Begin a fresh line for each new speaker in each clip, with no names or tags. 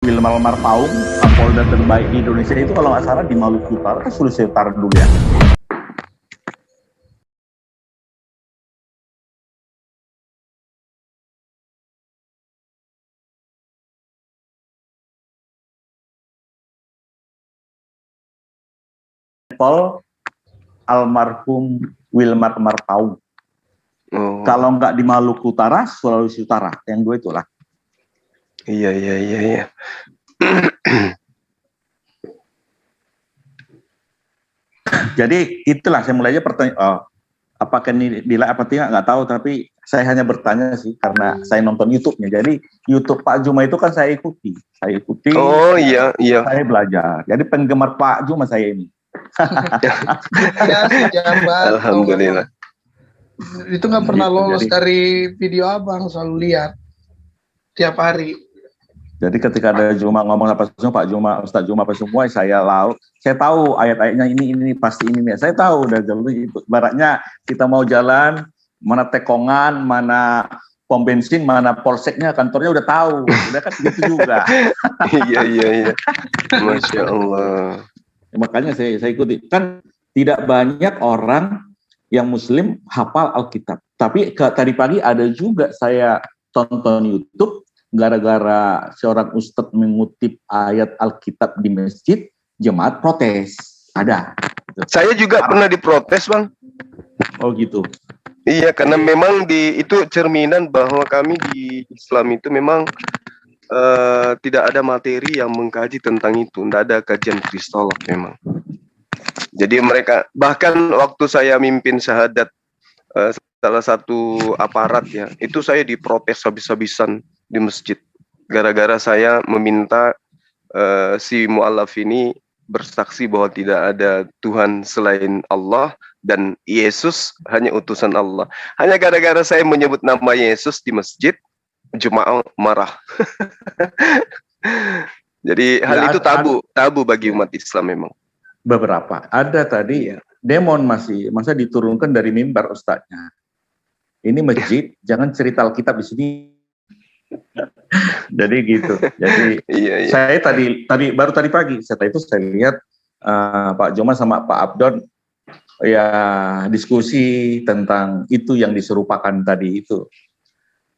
Wilmar Marpaung, Kapolda terbaik di Indonesia itu kalau nggak salah di Maluku Utara, kan Sulawesi Utara dulu ya. Pol almarhum Wilmar Marpaung.
Oh.
Kalau nggak di Maluku Utara, Sulawesi Utara, yang dua itulah.
Iya.
Jadi itulah saya mulainya pertanyaan, apakah ini nilai apa tidak nggak tahu, tapi saya hanya bertanya sih karena saya nonton YouTube-nya. Jadi YouTube Pak Juma itu kan saya ikuti.
Oh iya.
Saya belajar. Jadi penggemar Pak Juma saya ini.
Ya,
Alhamdulillah.
Itu nggak pernah
Gitu,
lolos
jadi-
dari video abang, selalu lihat tiap hari.
Jadi ketika ada Juma ngomong apa semua, Pak Juma, Ustaz Juma apa semua, saya tahu ayat-ayatnya ini pasti ini nih. Saya tahu udah dulu itu. Baratnya kita mau jalan, mana tekongan, mana pom bensin, mana polseknya, kantornya udah tahu. Udah kan gitu juga.
Iya. Masya Allah.
Makanya saya ikuti. Kan tidak banyak orang yang Muslim hafal Alkitab. Tapi tadi pagi ada juga saya tonton YouTube gara-gara seorang ustadz mengutip ayat Alkitab di masjid, jemaat protes. Ada.
Saya juga pernah diprotes, Bang.
Oh gitu.
Iya, karena memang itu cerminan bahwa kami di Islam itu memang tidak ada materi yang mengkaji tentang itu. Tidak ada kajian kristolog memang. Jadi mereka, bahkan waktu saya mimpin syahadat salah satu aparat ya, itu saya diprotes habis-habisan di masjid. Gara-gara saya meminta si mu'alaf ini bersaksi bahwa tidak ada Tuhan selain Allah dan Yesus hanya utusan Allah. Hanya gara-gara saya menyebut nama Yesus di masjid, jemaah marah. Jadi hal itu tabu bagi umat Islam memang.
Beberapa. Ada tadi demon masa diturunkan dari mimbar ustadznya. Ini masjid, jangan cerita Alkitab di sini. Jadi gitu. Jadi
Iya.
saya baru tadi pagi setelah itu saya lihat Pak Joma sama Pak Abdon ya diskusi tentang itu yang diserupakan tadi itu.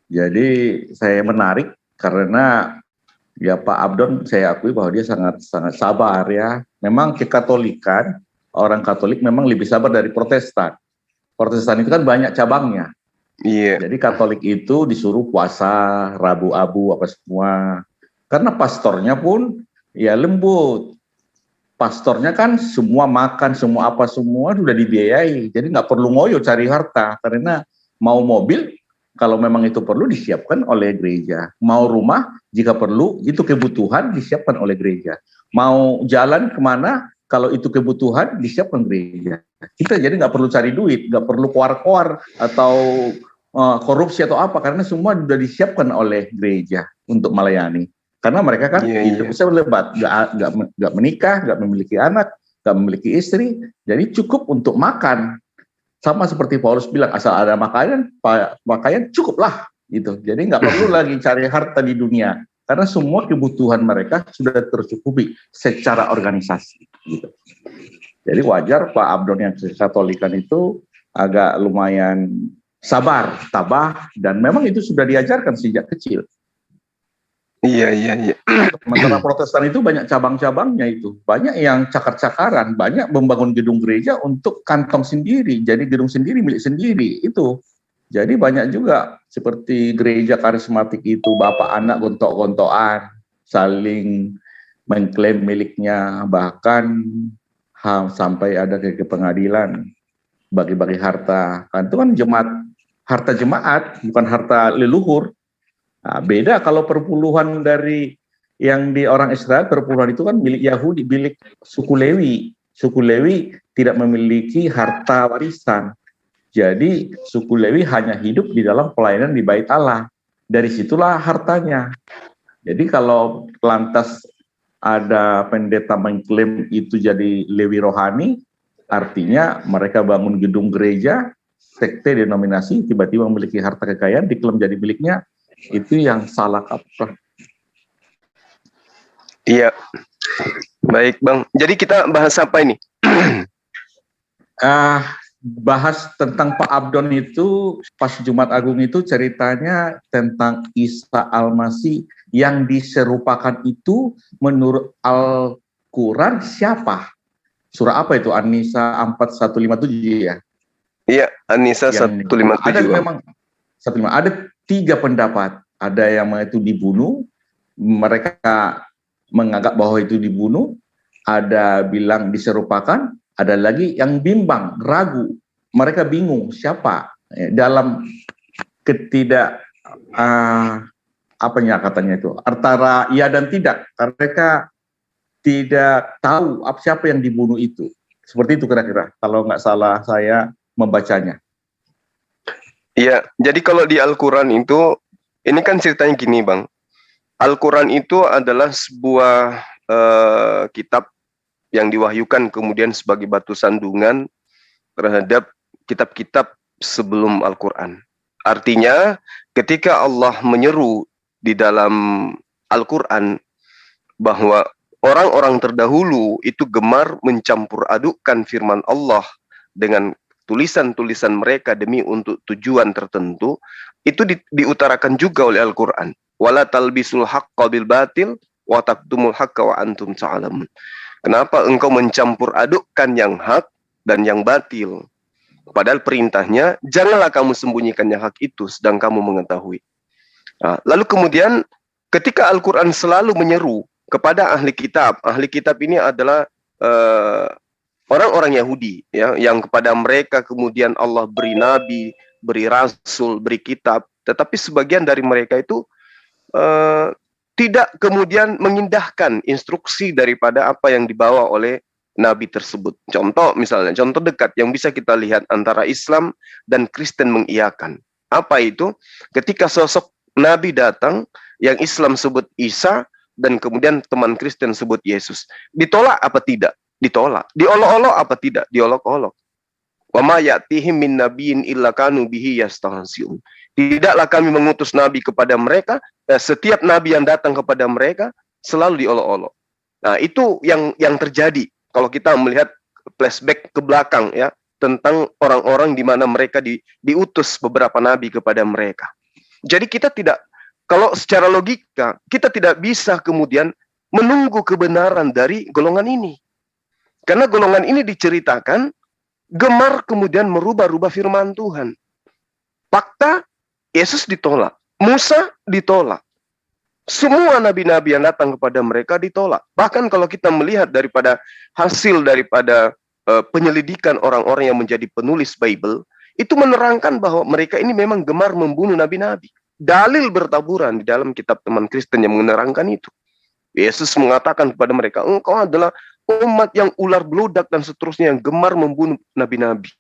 Jadi saya menarik karena ya Pak Abdon saya akui bahwa dia sangat sabar ya. Memang kekatolikan, orang Katolik memang lebih sabar dari Protestan. Protestan itu kan banyak cabangnya.
Iya.
Jadi Katolik itu disuruh puasa, Rabu Abu apa semua. Karena pastornya pun ya lembut. Pastornya kan semua makan, semua apa semua sudah dibiayai. Jadi nggak perlu ngoyo cari harta. Karena mau mobil, kalau memang itu perlu disiapkan oleh gereja. Mau rumah, jika perlu, itu kebutuhan disiapkan oleh gereja. Mau jalan kemana, kalau itu kebutuhan disiapkan gereja. Kita jadi nggak perlu cari duit, nggak perlu koar-koar atau korupsi atau apa, karena semua sudah disiapkan oleh gereja untuk melayani. Karena mereka kan hidupnya lebat, nggak menikah, nggak memiliki anak, nggak memiliki istri, jadi cukup untuk makan. Sama seperti Paulus bilang, asal ada pakaian cukuplah gitu. Jadi nggak perlu lagi cari harta di dunia, karena semua kebutuhan mereka sudah tercukupi secara organisasi. Gitu. Jadi wajar Pak Abdon yang Katolikan itu agak lumayan sabar, tabah, dan memang itu sudah diajarkan sejak kecil.
Iya.
Sementara Protestan itu banyak cabang-cabangnya itu. Banyak yang cakar-cakaran, banyak membangun gedung gereja untuk kantong sendiri, jadi gedung sendiri, milik sendiri, itu. Jadi banyak juga seperti gereja karismatik itu, bapak anak gontok-gontokan, saling mengklaim miliknya, bahkan sampai ada ke pengadilan, bagi-bagi harta. Kan itu kan harta jemaat, bukan harta leluhur. Nah, beda kalau perpuluhan dari yang di orang Israel, perpuluhan itu kan milik Yahudi, milik suku Lewi. Suku Lewi tidak memiliki harta warisan. Jadi suku Lewi hanya hidup di dalam pelayanan di Bait Allah. Dari situlah hartanya. Jadi kalau lantas ada pendeta mengklaim itu jadi Lewi rohani, artinya mereka bangun gedung gereja, sekte denominasi, tiba-tiba memiliki harta kekayaan, diklaim jadi miliknya, itu yang salah kaprah.
Iya. Baik, Bang. Jadi kita bahas apa ini?
Bahas tentang Pak Abdon itu pas Jumat Agung itu ceritanya tentang Isa Al-Masih yang diserupakan itu menurut Al-Quran siapa? Surah apa itu? An-Nisa 4157 ya?
Iya, An-Nisa 157.
Ada memang 157. Ada 3 pendapat. Ada yang itu dibunuh, mereka menganggap bahwa itu dibunuh, ada bilang diserupakan, ada lagi yang bimbang, ragu, mereka bingung siapa dalam ketidak apanya katanya itu antara iya dan tidak, mereka tidak tahu siapa yang dibunuh itu. Seperti itu kira-kira kalau nggak salah saya membacanya.
Iya, jadi kalau di Al-Quran itu, ini kan ceritanya gini Bang, Al-Quran itu adalah sebuah kitab yang diwahyukan kemudian sebagai batu sandungan terhadap kitab-kitab sebelum Al-Quran. Artinya ketika Allah menyeru di dalam Al-Quran bahwa orang-orang terdahulu itu gemar mencampur adukkan firman Allah dengan tulisan-tulisan mereka demi untuk tujuan tertentu, itu diutarakan juga oleh Al-Quran. Wala talbisul haqqa bil batil wa taktumul haqqa wa antum ta'lamun. Kenapa engkau mencampur adukkan yang hak dan yang batil? Padahal perintahnya, janganlah kamu sembunyikan yang hak itu sedang kamu mengetahui. Nah, lalu kemudian ketika Al-Quran selalu menyeru kepada ahli kitab ini adalah orang-orang Yahudi, ya, yang kepada mereka kemudian Allah beri nabi, beri rasul, beri kitab, tetapi sebagian dari mereka itu tidak kemudian mengindahkan instruksi daripada apa yang dibawa oleh nabi tersebut. Contoh misalnya, contoh dekat yang bisa kita lihat antara Islam dan Kristen mengiyakan. Apa itu? Ketika sosok nabi datang, yang Islam sebut Isa, dan kemudian teman Kristen sebut Yesus. Ditolak apa tidak? Ditolak. Diolok-olok apa tidak? Diolok-olok. Wa ma ya'tihim min nabiyyin illa kanu bihi yastahzi'un. Tidaklah kami mengutus nabi kepada mereka, setiap nabi yang datang kepada mereka selalu diolok-olok. Nah, itu yang terjadi kalau kita melihat flashback ke belakang, ya, tentang orang-orang di mana mereka diutus beberapa nabi kepada mereka. Jadi kita tidak, kalau secara logika, kita tidak bisa kemudian menunggu kebenaran dari golongan ini. Karena golongan ini diceritakan gemar kemudian merubah-rubah firman Tuhan. Fakta, Yesus ditolak, Musa ditolak. Semua nabi-nabi yang datang kepada mereka ditolak. Bahkan kalau kita melihat daripada hasil daripada penyelidikan orang-orang yang menjadi penulis Bible, itu menerangkan bahwa mereka ini memang gemar membunuh nabi-nabi. Dalil bertaburan di dalam kitab teman Kristen yang menerangkan itu. Yesus mengatakan kepada mereka, engkau adalah umat yang ular beludak dan seterusnya yang gemar membunuh nabi-nabi.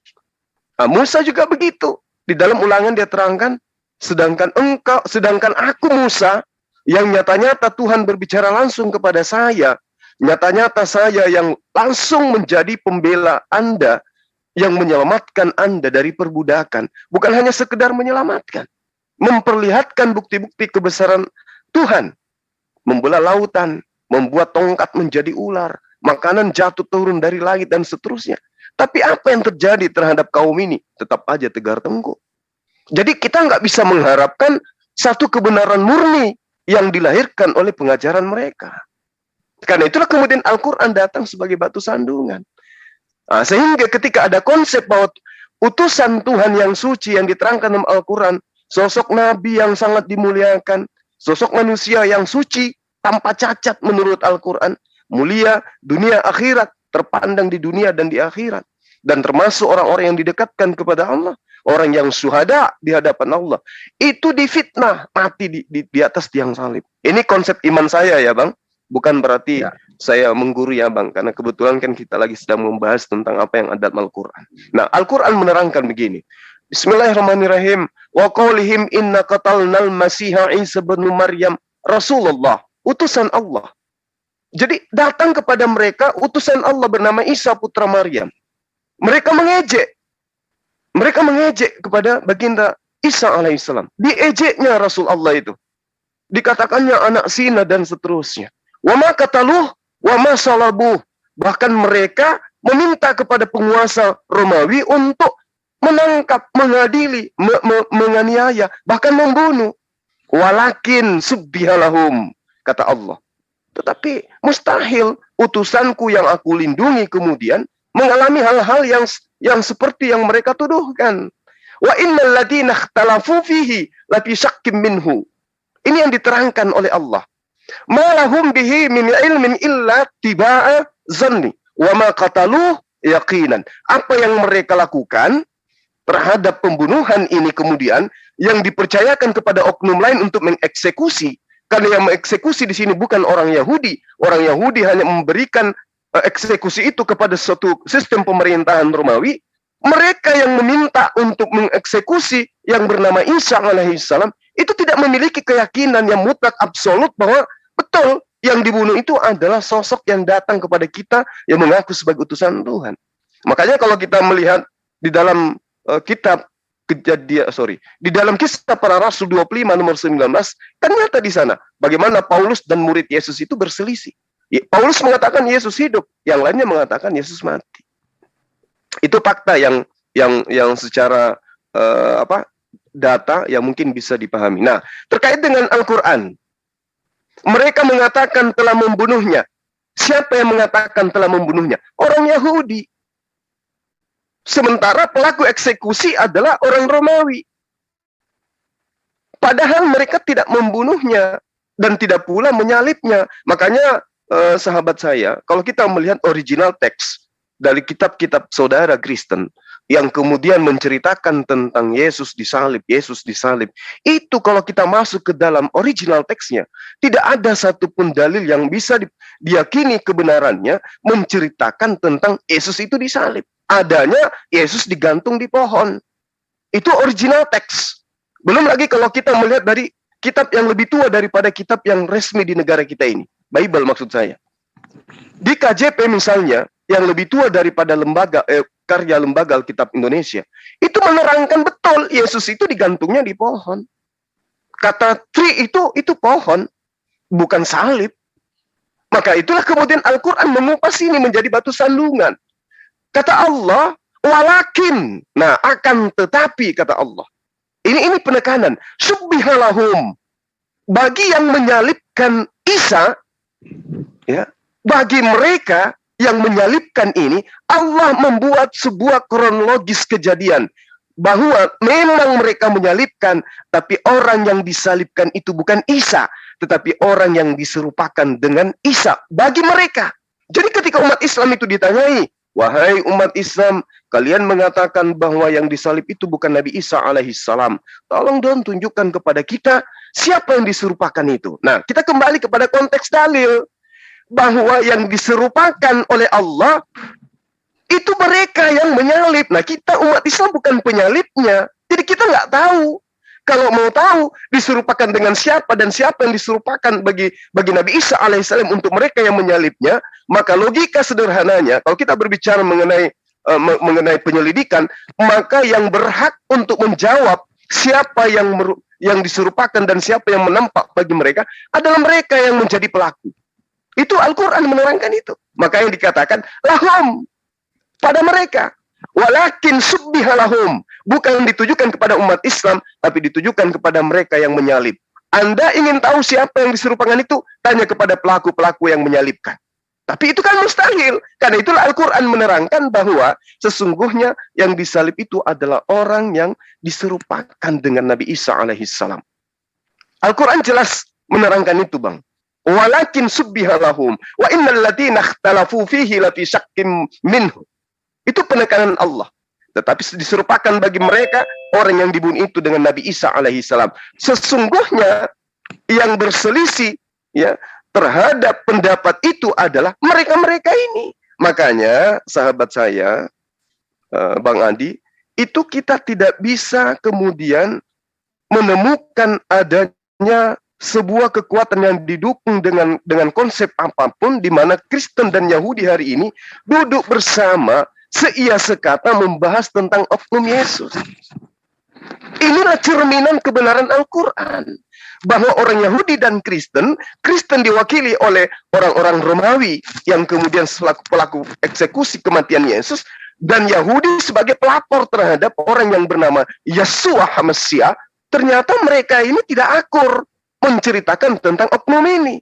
Nah, Musa juga begitu. Di dalam Ulangan dia terangkan, sedangkan aku Musa yang nyata-nyata Tuhan berbicara langsung kepada saya, nyata-nyata saya yang langsung menjadi pembela Anda, yang menyelamatkan Anda dari perbudakan. Bukan hanya sekedar menyelamatkan, memperlihatkan bukti-bukti kebesaran Tuhan, membelah lautan, membuat tongkat menjadi ular, makanan jatuh turun dari langit dan seterusnya. Tapi apa yang terjadi terhadap kaum ini? Tetap aja tegar tengkuk. Jadi kita nggak bisa mengharapkan satu kebenaran murni yang dilahirkan oleh pengajaran mereka. Karena itulah kemudian Al-Quran datang sebagai batu sandungan. Nah, sehingga ketika ada konsep bahwa utusan Tuhan yang suci yang diterangkan dalam Al-Quran, sosok Nabi yang sangat dimuliakan, sosok manusia yang suci, tanpa cacat menurut Al-Quran, mulia dunia akhirat, terpandang di dunia dan di akhirat. Dan termasuk orang-orang yang didekatkan kepada Allah, orang yang syuhada di hadapan Allah, itu difitnah, mati di atas tiang salib. Ini konsep iman saya ya Bang, bukan berarti saya menggurui ya Bang, karena kebetulan kan kita lagi sedang membahas tentang apa yang ada dalam Al-Quran. Nah, Al-Quran menerangkan begini, Bismillahirrahmanirrahim, wa qaulihim inna qatalnal masiha Isa bin Maryam Rasulullah, utusan Allah. Jadi datang kepada mereka utusan Allah bernama Isa putra Maryam. Mereka mengejek kepada baginda Isa alaihissalam. Diejeknya Rasul Allah itu. Dikatakannya anak zina dan seterusnya. wa ma qataluh wa ma salabuh. Bahkan mereka meminta kepada penguasa Romawi untuk menangkap, mengadili, menganiaya, bahkan membunuh. Walakin subbihalahum, kata Allah. Tetapi mustahil utusanku yang aku lindungi kemudian mengalami hal-hal yang seperti yang mereka tuduhkan. Wa innal ladzina ikhtalafu fihi lafi syakkim minhu. Ini yang diterangkan oleh Allah. Ma lahum bihi min ilmin illa tiba'a zanni wa ma qataluh yaqinan. Apa yang mereka lakukan terhadap pembunuhan ini kemudian yang dipercayakan kepada oknum lain untuk mengeksekusi. Karena yang mengeksekusi di sini bukan orang Yahudi. Orang Yahudi hanya memberikan eksekusi itu kepada suatu sistem pemerintahan Romawi. Mereka yang meminta untuk mengeksekusi yang bernama Isa alaihissalam itu tidak memiliki keyakinan yang mutlak absolut bahwa betul yang dibunuh itu adalah sosok yang datang kepada kita yang mengaku sebagai utusan Tuhan. Makanya kalau kita melihat di dalam kitab di dalam Kisah Para Rasul 25 nomor 19 kan nyata di sana bagaimana Paulus dan murid Yesus itu berselisih. Paulus mengatakan Yesus hidup, yang lainnya mengatakan Yesus mati. Itu fakta yang secara data yang mungkin bisa dipahami. Nah, terkait dengan Al-Quran, mereka mengatakan telah membunuhnya. Siapa yang mengatakan telah membunuhnya? Orang Yahudi. Sementara pelaku eksekusi adalah orang Romawi. Padahal mereka tidak membunuhnya dan tidak pula menyalibnya. Makanya sahabat saya, kalau kita melihat original teks dari kitab-kitab saudara Kristen yang kemudian menceritakan tentang Yesus disalib, itu kalau kita masuk ke dalam original teksnya, tidak ada satupun dalil yang bisa diyakini kebenarannya menceritakan tentang Yesus itu disalib. Adanya Yesus digantung di pohon. Itu original teks. Belum lagi kalau kita melihat dari kitab yang lebih tua daripada kitab yang resmi di negara kita ini. Bible maksud saya. Di KJP misalnya, yang lebih tua daripada karya lembaga Alkitab Indonesia, itu menerangkan betul Yesus itu digantungnya di pohon. Kata tree itu pohon, bukan salib. Maka itulah kemudian Al-Quran mengupas ini menjadi batu sandungan. Kata Allah, walakin, nah akan tetapi kata Allah. Ini penekanan. Subbihalahum, bagi yang menyalibkan Isa, ya, bagi mereka yang menyalibkan ini, Allah membuat sebuah kronologis kejadian bahwa memang mereka menyalibkan, tapi orang yang disalibkan itu bukan Isa, tetapi orang yang diserupakan dengan Isa bagi mereka. Jadi ketika umat Islam itu ditanyai, wahai umat Islam, kalian mengatakan bahwa yang disalib itu bukan Nabi Isa alaihissalam. Tolong dong tunjukkan kepada kita siapa yang diserupakan itu. Nah, kita kembali kepada konteks dalil bahwa yang diserupakan oleh Allah itu mereka yang menyalib. Nah, kita umat Islam bukan penyalibnya. Jadi kita nggak tahu. Kalau mau tahu diserupakan dengan siapa dan siapa yang diserupakan bagi Nabi Isa alaihissalam untuk mereka yang menyalibnya, maka logika sederhananya kalau kita berbicara mengenai penyelidikan, maka yang berhak untuk menjawab siapa yang diserupakan dan siapa yang menampak bagi mereka adalah mereka yang menjadi pelaku. Itu Al-Quran menerangkan itu. Maka yang dikatakan lahum, pada mereka. Walakin subbihalahum, bukan ditujukan kepada umat Islam, tapi ditujukan kepada mereka yang menyalib. Anda ingin tahu siapa yang diserupakan itu? Tanya kepada pelaku-pelaku yang menyalibkan. Tapi itu kan mustahil. Karena itulah Al-Quran menerangkan bahwa sesungguhnya yang disalib itu adalah orang yang diserupakan dengan Nabi Isa alaihissalam. Al-Quran jelas menerangkan itu, Bang. Walakin subbihalahum wa innal ladzina ikhtalafu fihi lafi syakkim minhu. Itu penekanan Allah. Tetapi diserupakan bagi mereka orang yang dibunuh itu dengan Nabi Isa alaihissalam. Sesungguhnya yang berselisih ya terhadap pendapat itu adalah mereka-mereka ini. Makanya sahabat saya, Bang Andi, itu kita tidak bisa kemudian menemukan adanya sebuah kekuatan yang didukung dengan konsep apapun di mana Kristen dan Yahudi hari ini duduk bersama seia sekata membahas tentang oknum Yesus. Inilah cerminan kebenaran Al-Quran. bahwa orang Yahudi dan Kristen diwakili oleh orang-orang Romawi yang kemudian selaku pelaku eksekusi kematian Yesus, dan Yahudi sebagai pelapor terhadap orang yang bernama Yeshua HaMasiah. Ternyata mereka ini tidak akur menceritakan tentang oknum ini.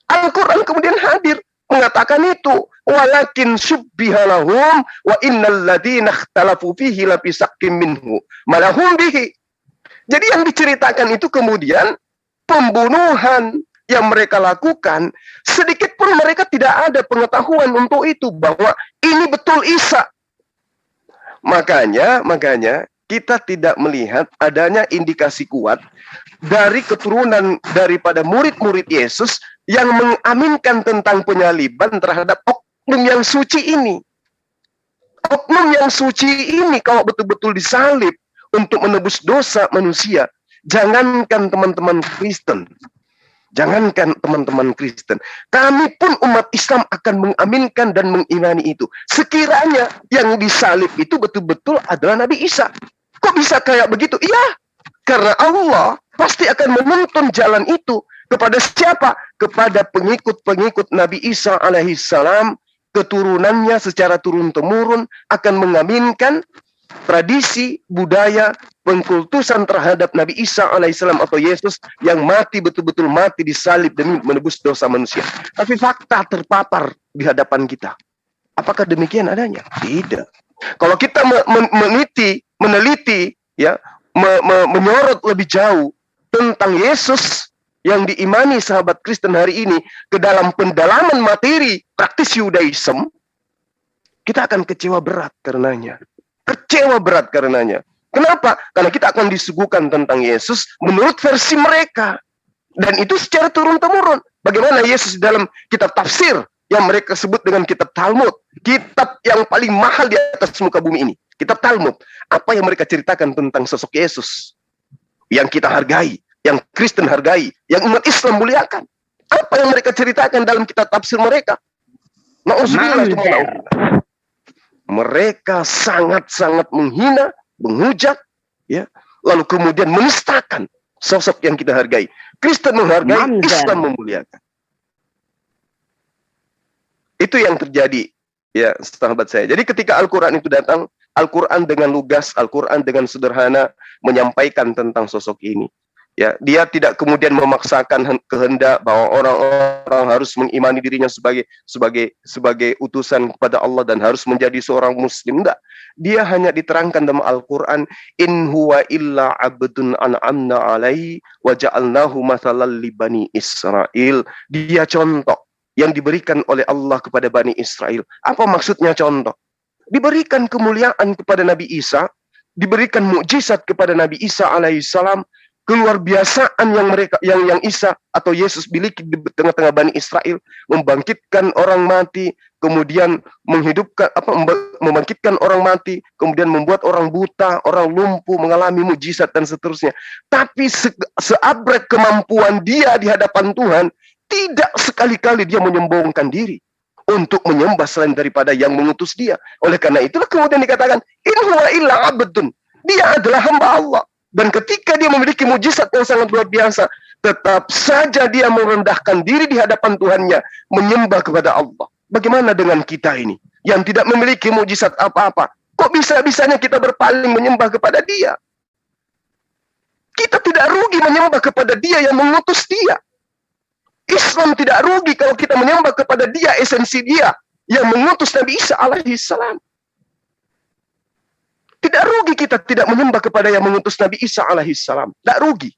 Al-Quran kemudian hadir mengatakan itu, walakin syubbihalahum wa innal ladzina ikhtalafu fihi la fi shakkim minhu malahum bihi. Jadi yang diceritakan itu kemudian pembunuhan yang mereka lakukan, sedikit pun mereka tidak ada pengetahuan untuk itu, bahwa ini betul Isa. Makanya kita tidak melihat adanya indikasi kuat dari keturunan daripada murid-murid Yesus yang mengaminkan tentang penyaliban terhadap oknum yang suci ini. Oknum yang suci ini kalau betul-betul disalib untuk menebus dosa manusia, jangankan teman-teman Kristen, kami pun umat Islam akan mengaminkan dan mengimani itu. Sekiranya yang disalib itu betul-betul adalah Nabi Isa. Kok bisa kayak begitu? Iya, karena Allah pasti akan menuntun jalan itu kepada siapa? Kepada pengikut-pengikut Nabi Isa alaihissalam, keturunannya secara turun-temurun akan mengaminkan tradisi, budaya, pengkultusan terhadap Nabi Isa alaihissalam atau Yesus yang mati, betul-betul mati disalib demi menebus dosa manusia. Tapi fakta terpapar di hadapan kita. Apakah demikian adanya? Tidak. Kalau kita meneliti, ya, menyorot lebih jauh tentang Yesus yang diimani sahabat Kristen hari ini ke dalam pendalaman materi praktis Yudaism, kita akan kecewa berat karenanya. Kenapa? Karena kita akan disuguhkan tentang Yesus menurut versi mereka. Dan itu secara turun-temurun. Bagaimana Yesus dalam kitab tafsir yang mereka sebut dengan kitab Talmud. Kitab yang paling mahal di atas muka bumi ini. Kitab Talmud. Apa yang mereka ceritakan tentang sosok Yesus? Yang kita hargai, yang Kristen hargai, yang umat Islam muliakan. Apa yang mereka ceritakan dalam kitab tafsir mereka? Na'udzubillah. Mereka sangat-sangat menghina, menghujat, ya, lalu kemudian menistakan sosok yang kita hargai. Kristen menghargai, Islam memuliakan. Itu yang terjadi, ya, sahabat saya. Jadi ketika Al-Quran itu datang, Al-Quran dengan lugas, Al-Quran dengan sederhana menyampaikan tentang sosok ini. Ya, dia tidak kemudian memaksakan kehendak bahwa orang-orang harus mengimani dirinya sebagai utusan kepada Allah dan harus menjadi seorang muslim. Enggak. Dia hanya diterangkan dalam Al-Quran, in huwa illa abdun an'amna alaihi wa ja'alnahu mathalan li bani Israel. Dia contoh yang diberikan oleh Allah kepada Bani Israel. Apa maksudnya contoh? Diberikan kemuliaan kepada Nabi Isa, diberikan mukjizat kepada Nabi Isa alaihissalam, keluar biasaan yang Isa atau Yesus miliki di tengah-tengah Bani Israel, membangkitkan orang mati, kemudian membangkitkan orang mati, kemudian membuat orang buta, orang lumpuh mengalami mukjizat dan seterusnya. Tapi seabrek kemampuan dia di hadapan Tuhan, tidak sekali-kali dia menyombongkan diri untuk menyembah selain daripada yang mengutus dia. Oleh karena itulah kemudian dikatakan, in huwa illa abdun. Dia adalah hamba Allah. Dan ketika dia memiliki mujizat yang sangat luar biasa, tetap saja dia merendahkan diri di hadapan Tuhannya, menyembah kepada Allah. Bagaimana dengan kita ini, yang tidak memiliki mujizat apa-apa? Kok bisa-bisanya kita berpaling menyembah kepada dia? Kita tidak rugi menyembah kepada dia yang mengutus dia. Islam tidak rugi kalau kita menyembah kepada dia, esensi dia, yang mengutus Nabi Isa alaihissalam. Tidak rugi kita tidak menyembah kepada yang mengutus Nabi Isa alaihissalam. Tidak rugi.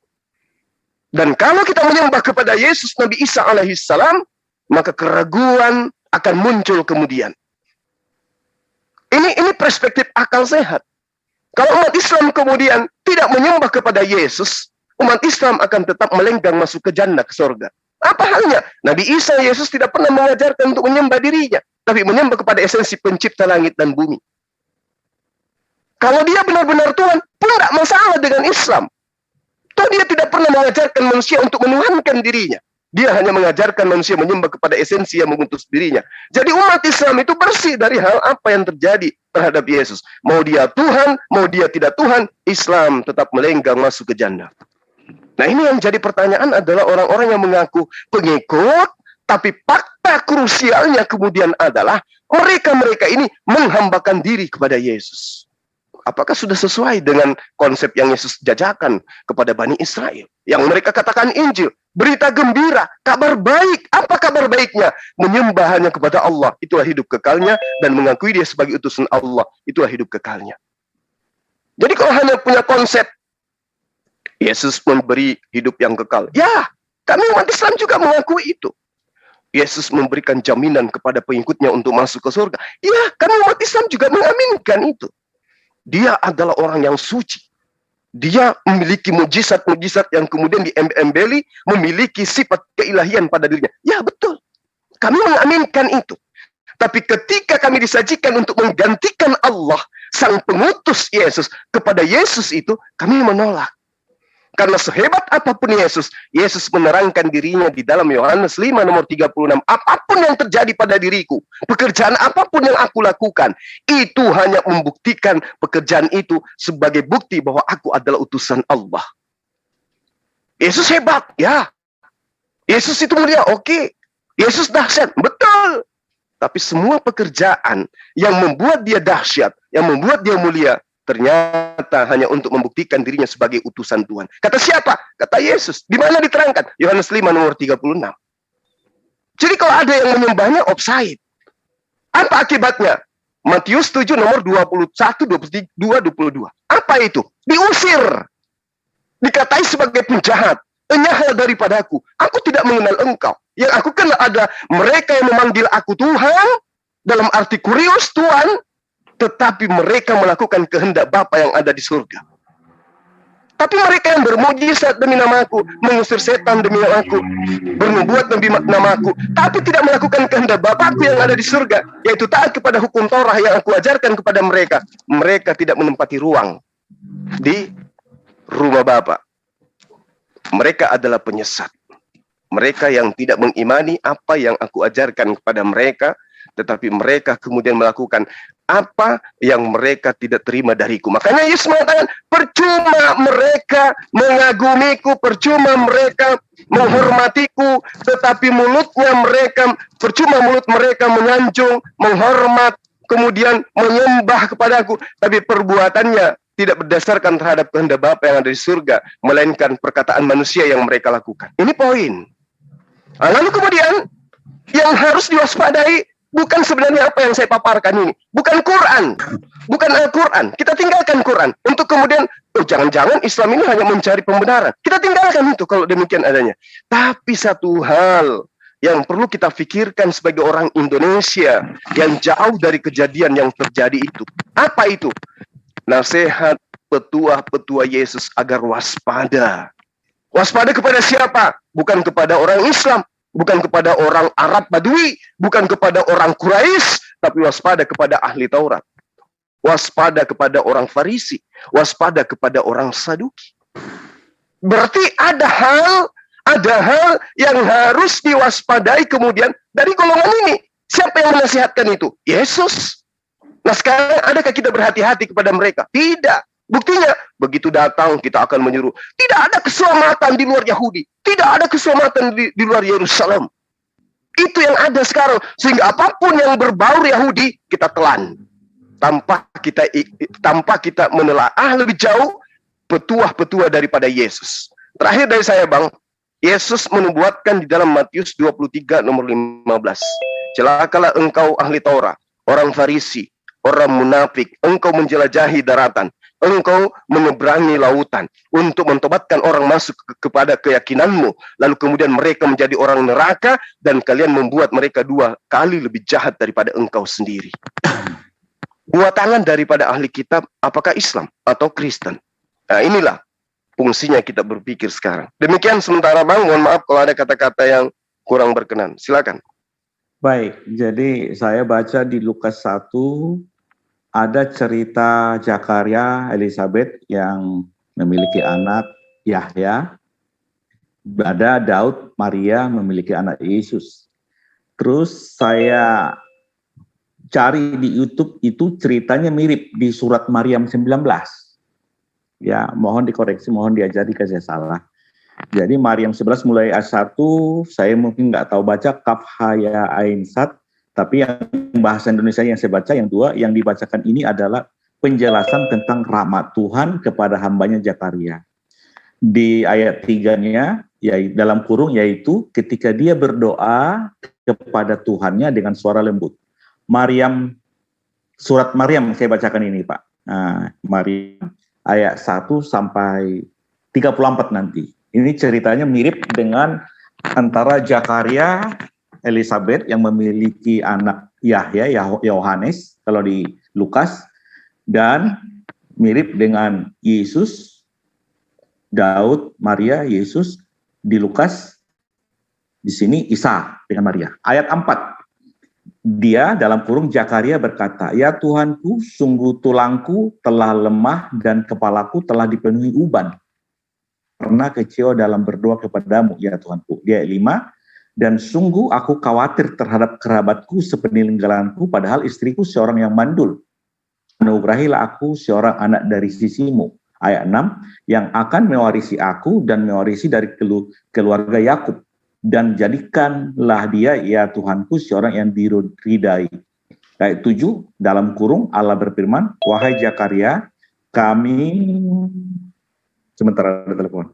Dan kalau kita menyembah kepada Yesus Nabi Isa alaihissalam, maka keraguan akan muncul kemudian. Ini perspektif akal sehat. Kalau umat Islam kemudian tidak menyembah kepada Yesus, umat Islam akan tetap melenggang masuk ke jannah, ke surga. Apa halnya? Nabi Isa, Yesus tidak pernah mengajarkan untuk menyembah dirinya, tapi menyembah kepada esensi pencipta langit dan bumi. Kalau dia benar-benar Tuhan, pun tidak masalah dengan Islam. Toh dia tidak pernah mengajarkan manusia untuk menuhankan dirinya. Dia hanya mengajarkan manusia menyembah kepada esensi yang mengutus dirinya. Jadi umat Islam itu bersih dari hal apa yang terjadi terhadap Yesus. Mau dia Tuhan, mau dia tidak Tuhan, Islam tetap melenggang masuk ke jannah. Nah, ini yang jadi pertanyaan adalah orang-orang yang mengaku pengikut, tapi fakta krusialnya kemudian adalah mereka-mereka ini menghambakan diri kepada Yesus. Apakah sudah sesuai dengan konsep yang Yesus jajakan kepada Bani Israel? Yang mereka katakan Injil, berita gembira, kabar baik. Apa kabar baiknya? Menyembah hanya kepada Allah, itulah hidup kekalnya, dan mengakui dia sebagai utusan Allah, itulah hidup kekalnya. Jadi kalau hanya punya konsep Yesus memberi hidup yang kekal, ya, kami umat Islam juga mengakui itu. Yesus memberikan jaminan kepada pengikutnya untuk masuk ke surga. Ya, kami umat Islam juga mengaminkan itu. Dia adalah orang yang suci. Dia memiliki mujizat-mujizat yang kemudian diembeli, memiliki sifat keilahian pada dirinya. Ya, betul. Kami mengaminkan itu. Tapi ketika kami disajikan untuk menggantikan Allah, sang pengutus Yesus, kepada Yesus itu, kami menolak. Karena sehebat apapun Yesus, Yesus menerangkan dirinya di dalam Yohanes 5 nomor 36. Apapun yang terjadi pada diriku, pekerjaan apapun yang aku lakukan, itu hanya membuktikan pekerjaan itu sebagai bukti bahwa aku adalah utusan Allah. Yesus hebat, ya. Yesus itu mulia, oke. Yesus dahsyat, betul. Tapi semua pekerjaan yang membuat dia dahsyat, yang membuat dia mulia, ternyata hanya untuk membuktikan dirinya sebagai utusan Tuhan. Kata siapa? Kata Yesus. Di mana diterangkan? Yohanes 5 nomor 36. Jadi kalau ada yang menyembahnya offside. Apa akibatnya? Matius 7 nomor 21, 22, 22. Apa itu? Diusir. Dikatai sebagai penjahat. Enyahlah daripadaku. Aku tidak mengenal engkau. Yang aku kenal ada mereka yang memanggil aku Tuhan, dalam arti kurios Tuhan, tetapi mereka melakukan kehendak Bapa yang ada di surga. Tapi mereka yang bermujizat demi namaku, mengusir setan demi namaku, bernubuat demi namaku, tapi tidak melakukan kehendak Bapakku yang ada di surga, yaitu taat kepada hukum Torah yang aku ajarkan kepada mereka. Mereka tidak menempati ruang di rumah Bapa. Mereka adalah penyesat. Mereka yang tidak mengimani apa yang aku ajarkan kepada mereka, tetapi mereka kemudian melakukan apa yang mereka tidak terima dariku. Makanya Yesus mengatakan, percuma mereka mengagumiku, percuma mereka menghormatiku, tetapi percuma mulut mereka menyanjung, menghormat, kemudian menyembah kepadaku, tapi perbuatannya tidak berdasarkan terhadap kehendak Bapa yang ada di surga, melainkan perkataan manusia yang mereka lakukan. Ini poin. Lalu kemudian yang harus diwaspadai bukan sebenarnya apa yang saya paparkan ini. Bukan Quran. Bukan Al-Quran. Kita tinggalkan Quran. Untuk kemudian, jangan-jangan Islam ini hanya mencari pembenaran. Kita tinggalkan itu kalau demikian adanya. Tapi satu hal yang perlu kita pikirkan sebagai orang Indonesia yang jauh dari kejadian yang terjadi itu. Apa itu? Nasihat petua-petua Yesus agar waspada. Waspada kepada siapa? Bukan kepada orang Islam. Bukan kepada orang Arab Badui, bukan kepada orang Quraisy, tapi waspada kepada ahli Taurat. Waspada kepada orang Farisi, waspada kepada orang Saduki. Berarti ada hal yang harus diwaspadai kemudian dari golongan ini. Siapa yang menasihatkan itu? Yesus. Nah, sekarang adakah kita berhati-hati kepada mereka? Tidak. Buktinya, begitu datang kita akan menyuruh. Tidak ada keselamatan di luar Yahudi. Tidak ada keselamatan di luar Yerusalem. Itu yang ada sekarang. Sehingga apapun yang berbau Yahudi, kita telan. Tanpa kita menelaah lebih jauh petua-petua daripada Yesus. Terakhir dari saya, Bang. Yesus menubuatkan di dalam Matius 23 nomor 15. Celakalah engkau ahli Taurat, orang Farisi, orang munafik, engkau menjelajahi daratan. Engkau menyeberangi lautan untuk mentobatkan orang masuk kepada keyakinanmu, lalu kemudian mereka menjadi orang neraka dan kalian membuat mereka 2 kali lebih jahat daripada engkau sendiri. Buatangan daripada ahli kitab, apakah Islam atau Kristen? Nah, inilah fungsinya kita berpikir sekarang. Demikian sementara, Bang, mohon maaf kalau ada kata-kata yang kurang berkenan. Silakan.
Baik, jadi saya baca di Lukas 1 ada cerita Zakaria Elizabeth yang memiliki anak Yahya. Ada Daud Maria memiliki anak Yesus. Terus saya cari di YouTube itu ceritanya mirip di surat Maryam 19. Ya, mohon dikoreksi, mohon diajari kalau saya salah. Jadi Maryam 11 mulai ayat 1, saya mungkin nggak tahu baca kaf ha ya ain sad, tapi yang bahasa Indonesia yang saya baca yang 2 yang dibacakan ini adalah penjelasan tentang rahmat Tuhan kepada hambanya Zakaria. Di ayat 3-nya ya dalam kurung yaitu ketika dia berdoa kepada Tuhannya dengan suara lembut. Maryam, surat Maryam saya bacakan ini Pak. Nah, Maryam ayat 1 sampai 34 nanti. Ini ceritanya mirip dengan antara Zakaria, Elizabeth yang memiliki anak Yahya, Yohanes kalau di Lukas, dan mirip dengan Yesus, Daud, Maria, Yesus di Lukas. Di sini Isa dengan Maria. Ayat 4. Dia dalam kurung Zakaria berkata, "Ya Tuhanku, sungguh tulangku telah lemah dan kepalaku telah dipenuhi uban. Pernah kecewa dalam berdoa kepadamu, ya Tuhanku." Dia 5. Dan sungguh aku khawatir terhadap kerabatku sepeninggalanku, padahal istriku seorang yang mandul. Anugerahilah aku seorang anak dari sisimu. Ayat 6. Yang akan mewarisi aku dan mewarisi dari keluarga Yakub. Dan jadikanlah dia, ya Tuhanku, seorang yang diridai. Ayat 7. Dalam kurung Allah berfirman, "Wahai Zakaria, kami..." Sebentar ada telepon.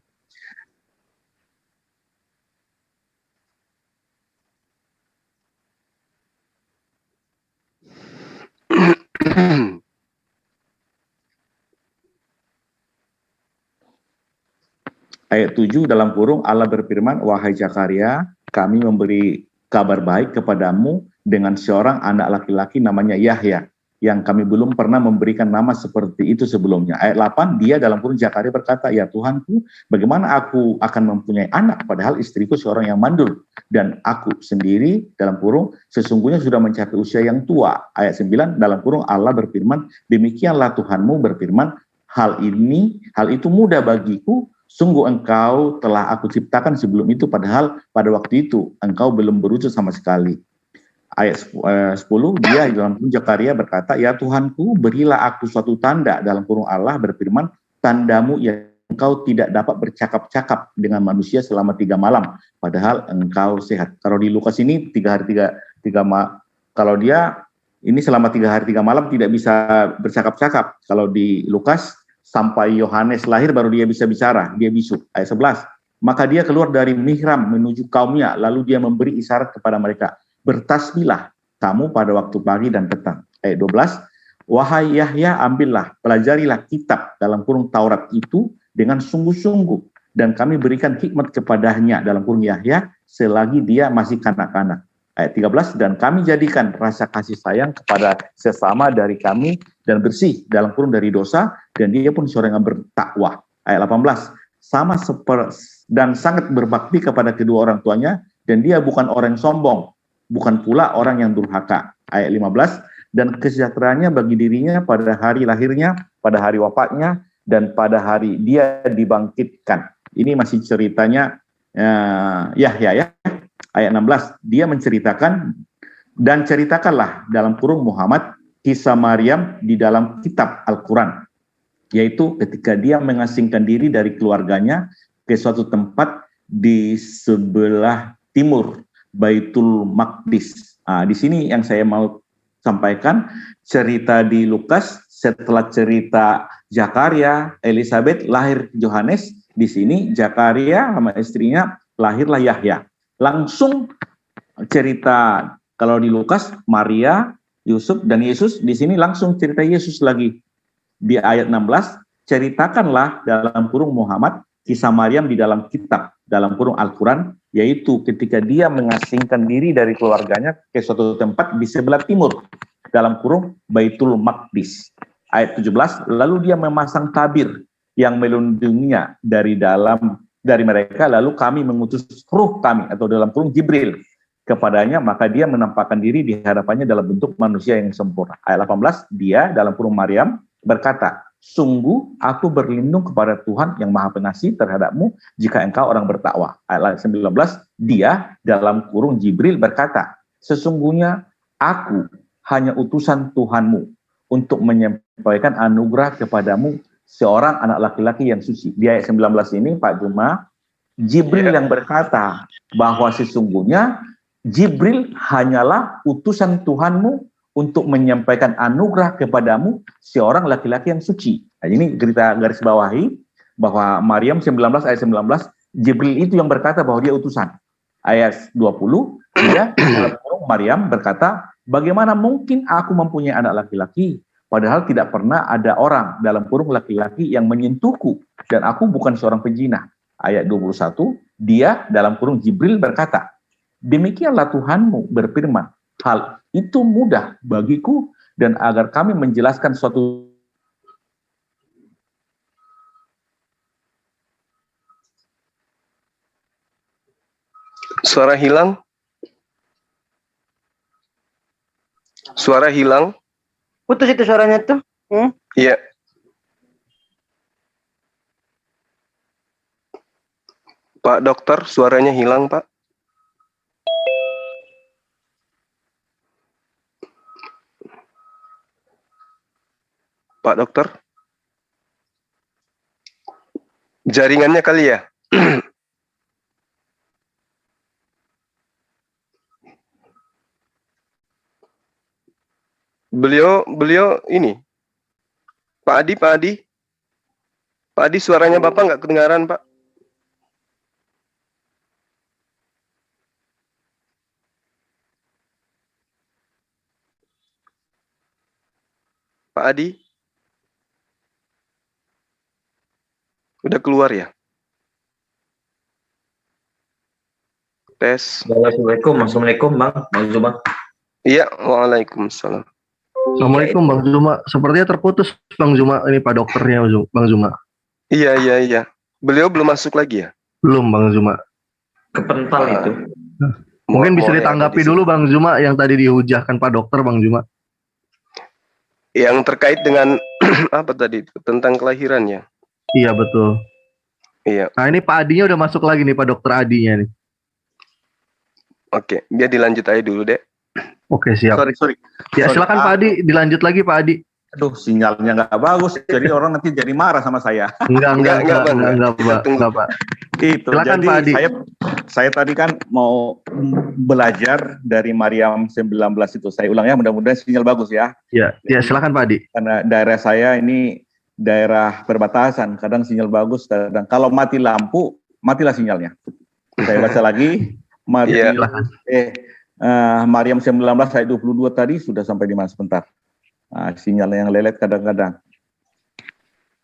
Ayat 7 dalam kurung Allah berfirman, "Wahai Zakaria, kami memberi kabar baik kepadamu dengan seorang anak laki-laki namanya Yahya, yang kami belum pernah memberikan nama seperti itu sebelumnya." Ayat 8, dia dalam kurung Zakaria berkata, "Ya Tuhanku, bagaimana aku akan mempunyai anak padahal istriku seorang yang mandul, dan aku sendiri dalam kurung sesungguhnya sudah mencapai usia yang tua." Ayat 9 dalam kurung Allah berfirman, "Demikianlah Tuhanmu berfirman, hal itu mudah bagiku, sungguh engkau telah aku ciptakan sebelum itu, padahal pada waktu itu engkau belum berwujud sama sekali." Ayat 10, dia dalam kurung Zakaria berkata, "Ya Tuhanku, berilah aku suatu tanda." Dalam kurung Allah berfirman, "Tandamu yang engkau tidak dapat bercakap-cakap dengan manusia selama 3 malam, padahal engkau sehat." Kalau di Lukas ini 3 hari 3 malam. Kalau dia ini selama 3 hari 3 malam tidak bisa bercakap-cakap. Kalau di Lukas sampai Yohanes lahir baru dia bisa bicara, dia bisu. Ayat 11, maka dia keluar dari mihram menuju kaumnya, lalu dia memberi isyarat kepada mereka, "Bertasbihlah kamu pada waktu pagi dan petang." Ayat 12, "Wahai Yahya, ambillah, pelajarilah kitab," dalam kurung Taurat itu, "dengan sungguh-sungguh, dan kami berikan hikmat kepadanya," dalam kurung Yahya, "selagi dia masih kanak-kanak." Ayat 13, "Dan kami jadikan rasa kasih sayang kepada sesama dari kami dan bersih," dalam kurung dari dosa, "dan dia pun seorang yang bertakwa." Ayat 18, "Dan sangat berbakti kepada kedua orang tuanya, dan dia bukan orang yang sombong, bukan pula orang yang durhaka." Ayat 15, "Dan kesejahteraannya bagi dirinya pada hari lahirnya, pada hari wafatnya, dan pada hari dia dibangkitkan." Ini masih ceritanya Yahya ya. Ayat 16, dia menceritakan, "Dan ceritakanlah," dalam kurung Muhammad, "kisah Maryam di dalam kitab Al-Quran, yaitu ketika dia mengasingkan diri dari keluarganya ke suatu tempat di sebelah timur Baitul Maqdis." Di sini yang saya mau sampaikan, cerita di Lukas setelah cerita Zakaria, Elizabeth lahir Yohanes, di sini Zakaria sama istrinya lahirlah Yahya. Langsung cerita kalau di Lukas Maria, Yusuf dan Yesus, di sini langsung cerita Yesus lagi. Di ayat 16, "Ceritakanlah," dalam kurung Muhammad, "kisah Maryam di dalam kitab," dalam kurung Al-Quran, yaitu ketika dia mengasingkan diri dari keluarganya ke suatu tempat di sebelah timur, dalam kurung Baitul Maqdis. Ayat 17, "Lalu dia memasang tabir yang melindunginya dari mereka, lalu kami mengutus ruh kami," atau dalam kurung Jibril, "kepadanya, maka dia menampakkan diri di hadapannya dalam bentuk manusia yang sempurna." Ayat 18, dia dalam kurung Maryam berkata, "Sungguh aku berlindung kepada Tuhan yang Maha Pengasih terhadapmu jika engkau orang bertakwa." Ayat 19, dia dalam kurung Jibril berkata, "Sesungguhnya aku hanya utusan Tuhanmu untuk menyampaikan anugerah kepadamu seorang anak laki-laki yang suci." Di ayat 19 ini Pak Juma, Jibril yang berkata bahwa sesungguhnya Jibril hanyalah utusan Tuhanmu untuk menyampaikan anugerah kepadamu seorang laki-laki yang suci. Nah, ini kita garis bawahi bahwa Maryam 19 ayat 19, Jibril itu yang berkata bahwa dia utusan. Ayat 20, dia Maryam berkata, bagaimana mungkin aku mempunyai anak laki-laki? Padahal tidak pernah ada orang dalam kurung laki-laki yang menyentuhku, dan aku bukan seorang pezina. Ayat 21, dia dalam kurung Jibril berkata, demikianlah Tuhanmu berfirman, hal itu mudah bagiku, dan agar kami menjelaskan suatu.
Suara hilang. Suara hilang.
Putus itu suaranya tuh.
Iya. Pak dokter, suaranya hilang, Pak. Pak dokter. Jaringannya kali ya? Beliau ini. Pak Adi, suaranya Bapak nggak kedengaran, Pak. Pak Adi. Udah keluar ya? Tes.
Assalamualaikum Bang Zuma.
Iya, waalaikumsalam.
Assalamualaikum Bang Zuma. Sepertinya terputus Bang Zuma, ini Pak dokternya Bang Zuma.
Iya. Beliau belum masuk lagi ya?
Belum Bang Zuma.
Kepental itu.
Mungkin bisa ditanggapi dulu Bang Zuma yang tadi dihujahkan Pak dokter Bang Zuma.
Yang terkait dengan apa tadi? Tentang kelahirannya.
Iya betul.
Iya.
Nah ini Pak Adinya udah masuk lagi nih Pak dokter Adinya nih.
Oke, biar dilanjut aja dulu deh.
Oke siap.
Sorry.
Ya silakan Pak Adi, dilanjut lagi Pak Adi.
Aduh, sinyalnya nggak bagus, jadi orang nanti jadi marah sama saya.
Enggak Pak.
Itu.
Silakan
jadi
Pak Adi.
saya tadi kan mau belajar dari Maryam 19 itu. Saya ulang ya, mudah-mudahan sinyal bagus ya.
Ya silakan Pak Adi.
Karena daerah saya ini daerah perbatasan, kadang sinyal bagus, kadang kalau mati lampu, matilah sinyalnya. Saya baca lagi, Maryam 19 ayat 22 tadi sudah sampai di mana sebentar. Sinyalnya yang lelet kadang-kadang.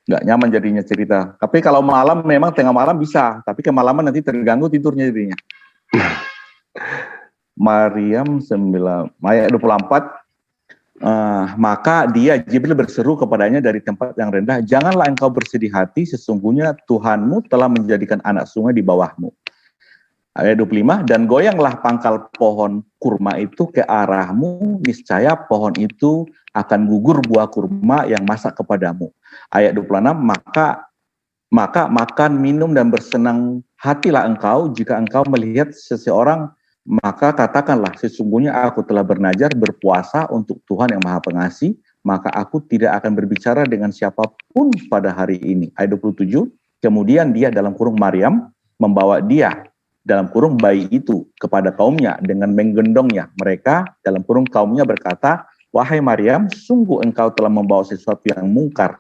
Nggak nyaman jadinya cerita. Tapi kalau malam memang tengah malam bisa, tapi kemalaman nanti terganggu tidurnya jadinya. Maryam 9 ayat 24. Maka dia Jibril berseru kepadanya dari tempat yang rendah, janganlah engkau bersedih hati, sesungguhnya Tuhanmu telah menjadikan anak sungai di bawahmu. Ayat 25, dan goyanglah pangkal pohon kurma itu ke arahmu, niscaya pohon itu akan gugur buah kurma yang masak kepadamu. Ayat 26, maka makan, minum, dan bersenang hatilah engkau jika engkau melihat seseorang, maka katakanlah, sesungguhnya aku telah bernazar berpuasa untuk Tuhan yang Maha Pengasih, maka aku tidak akan berbicara dengan siapapun pada hari ini. Ayat 27, kemudian dia dalam kurung Maryam membawa dia dalam kurung bayi itu kepada kaumnya dengan menggendongnya. Mereka dalam kurung kaumnya berkata, wahai Maryam, sungguh engkau telah membawa sesuatu yang mungkar.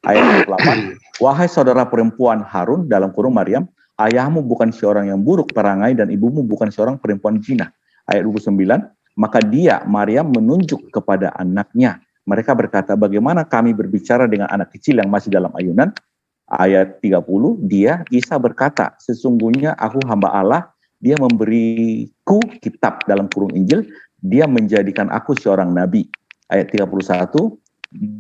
Ayat 28, wahai saudara perempuan Harun dalam kurung Maryam, ayahmu bukan seorang yang buruk perangai dan ibumu bukan seorang perempuan zina. Ayat 29, maka dia, Maryam, menunjuk kepada anaknya. Mereka berkata, bagaimana kami berbicara dengan anak kecil yang masih dalam ayunan? Ayat 30, dia, Isa berkata, sesungguhnya aku hamba Allah, dia memberiku kitab dalam kurung Injil, dia menjadikan aku seorang nabi. Ayat 31,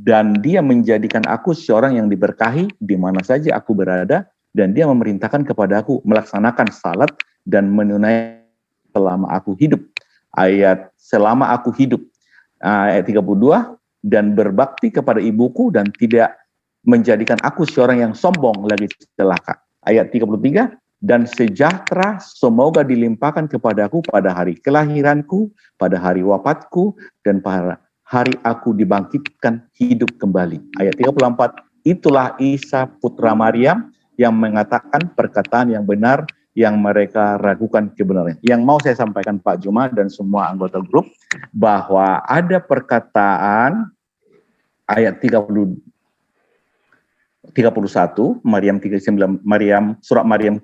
dan dia menjadikan aku seorang yang diberkahi di mana saja aku berada, dan dia memerintahkan kepadaku melaksanakan salat dan menunaikan selama aku hidup. Ayat selama aku hidup. Ayat 32, dan berbakti kepada ibuku dan tidak menjadikan aku seorang yang sombong lagi celaka. Ayat 33, dan sejahtera semoga dilimpahkan kepadaku pada hari kelahiranku, pada hari wafatku, dan pada hari aku dibangkitkan hidup kembali. Ayat 34, itulah Isa putra Maryam yang mengatakan perkataan yang benar yang mereka ragukan kebenarannya. Yang mau saya sampaikan Pak Juma dan semua anggota grup bahwa ada perkataan ayat 31 surat Maryam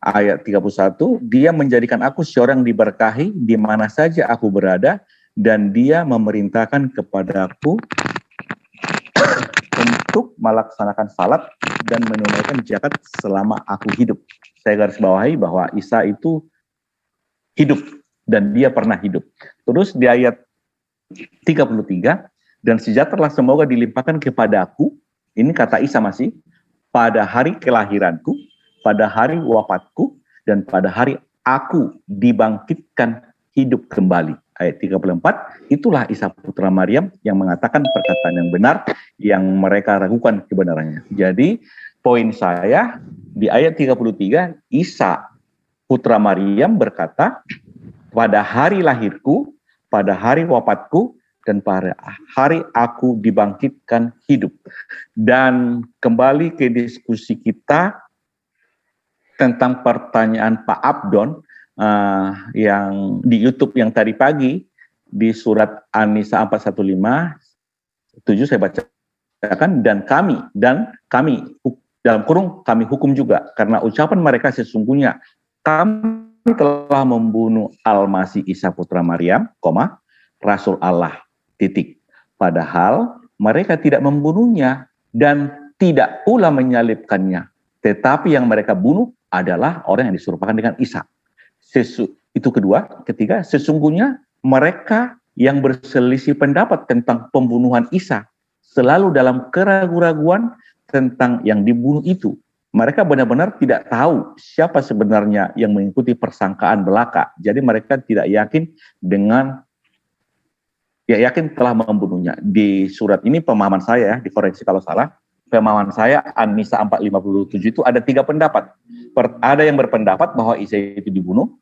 ayat 31, dia menjadikan aku seorang diberkahi di mana saja aku berada dan dia memerintahkan kepadaku untuk melaksanakan salat dan menunaikan zakat selama aku hidup. Saya garis bawahi bahwa Isa itu hidup dan dia pernah hidup. Terus di ayat 33, dan sejahtera semoga dilimpahkan kepadaku, ini kata Isa masih, pada hari kelahiranku, pada hari wafatku, dan pada hari aku dibangkitkan hidup kembali. Ayat 34, itulah Isa putra Maryam yang mengatakan perkataan yang benar yang mereka ragukan kebenarannya. Jadi poin saya di ayat 33, Isa putra Maryam berkata, pada hari lahirku, pada hari wafatku, dan pada hari aku dibangkitkan hidup. Dan kembali ke diskusi kita tentang pertanyaan Pak Abdon yang di YouTube yang tadi pagi di surat An-Nisa 415, saya bacakan, dan kami dalam kurung kami hukum juga karena ucapan mereka sesungguhnya kami telah membunuh Al-Masih Isa putra Maryam, Rasul Allah, titik. Padahal mereka tidak membunuhnya dan tidak pula menyalibkannya. Tetapi yang mereka bunuh adalah orang yang diserupakan dengan Isa. Itu kedua. Ketiga, sesungguhnya mereka yang berselisih pendapat tentang pembunuhan Isa selalu dalam keraguan-raguan tentang yang dibunuh itu. Mereka benar-benar tidak tahu siapa sebenarnya yang mengikuti persangkaan belaka. Jadi mereka tidak yakin yakin telah membunuhnya. Di surat ini pemahaman saya, dikoreksi kalau salah, pemahaman saya An-Nisa 457 itu ada 3 pendapat. Ada yang berpendapat bahwa Isa itu dibunuh,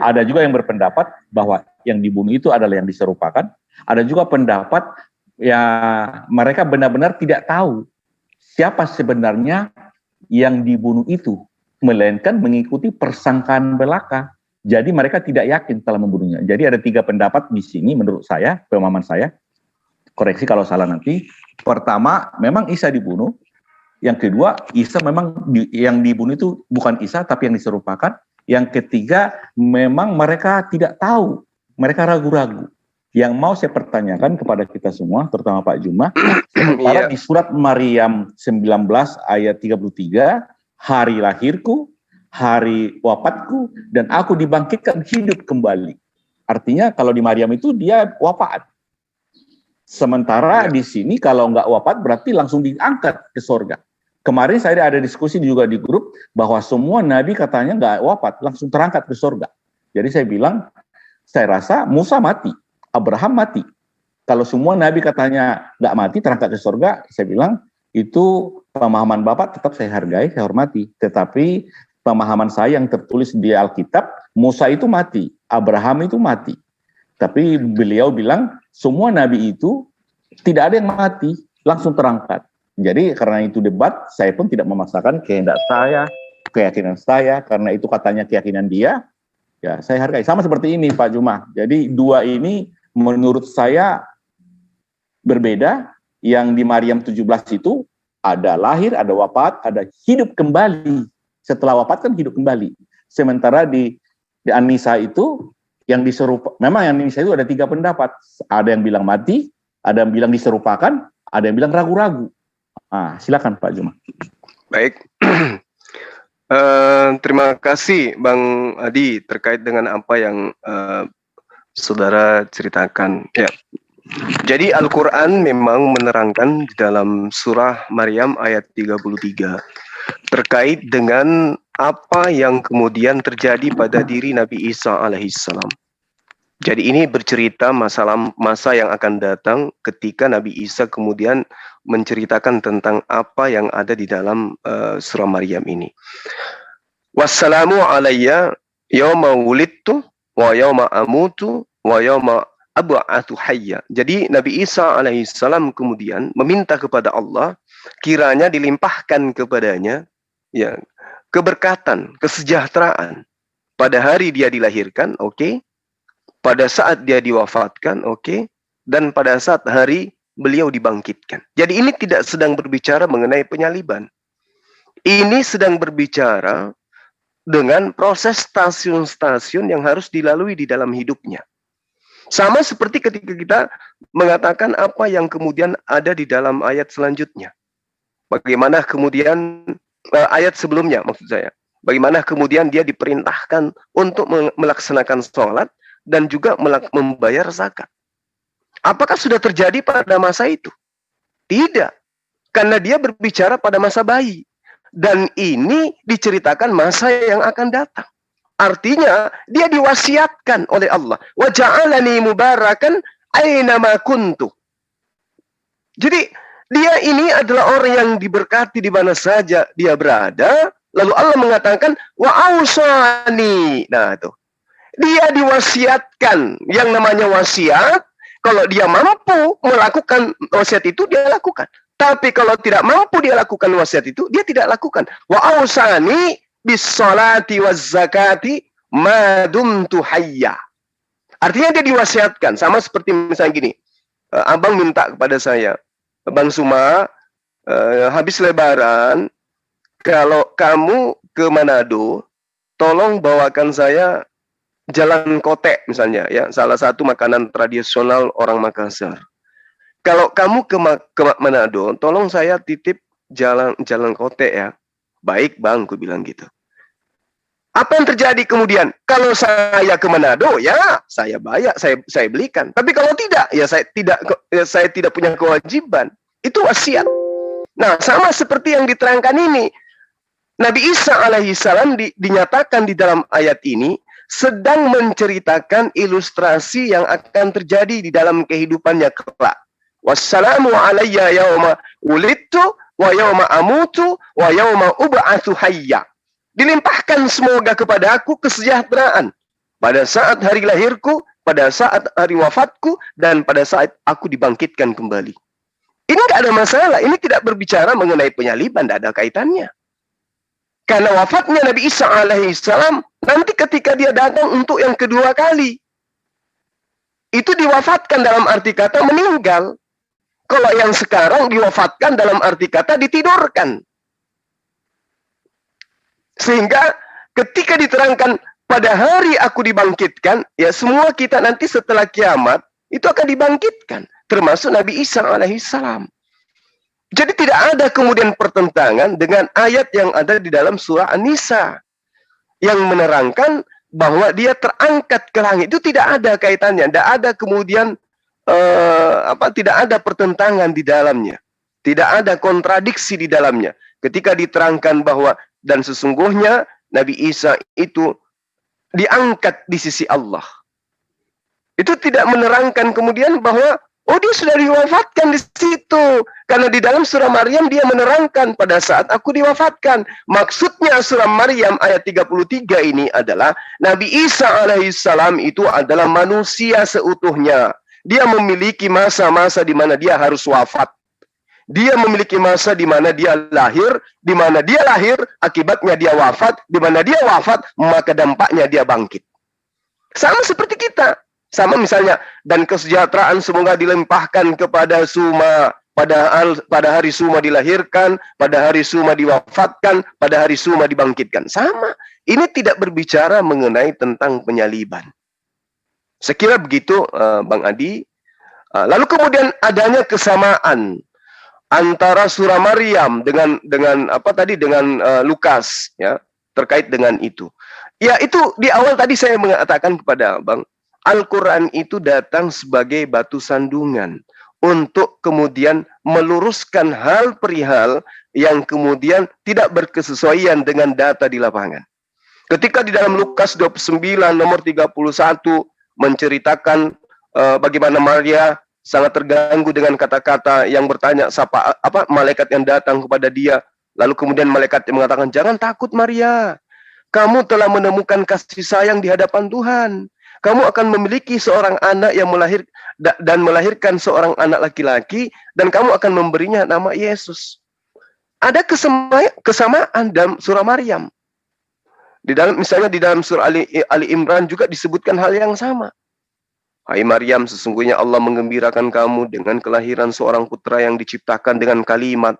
ada juga yang berpendapat bahwa yang dibunuh itu adalah yang diserupakan, ada juga pendapat ya mereka benar-benar tidak tahu siapa sebenarnya yang dibunuh itu, melainkan mengikuti persangkaan belaka. Jadi mereka tidak yakin telah membunuhnya. Jadi ada 3 pendapat di sini menurut saya, pemahaman saya. Koreksi kalau salah nanti. Pertama, memang Isa dibunuh. Yang kedua, Isa memang yang dibunuh itu bukan Isa tapi yang diserupakan. Yang ketiga, memang mereka tidak tahu. Mereka ragu-ragu. Yang mau saya pertanyakan kepada kita semua, terutama Pak Juma, sementara di surat Maryam 19 ayat 33, hari lahirku, hari wafatku, dan aku dibangkitkan hidup kembali. Artinya kalau di Maryam itu dia wafat. Sementara di sini kalau nggak wafat berarti langsung diangkat ke surga. Kemarin saya ada diskusi juga di grup bahwa semua nabi katanya nggak wafat, langsung terangkat ke surga. Jadi saya bilang, saya rasa Musa mati, Abraham mati. Kalau semua nabi katanya nggak mati, terangkat ke surga, saya bilang itu pemahaman Bapak tetap saya hargai, saya hormati. Tetapi pemahaman saya yang tertulis di Alkitab, Musa itu mati, Abraham itu mati. Tapi beliau bilang semua nabi itu tidak ada yang mati, langsung terangkat. Jadi karena itu debat, saya pun tidak memaksakan kehendak saya, keyakinan saya, karena itu katanya keyakinan dia, ya saya hargai. Sama seperti ini Pak Juma. Jadi 2 ini menurut saya berbeda. Yang di Maryam 17 itu ada lahir, ada wafat, ada hidup kembali. Setelah wafat kan hidup kembali. Sementara di An-Nisa itu yang memang yang An-Nisa itu ada 3 pendapat. Ada yang bilang mati, ada yang bilang diserupakan, ada yang bilang ragu-ragu. Silakan Pak Juma.
Baik. Terima kasih Bang Adi terkait dengan apa yang saudara ceritakan. Ya. Jadi Al-Quran memang menerangkan di dalam surah Maryam ayat 33 terkait dengan apa yang kemudian terjadi pada diri Nabi Isa alaihissalam. Jadi ini bercerita masa yang akan datang ketika Nabi Isa kemudian menceritakan tentang apa yang ada di dalam surah Maryam ini. Wassalamu alayya yawma wulidtu wa yawma amutu wa yawma ab'atsu hayya. Jadi Nabi Isa alaihissalam kemudian meminta kepada Allah kiranya dilimpahkan kepadanya ya, keberkatan, kesejahteraan pada hari dia dilahirkan, oke, pada saat dia diwafatkan, oke, dan pada saat hari beliau dibangkitkan. Jadi ini tidak sedang berbicara mengenai penyaliban. Ini sedang berbicara dengan proses stasiun-stasiun yang harus dilalui di dalam hidupnya. Sama seperti ketika kita mengatakan apa yang kemudian ada di dalam ayat selanjutnya. Bagaimana kemudian, ayat sebelumnya maksud saya. Bagaimana kemudian dia diperintahkan untuk melaksanakan sholat dan juga membayar zakat. Apakah sudah terjadi pada masa itu? Tidak. Karena dia berbicara pada masa bayi. Dan ini diceritakan masa yang akan datang. Artinya, dia diwasiatkan oleh Allah. Wa ja'alani mubarakan aina ma kuntu. Jadi, dia ini adalah orang yang diberkati di mana saja dia berada. Lalu Allah mengatakan, wa ausani. Nah, itu. Dia diwasiatkan. Yang namanya wasiat, kalau dia mampu melakukan wasiat itu, dia lakukan. Tapi kalau tidak mampu dia lakukan wasiat itu, dia tidak lakukan. Wa ausani bis salati waz zakati ma dumtu hayya. Artinya dia diwasiatkan. Sama seperti misalnya gini. Abang minta kepada saya, Bang Suma, habis lebaran, kalau kamu ke Manado, tolong bawakan saya jalan kotek misalnya, ya, salah satu makanan tradisional orang Makassar. Kalau kamu ke Manado, tolong saya titip jalan kotek ya. Baik bang, aku bilang gitu. Apa yang terjadi kemudian? Kalau saya ke Manado, ya saya bayar, saya belikan. Tapi kalau tidak, ya saya tidak punya kewajiban. Itu wasiat. Nah, sama seperti yang diterangkan ini. Nabi Isa alaihissalam dinyatakan di dalam ayat ini sedang menceritakan ilustrasi yang akan terjadi di dalam kehidupannya kelak. Wassalamu alayya yauma wulidtu wa yauma amutu wa yauma ub'atsu hayya. Dilimpahkan semoga kepada aku kesejahteraan pada saat hari lahirku, pada saat hari wafatku, dan pada saat aku dibangkitkan kembali. Ini tidak ada masalah. Ini tidak berbicara mengenai penyaliban, tidak ada kaitannya. Karena wafatnya Nabi Isa alaihissalam nanti ketika dia datang untuk yang kedua kali. Itu diwafatkan dalam arti kata meninggal. Kalau yang sekarang diwafatkan dalam arti kata ditidurkan. Sehingga ketika diterangkan pada hari aku dibangkitkan, ya semua kita nanti setelah kiamat itu akan dibangkitkan. Termasuk Nabi Isa alaihissalam. Jadi tidak ada kemudian pertentangan dengan ayat yang ada di dalam surah An-Nisa. Yang menerangkan bahwa dia terangkat ke langit. Itu tidak ada kaitannya. Tidak ada kemudian tidak ada pertentangan di dalamnya. Tidak ada kontradiksi di dalamnya. Ketika diterangkan bahwa dan sesungguhnya Nabi Isa itu diangkat di sisi Allah. Itu tidak menerangkan kemudian bahwa oh dia sudah diwafatkan di situ. Karena di dalam surah Maryam dia menerangkan pada saat aku diwafatkan. Maksudnya surah Maryam ayat 33 ini adalah Nabi Isa alaihissalam itu adalah manusia seutuhnya. Dia memiliki masa-masa di mana dia harus wafat. Dia memiliki masa di mana dia lahir, di mana dia lahir, akibatnya dia wafat, di mana dia wafat, maka dampaknya dia bangkit. Sama seperti kita. Sama misalnya, dan kesejahteraan semoga dilimpahkan kepada Suma, pada hari Suma dilahirkan, pada hari Suma diwafatkan, pada hari Suma dibangkitkan. Sama. Ini tidak berbicara mengenai tentang penyaliban. Sekira begitu, Bang Adi. Lalu kemudian adanya kesamaan antara surah Maryam dengan Lukas, ya, terkait dengan itu. Ya, itu di awal tadi saya mengatakan kepada Bang, Al-Quran itu datang sebagai batu sandungan untuk kemudian meluruskan hal perihal yang kemudian tidak berkesesuaian dengan data di lapangan. Ketika di dalam Lukas 29 nomor 31 menceritakan bagaimana Maria sangat terganggu dengan kata-kata yang bertanya malaikat yang datang kepada dia, lalu kemudian malaikat yang mengatakan, jangan takut Maria, kamu telah menemukan kasih sayang di hadapan Tuhan. Kamu akan memiliki seorang anak yang melahirkan seorang anak laki-laki, dan kamu akan memberinya nama Yesus. ada kesamaan dalam surah Maryam. Misalnya di dalam surah Ali Imran juga disebutkan hal yang sama. Hai Maryam, sesungguhnya Allah menggembirakan kamu dengan kelahiran seorang putra yang diciptakan dengan kalimat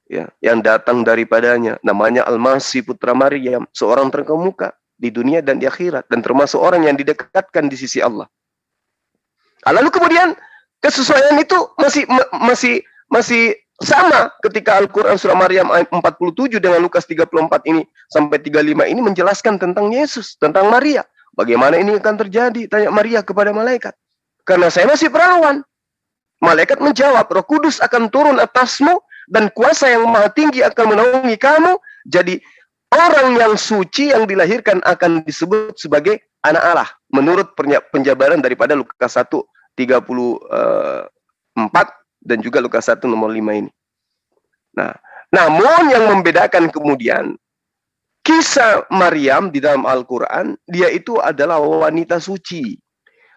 ya, yang datang daripadanya. Namanya Al-Masih putra Maryam, seorang terkemuka di dunia dan di akhirat, dan termasuk orang yang didekatkan di sisi Allah. Lalu kemudian kesesuaian itu masih sama ketika Al-Quran surah Maryam ayat 47 dengan Lukas 34 ini sampai 35 ini menjelaskan tentang Yesus, tentang Maria. Bagaimana ini akan terjadi? Tanya Maria kepada malaikat. Karena saya masih perawan. Malaikat menjawab, Roh Kudus akan turun atasmu dan kuasa yang maha tinggi akan menaungi kamu. Jadi orang yang suci yang dilahirkan akan disebut sebagai anak Allah. Menurut penjabaran daripada Lukas 1:34 dan juga Lukas 1 nomor 5 ini. Nah, namun yang membedakan kemudian kisah Maryam di dalam Al-Quran, dia itu adalah wanita suci.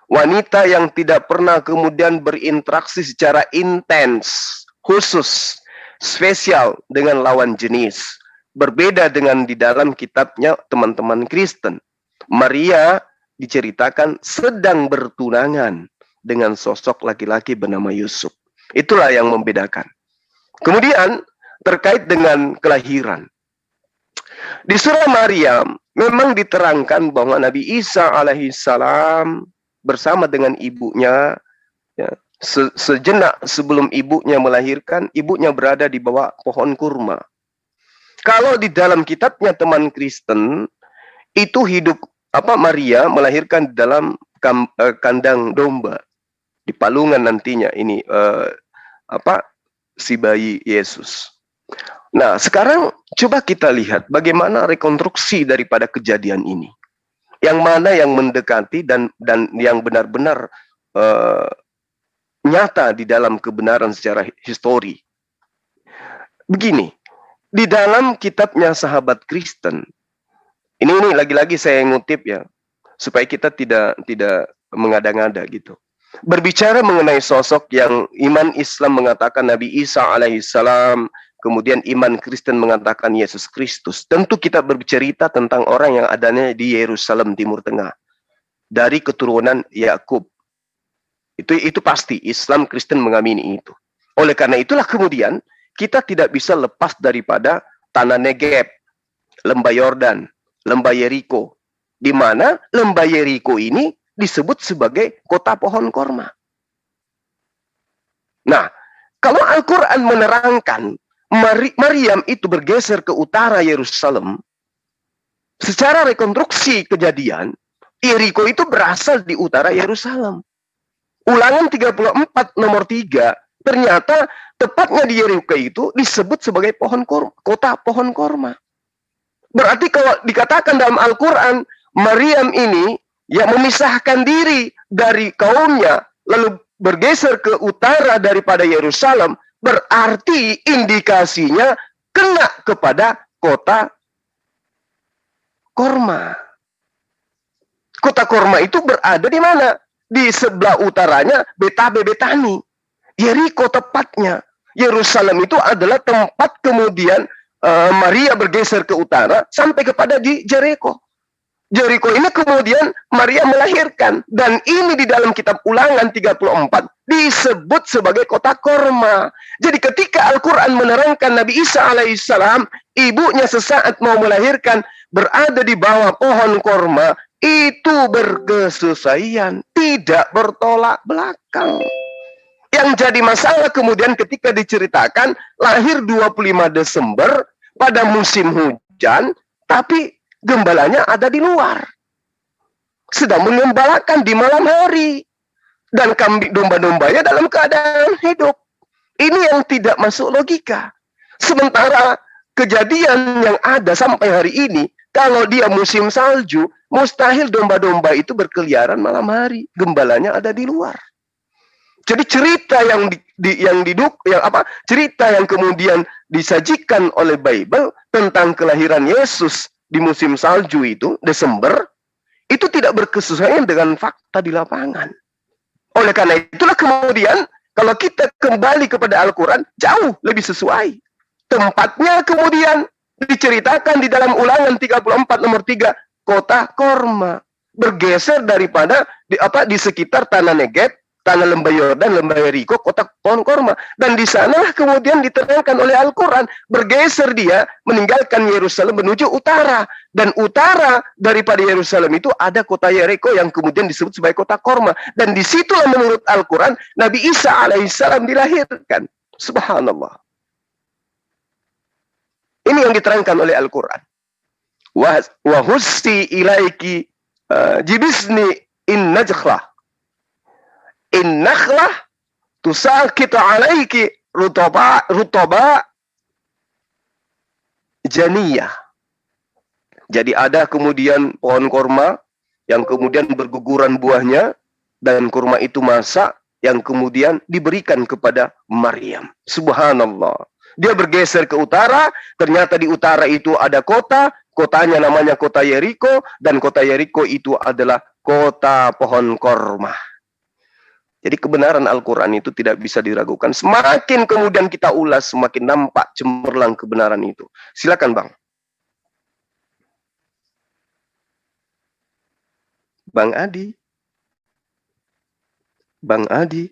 Wanita yang tidak pernah kemudian berinteraksi secara intens, khusus, spesial dengan lawan jenis. Berbeda dengan di dalam kitabnya teman-teman Kristen. Maria diceritakan sedang bertunangan dengan sosok laki-laki bernama Yusuf. Itulah yang membedakan. Kemudian terkait dengan kelahiran. Di surah Maryam memang diterangkan bahwa Nabi Isa alaihissalam bersama dengan ibunya ya, sejenak sebelum ibunya melahirkan, ibunya berada di bawah pohon kurma. Kalau di dalam kitabnya teman Kristen itu hidup Maria melahirkan di dalam kandang domba di palungan nantinya ini si bayi Yesus. Nah, sekarang coba kita lihat bagaimana rekonstruksi daripada kejadian ini. Yang mana yang mendekati dan yang benar-benar nyata di dalam kebenaran secara histori. Begini, di dalam kitabnya sahabat Kristen, ini lagi-lagi saya ngutip ya, supaya kita tidak mengada-ngada gitu. Berbicara mengenai sosok yang iman Islam mengatakan Nabi Isa alaihissalam, kemudian iman Kristen mengatakan Yesus Kristus. Tentu kita berbicara tentang orang yang adanya di Yerusalem Timur Tengah. Dari keturunan Yakub. Itu pasti Islam Kristen mengamini itu. Oleh karena itulah kemudian kita tidak bisa lepas daripada tanah Negeb, lembah Yordan, lembah Yeriko. Di mana lembah Yeriko ini disebut sebagai kota pohon korma. Nah, kalau Al-Quran menerangkan Maryam itu bergeser ke utara Yerusalem, secara rekonstruksi kejadian, Yeriko itu berasal di utara Yerusalem. Ulangan 34 nomor 3, ternyata tepatnya di Yeriko itu disebut sebagai kota pohon korma. Berarti kalau dikatakan dalam Al-Quran, Maryam ini yang memisahkan diri dari kaumnya, lalu bergeser ke utara daripada Yerusalem, berarti indikasinya kena kepada kota korma. Kota korma itu berada di mana? Di sebelah utaranya Betani. Yeriko tepatnya. Yerusalem itu adalah tempat kemudian Maria bergeser ke utara sampai kepada di Jericho. Jericho ini kemudian Maria melahirkan, dan ini di dalam kitab Ulangan 34 disebut sebagai kota korma. Jadi ketika Al-Quran menerangkan Nabi Isa alaihissalam, ibunya sesaat mau melahirkan berada di bawah pohon korma, itu berkesesuaian, tidak bertolak belakang. Yang jadi masalah kemudian ketika diceritakan lahir 25 Desember pada musim hujan, tapi gembalanya ada di luar, sedang mengembalakan di malam hari, dan kambing domba-dombanya dalam keadaan hidup. Ini yang tidak masuk logika. Sementara kejadian yang ada sampai hari ini, kalau dia musim salju, mustahil domba-domba itu berkeliaran malam hari, gembalanya ada di luar. Jadi cerita cerita yang kemudian disajikan oleh Bible tentang kelahiran Yesus di musim salju itu, Desember, itu tidak berkesesuaian dengan fakta di lapangan. Oleh karena itulah kemudian, kalau kita kembali kepada Al-Quran, jauh lebih sesuai. tempatnya kemudian diceritakan di dalam Ulangan 34 nomor 3, kota korma. Bergeser daripada di sekitar tanah Negeb, tanah lembah Yordan, lembah Yeriko, kota pohon korma. Dan di sanalah kemudian diterangkan oleh Al-Quran, bergeser dia meninggalkan Yerusalem menuju utara. Dan utara daripada Yerusalem itu ada kota Yeriko yang kemudian disebut sebagai kota korma. Dan disitulah menurut Al-Quran Nabi Isa alaihissalam dilahirkan. Subhanallah. Ini yang diterangkan oleh Al-Quran. Wa hussi ilaiki jibisni in najkhlah. In nakhlah tusakitu alaiki rutaba janiyah. Jadi ada kemudian pohon korma yang kemudian berguguran buahnya, dan kurma itu masak yang kemudian diberikan kepada Maryam. Subhanallah. Dia bergeser ke utara, ternyata di utara itu ada kota, kotanya namanya kota Yeriko, dan kota Yeriko itu adalah kota pohon korma. Jadi kebenaran Al-Quran itu tidak bisa diragukan. Semakin kemudian kita ulas, semakin nampak cemerlang kebenaran itu. Silakan Bang. Bang Adi. Bang Adi.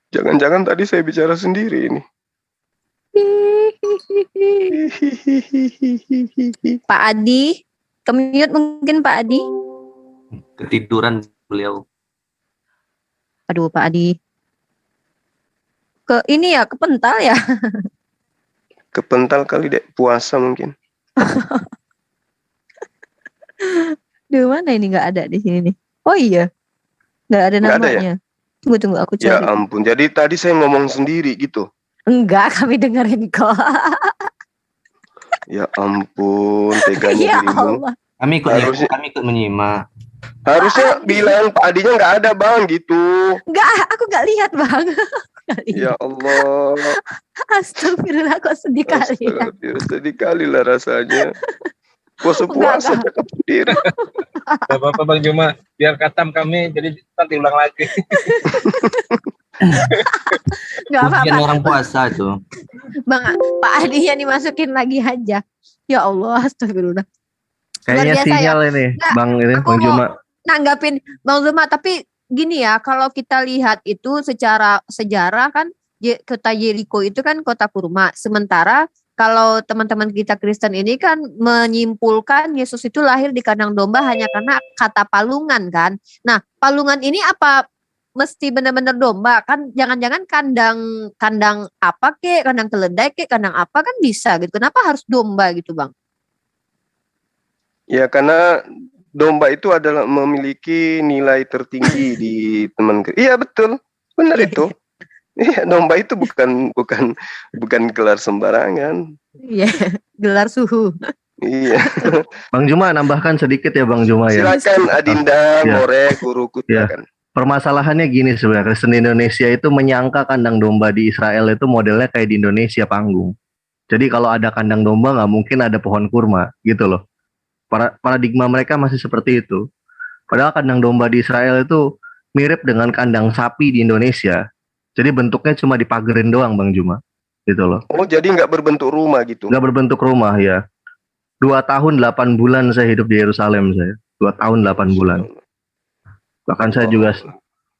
Jangan-jangan tadi saya bicara sendiri ini.
Pak Adi, kemute mungkin Pak Adi.
Ketiduran beliau.
Aduh Pak Adi. Ini ya, kepental ya.
Kepental kali dek, puasa mungkin.
Di mana ini, nggak ada di sini nih. Oh iya, nggak ada namanya. Tunggu aku cari.
Ya ampun, jadi tadi saya ngomong sendiri gitu.
Enggak, kami dengerin kok.
Ya ampun, teganya
Ya
dirimu.
Allah.
Kami ikut menyimak.
Harusnya bilang Pak Adinya nggak ada Bang gitu.
Enggak, aku nggak lihat Bang.
Ya Allah.
Astagfirullah, kok sedih kali ya.
Astagfirullah, sedih kali lah rasanya. Puasa cakap sendiri.
Gak apa-apa Bang Juma, biar katam kami, jadi nanti ulang lagi.
Gak apa-apa.
Orang puasa tuh.
Bang, Pak Adi yang dimasukin lagi aja. Ya Allah, astagfirullah.
Kayaknya sinyal ya. Ini,
Nggak,
Bang ini, Bang Juma.
Nanggapin Bang Zuma, tapi gini ya, kalau kita lihat itu secara sejarah kan, kota Yeriko itu kan kota kurma. Sementara kalau teman-teman kita Kristen ini kan menyimpulkan Yesus itu lahir di kandang domba hanya karena kata palungan kan. Nah, palungan ini apa mesti benar-benar domba? Kan jangan-jangan kandang apa kek, kandang keledai kek, kandang apa kan bisa gitu. Kenapa harus domba gitu, Bang?
Ya karena domba itu adalah memiliki nilai tertinggi di teman. Iya betul, benar itu. Iya, domba itu bukan gelar sembarangan.
Iya, gelar suhu.
Iya.
Bang Juma nambahkan sedikit ya Bang Juma ya.
Silakan Adinda, Ngorek, Guruku silakan.
Permasalahannya gini sebenarnya, Kristen Indonesia itu menyangka kandang domba di Israel itu modelnya kayak di Indonesia panggung. Jadi kalau ada kandang domba nggak mungkin ada pohon kurma gitu loh. Paradigma mereka masih seperti itu. Padahal kandang domba di Israel itu mirip dengan kandang sapi di Indonesia. Jadi bentuknya cuma dipagerin doang Bang Juma, gitu loh.
Oh jadi nggak berbentuk rumah gitu?
Nggak berbentuk rumah ya. 2 tahun 8 bulan saya hidup di Yerusalem saya. 2 tahun 8 bulan. Bahkan saya juga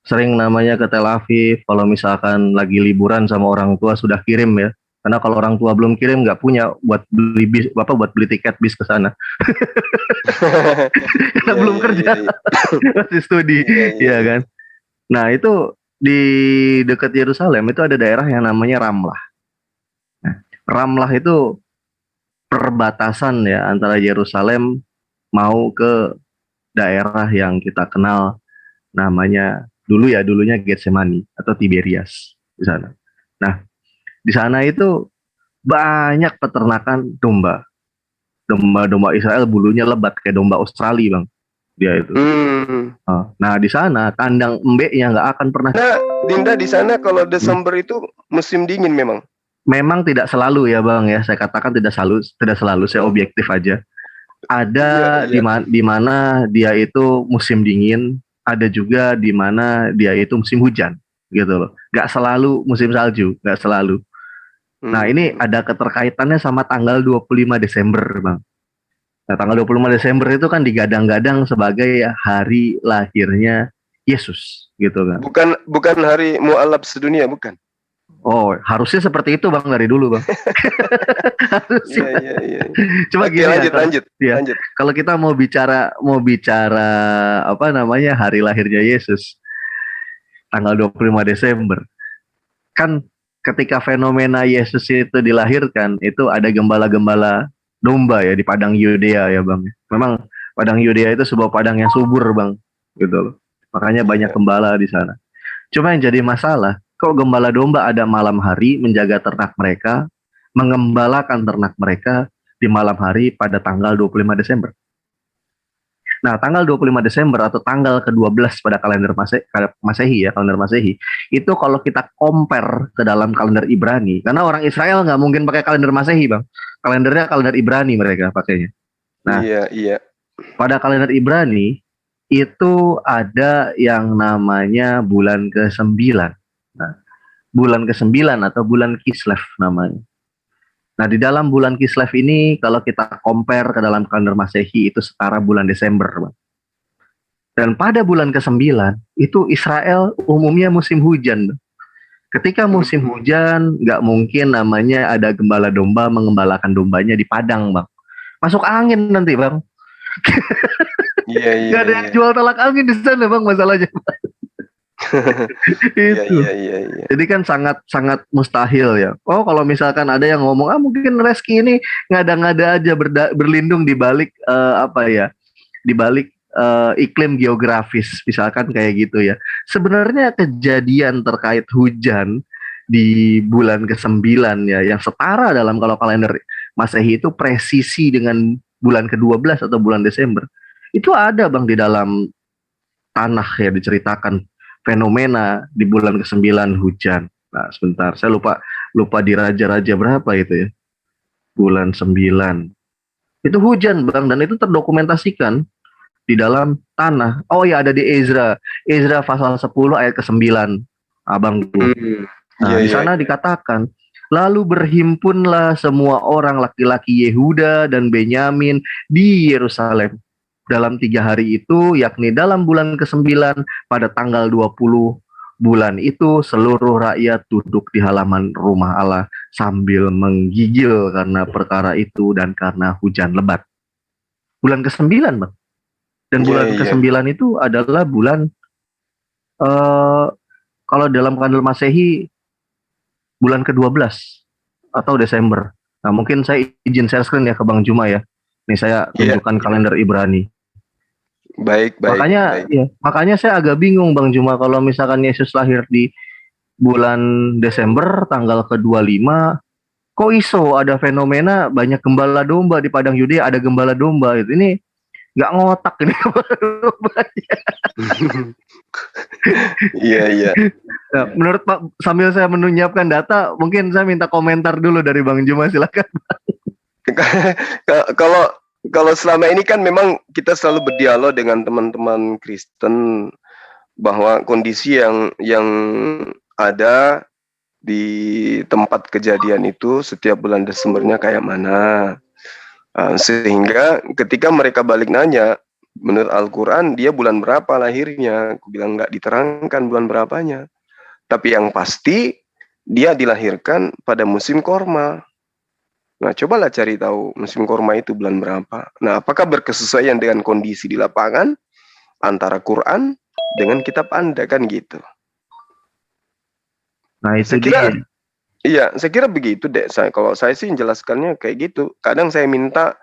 sering namanya ke Tel Aviv. Kalau misalkan lagi liburan sama orang tua sudah kirim ya. Karena kalau orang tua belum kirim nggak punya buat beli bis, buat beli tiket bis ke sana. Kita belum kerja, masih studi, ya kan. Nah itu di dekat Yerusalem itu ada daerah yang namanya Ramlah. Nah, Ramlah itu perbatasan ya antara Yerusalem mau ke daerah yang kita kenal namanya dulunya Getsemani atau Tiberias di sana. Nah, di sana itu banyak peternakan domba. Domba Israel bulunya lebat kayak domba Australia, Bang. Dia itu. Nah, di sana kandang embeknya nggak akan pernah.
Nah, Dinda di sana kalau Desember itu musim dingin memang.
Memang tidak selalu ya, Bang ya. Saya katakan tidak selalu. Saya objektif aja. Ada di mana dia itu musim dingin, ada juga di mana dia itu musim hujan, gitu loh. Nggak selalu musim salju, nggak selalu. Nah, ini ada keterkaitannya sama tanggal 25 Desember, Bang. Nah, tanggal 25 Desember itu kan digadang-gadang sebagai hari lahirnya Yesus, gitu kan.
Bukan hari mualaf sedunia, bukan?
Oh, harusnya seperti itu, Bang, dari dulu, Bang. Harusnya.
Iya.
Cuma
Oke,
gini
lanjut.
kalau kita mau bicara apa namanya hari lahirnya Yesus, tanggal 25 Desember, kan ketika fenomena Yesus itu dilahirkan, itu ada gembala-gembala domba ya di padang Yudea ya, Bang. Memang padang Yudea itu sebuah padang yang subur, Bang, gitu loh. Makanya banyak gembala di sana. Cuma yang jadi masalah, kok gembala domba ada malam hari menjaga ternak mereka, mengembalakan ternak mereka di malam hari pada tanggal 25 Desember. Nah, tanggal 25 Desember atau tanggal ke-12 pada kalender Masehi ya, kalender Masehi, itu kalau kita compare ke dalam kalender Ibrani, karena orang Israel nggak mungkin pakai kalender Masehi, Bang. Kalendernya kalender Ibrani mereka pakainya. Nah,
iya.
pada kalender Ibrani itu ada yang namanya bulan ke-9. Nah, bulan ke-9 atau bulan Kislev namanya. Nah, di dalam bulan Kislev ini kalau kita compare ke dalam kalender Masehi itu setara bulan Desember, Bang. Dan pada bulan ke-9 itu Israel umumnya musim hujan. Ketika musim hujan, nggak mungkin namanya ada gembala domba mengembalakan dombanya di padang, Bang. Masuk angin nanti, Bang.
Iya.
Gak ada yang jual tolak angin di sana, Bang, masalahnya. Itu.
Iya.
Jadi kan sangat mustahil ya. Oh, kalau misalkan ada yang ngomong, mungkin Reski ini ngada-ngada aja berlindung di balik di balik iklim geografis, misalkan kayak gitu ya. Sebenarnya kejadian terkait hujan di bulan ke-9 ya, yang setara dalam kalau kalender Masehi itu presisi dengan bulan ke-12 atau bulan Desember. Itu ada, Bang, di dalam tanah ya, diceritakan fenomena di bulan ke-9 hujan. Nah, sebentar, saya lupa di raja-raja berapa itu ya. Bulan 9. Itu hujan, Bang, dan itu terdokumentasikan di dalam tanah. Oh ya, ada di Ezra. Ezra pasal 10 ayat ke-9. Abang tuh. Nah, di sana dikatakan, lalu berhimpunlah semua orang laki-laki Yehuda dan Benyamin di Yerusalem dalam 3 hari itu, yakni dalam bulan ke-9 pada tanggal 20 bulan itu, seluruh rakyat duduk di halaman rumah Allah sambil menggigil karena perkara itu dan karena hujan lebat. Bulan ke-9, Bang. Dan bulan ke-9 itu adalah bulan kalau dalam kalender Masehi bulan ke-12 atau Desember. Nah, mungkin saya izin share screen ya ke Bang Juma ya. Nih saya tunjukkan kalender Ibrani.
Baik.
Makanya saya agak bingung, Bang Juma, kalau misalkan Yesus lahir di bulan Desember tanggal ke-25, kok iso ada fenomena banyak gembala domba di padang Yudea, ada gembala domba itu. Ini nggak ngotak ini gembala dombanya.
Iya.
Nah, menurut Pak, sambil saya menyiapkan data, mungkin saya minta komentar dulu dari Bang Juma, silakan.
Kalau selama ini kan memang kita selalu berdialog dengan teman-teman Kristen bahwa kondisi yang ada di tempat kejadian itu setiap bulan Desembernya kayak mana, sehingga ketika mereka balik nanya, menurut Al-Quran dia bulan berapa lahirnya, aku bilang nggak diterangkan bulan berapanya, tapi yang pasti dia dilahirkan pada musim korma. Nah, cobalah cari tahu musim korma itu bulan berapa. Nah, apakah berkesesuaian dengan kondisi di lapangan antara Quran dengan kitab Anda, kan gitu.
Nah, itu
saya kira begitu deh. Kalau saya sih menjelaskannya kayak gitu. Kadang saya minta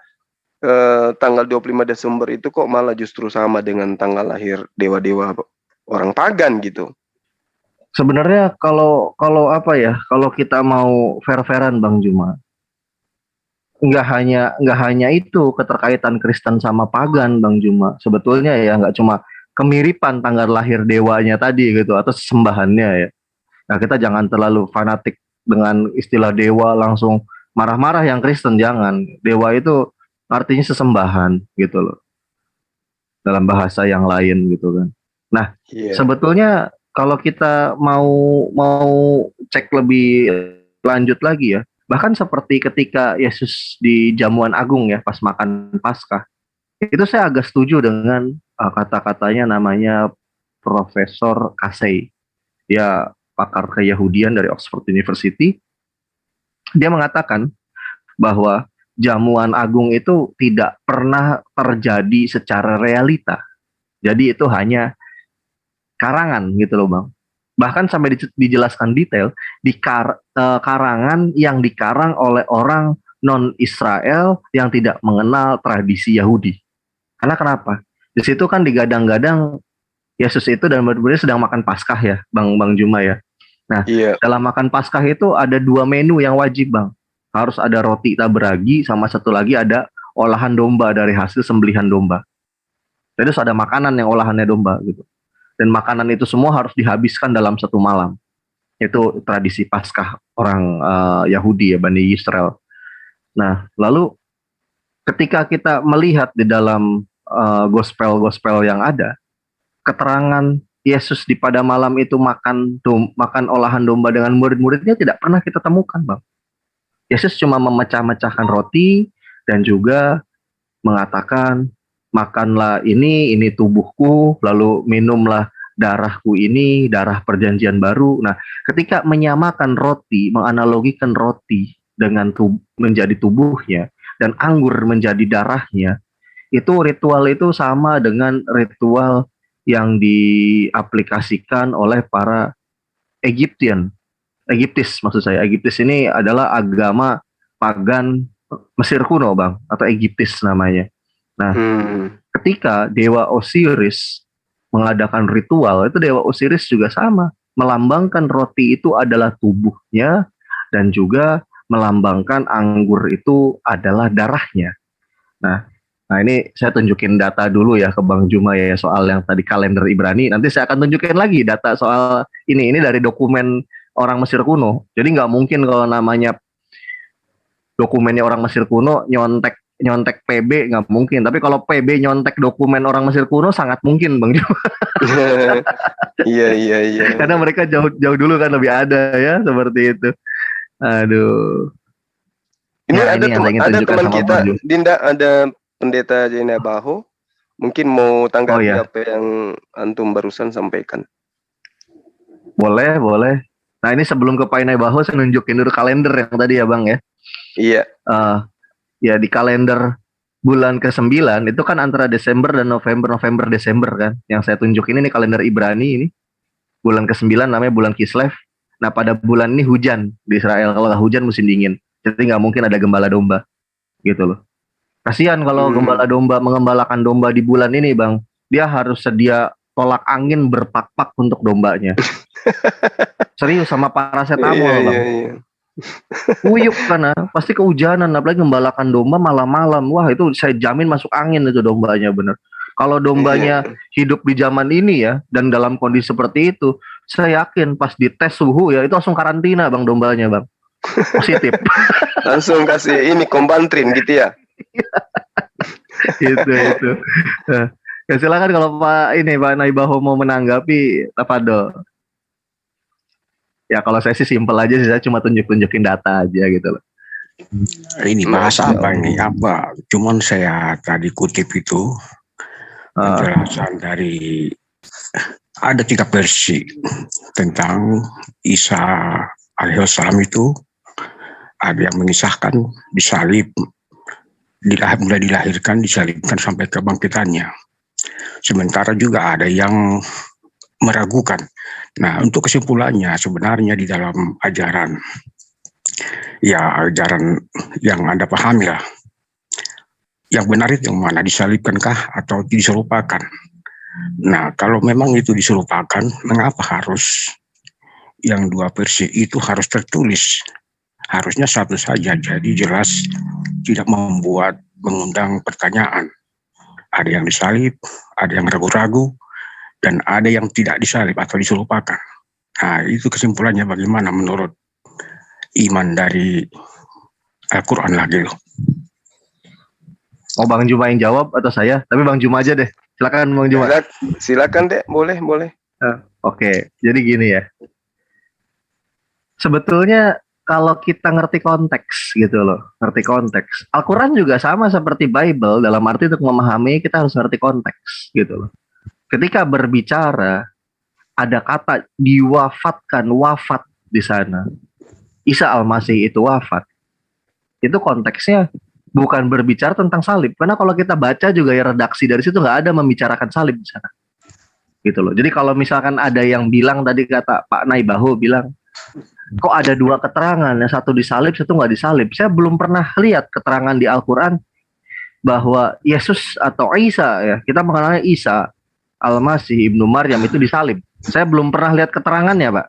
tanggal 25 Desember itu kok malah justru sama dengan tanggal lahir dewa-dewa orang pagan gitu.
Sebenarnya kalau kalau kita mau fair-fairan, Bang Juma, nggak hanya itu keterkaitan Kristen sama pagan, Bang Juma. Sebetulnya ya nggak cuma kemiripan tanggal lahir dewanya tadi gitu atau sembahannya ya. Nah, kita jangan terlalu fanatik dengan istilah dewa langsung marah-marah yang Kristen, jangan. Dewa itu artinya sesembahan gitu loh. Dalam bahasa yang lain gitu kan. Nah, sebetulnya kalau kita mau cek lebih lanjut lagi ya. Bahkan seperti ketika Yesus di jamuan agung ya, pas makan Paskah, itu saya agak setuju dengan kata-katanya, namanya Profesor Casey. Dia pakar keyahudian dari Oxford University. Dia mengatakan bahwa jamuan agung itu tidak pernah terjadi secara realita. Jadi itu hanya karangan gitu loh Bang. Bahkan sampai dijelaskan detail di karangan yang dikarang oleh orang non-Israel yang tidak mengenal tradisi Yahudi. Karena kenapa? Di situ kan digadang-gadang Yesus itu dan murid-muridnya sedang makan Paskah ya, Bang Juma ya. Nah, dalam makan Paskah itu ada 2 menu yang wajib Bang. Harus ada roti taberagi, sama satu lagi ada olahan domba dari hasil sembelihan domba. Jadi ada makanan yang olahannya domba gitu. Dan makanan itu semua harus dihabiskan dalam 1 malam. Itu tradisi Paskah orang Yahudi ya, Bani Israel. Nah, lalu ketika kita melihat di dalam gospel-gospel yang ada, keterangan Yesus di pada malam itu makan olahan domba dengan murid-muridnya tidak pernah kita temukan, Bang. Yesus cuma memecah-mecahkan roti dan juga mengatakan, makanlah ini tubuhku, lalu minumlah darahku ini, darah perjanjian baru. Nah, ketika menyamakan roti, menganalogikan roti dengan menjadi tubuhnya, dan anggur menjadi darahnya, itu ritual itu sama dengan ritual yang diaplikasikan oleh para Egyptis maksud saya. Egyptis ini adalah agama pagan Mesir kuno, Bang, atau Egyptis namanya. Nah, ketika Dewa Osiris mengadakan ritual, itu Dewa Osiris juga sama, melambangkan roti itu adalah tubuhnya dan juga melambangkan anggur itu adalah darahnya. Nah ini saya tunjukin data dulu ya ke Bang Juma ya soal yang tadi kalender Ibrani. Nanti saya akan tunjukin lagi data soal ini dari dokumen orang Mesir kuno. Jadi nggak mungkin kalau namanya dokumennya orang Mesir kuno nyontek PB, nggak mungkin. Tapi kalau PB nyontek dokumen orang Mesir kuno sangat mungkin, Bang Juma.
Iya.
Karena mereka jauh dulu kan lebih ada ya seperti itu. Aduh.
Ini ada teman kita, Dinda, ada Pendeta Jaina Baho. Mungkin mau tanggapi apa yang antum barusan sampaikan.
Boleh. Nah ini sebelum ke Pak Inai Baho, saya nunjukin dulu kalender yang tadi ya Bang ya.
Iya.
Ya di kalender bulan ke-9 itu kan antara Desember dan November-Desember kan. Yang saya tunjukin ini kalender Ibrani ini. Bulan ke-9 namanya bulan Kislev. Nah pada bulan ini hujan di Israel. Kalau nggak hujan musim dingin. Jadi nggak mungkin ada gembala domba. Gitu loh. Kasihan kalau gembala domba mengembalakan domba di bulan ini Bang. Dia harus sedia tolak angin berpak-pak untuk dombanya. Serius sama paracetamol Bang. Iya. Uyuk karena pasti kehujanan, apalagi gembalakan domba malam-malam. Wah itu saya jamin masuk angin itu dombanya bener. Kalau dombanya hidup di zaman ini ya dan dalam kondisi seperti itu, saya yakin pas dites suhu ya itu langsung karantina Bang dombanya Bang. Positif.
Langsung kasih ini kombantrin gitu ya.
itu. Ya silakan kalau Pak Naibaho mau menanggapi apa do? Ya kalau saya sih simpel aja sih, saya cuma tunjukin data aja gitu loh.
Ini bahasa apa ini? Apa? Cuman saya tadi kutip itu penjelasan dari ada 3 versi tentang Isa alaihissalam itu. Ada yang mengisahkan disalib, mulai dilahirkan, disalibkan sampai kebangkitannya. Sementara juga ada yang meragukan. Nah, untuk kesimpulannya sebenarnya di dalam ajaran yang Anda pahami lah. Yang benar itu yang mana, disalibkankah atau diserupakan? Nah, kalau memang itu diserupakan, mengapa harus yang 2 versi itu harus tertulis? Harusnya satu saja, jadi jelas tidak mengundang pertanyaan. Ada yang disalib, ada yang ragu-ragu, dan ada yang tidak disalib atau diserupakan. Nah, itu kesimpulannya bagaimana menurut iman dari Al-Quran lagi loh.
Mau Bang Juma yang jawab atau saya? Tapi Bang Juma aja deh. Silakan Bang Juma.
Silakan deh, boleh.
Oke, jadi gini ya. Sebetulnya kalau kita ngerti konteks gitu loh, ngerti konteks. Al-Quran juga sama seperti Bible, dalam arti untuk memahami kita harus ngerti konteks gitu loh. Ketika berbicara ada kata diwafatkan, wafat di sana. Isa Al-Masih itu wafat. Itu konteksnya bukan berbicara tentang salib, karena kalau kita baca juga ya redaksi dari situ nggak ada membicarakan salib di sana. Gitu loh. Jadi kalau misalkan ada yang bilang tadi kata Pak Naibaho bilang kok ada dua keterangan, yang satu disalib, satu nggak disalib. Saya belum pernah lihat keterangan di Al-Quran bahwa Yesus atau Isa, ya kita mengenalnya Isa Al-Masih Ibnu Maryam itu disalib. Saya belum pernah lihat keterangannya, Pak.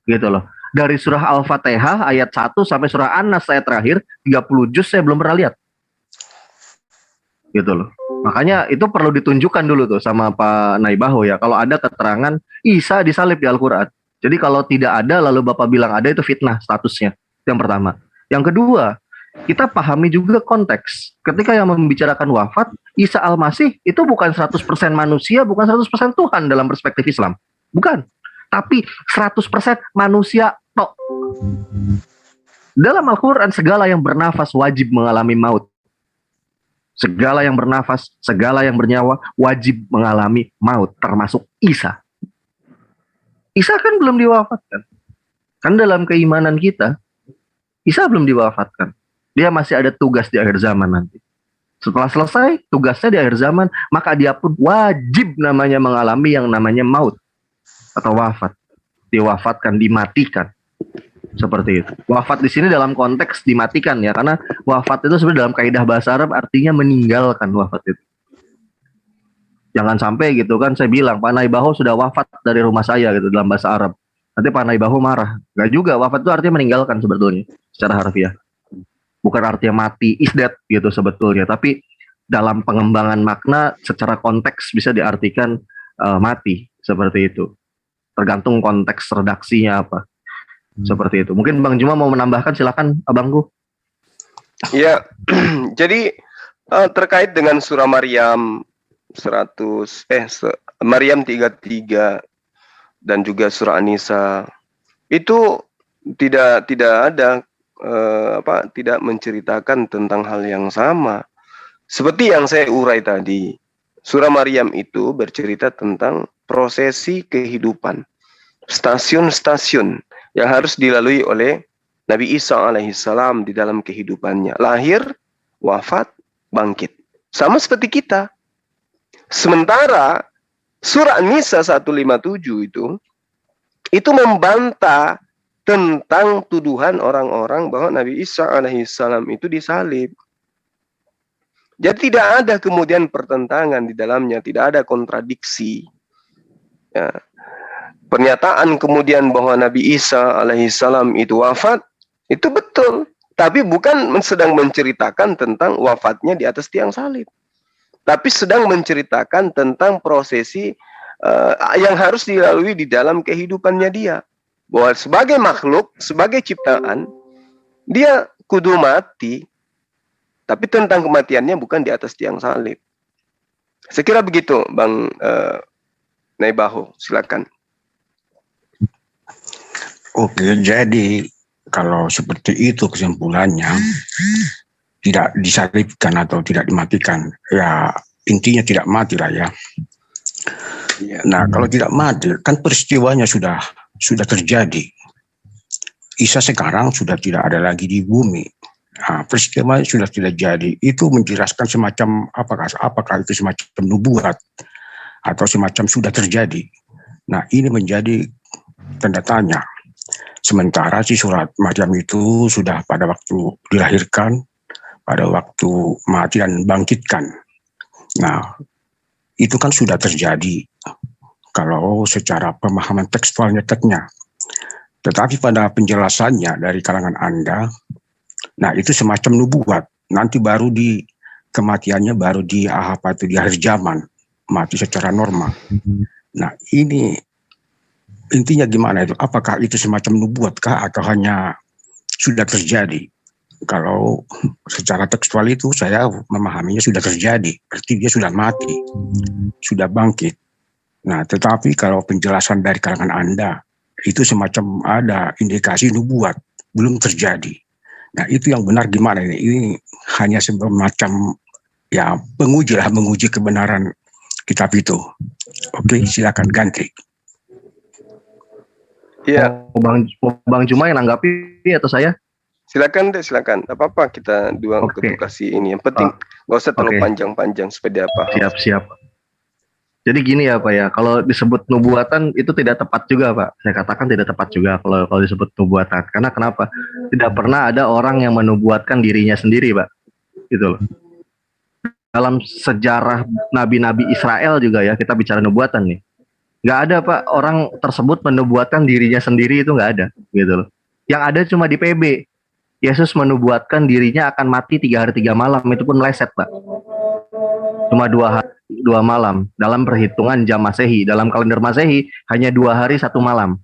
Gitu loh. Dari surah Al-Fatihah ayat 1 sampai surah An-Nas ayat terakhir 30 juz saya belum pernah lihat. Gitu loh. Makanya itu perlu ditunjukkan dulu tuh sama Pak Naibaho ya. Kalau ada keterangan Isa disalib di Al-Quran. Jadi kalau tidak ada lalu Bapak bilang ada, itu fitnah statusnya. Itu yang pertama. Yang kedua, kita pahami juga konteks. Ketika yang membicarakan wafat, Isa Al-Masih itu bukan 100% manusia, bukan 100% Tuhan dalam perspektif Islam. Bukan. Tapi 100% manusia tok. Dalam Al-Quran segala yang bernafas wajib mengalami maut. Segala yang bernafas, segala yang bernyawa wajib mengalami maut, termasuk Isa. Isa kan belum diwafatkan. Kan dalam keimanan kita, Isa belum diwafatkan. Dia masih ada tugas di akhir zaman nanti. Setelah selesai tugasnya di akhir zaman, maka dia pun wajib namanya mengalami yang namanya maut atau wafat. Diwafatkan, dimatikan. Seperti itu. Wafat di sini dalam konteks dimatikan ya, karena wafat itu sebenarnya dalam kaidah bahasa Arab artinya meninggalkan wafat itu. Jangan sampai gitu kan saya bilang Pak Naibaho sudah wafat dari rumah saya gitu dalam bahasa Arab. Nanti Pak Naibaho marah. Gak juga, wafat itu artinya meninggalkan sebetulnya secara harfiah. Bukan artinya mati, is dead gitu sebetulnya. Tapi dalam pengembangan makna secara konteks bisa diartikan mati seperti itu. Tergantung konteks redaksinya apa. Seperti itu. Mungkin Bang Juma mau menambahkan, silakan Abangku.
Ya, jadi terkait dengan surah Maryam Maryam 33 dan juga surah An-Nisa itu tidak ada tidak menceritakan tentang hal yang sama. Seperti yang saya urai tadi, surah Maryam itu bercerita tentang prosesi kehidupan, stasiun-stasiun yang harus dilalui oleh Nabi Isa alaihissalam di dalam kehidupannya. Lahir, wafat, bangkit. Sama seperti kita. Sementara surah An-Nisa 157 itu membantah tentang tuduhan orang-orang bahwa Nabi Isa alaihissalam itu disalib. Jadi tidak ada kemudian pertentangan di dalamnya, tidak ada kontradiksi. Ya. Pernyataan kemudian bahwa Nabi Isa alaihissalam itu wafat, itu betul. Tapi bukan sedang menceritakan tentang wafatnya di atas tiang salib. Tapi sedang menceritakan tentang prosesi yang harus dilalui di dalam kehidupannya dia. Bahwa sebagai makhluk, sebagai ciptaan, dia kudu mati. Tapi tentang kematiannya bukan di atas tiang salib. Saya kira begitu, Bang Naibaho. Silakan.
Oke, jadi kalau seperti itu kesimpulannya, tidak disalibkan atau tidak dimatikan, ya intinya tidak mati lah ya. Nah, kalau tidak mati, kan peristiwanya sudah terjadi. Isa sekarang sudah tidak ada lagi di bumi. Nah, peristiwanya sudah tidak jadi. Itu menjelaskan semacam apakah itu semacam nubuat atau semacam sudah terjadi. Nah, ini menjadi tanda tanya. Sementara si surat Maryam itu sudah pada waktu dilahirkan, pada waktu mati dan bangkitkan. Nah, itu kan sudah terjadi kalau secara pemahaman tekstualnya teknya. Tetapi pada penjelasannya dari kalangan Anda, nah itu semacam nubuat. Nanti baru di kematiannya baru di di akhir zaman, mati secara normal. Nah, ini intinya gimana itu? Apakah itu semacam nubuatkah atau hanya sudah terjadi? Kalau secara tekstual itu saya memahaminya sudah terjadi, berarti dia sudah mati, sudah bangkit. Nah, tetapi kalau penjelasan dari kalangan Anda itu semacam ada indikasi nubuat. belum terjadi. Nah itu yang benar gimana ini? Ini hanya semacam ya menguji kebenaran kitab itu. Oke, silakan ganti.
Iya.
Bang Juma yang nanggapi atau saya?
Silakan deh, silakan. Tidak apa-apa, kita dua kasih ini. Yang penting nggak usah terlalu panjang-panjang supaya apa.
Siap. Jadi gini ya Pak ya, kalau disebut nubuatan itu tidak tepat juga Pak. Saya katakan tidak tepat juga kalau disebut nubuatan. Karena kenapa? Tidak pernah ada orang yang menubuatkan dirinya sendiri Pak. Gitu loh. Dalam sejarah nabi-nabi Israel juga ya, kita bicara nubuatan nih. Nggak ada Pak orang tersebut menubuatkan dirinya sendiri, itu nggak ada. Gitu loh. Yang ada cuma di PB. Yesus menubuatkan dirinya akan mati 3 hari 3 malam, itu pun meleset Pak. Cuma 2 hari 2 malam dalam perhitungan jam Masehi. Dalam kalender Masehi hanya 2 hari 1 malam,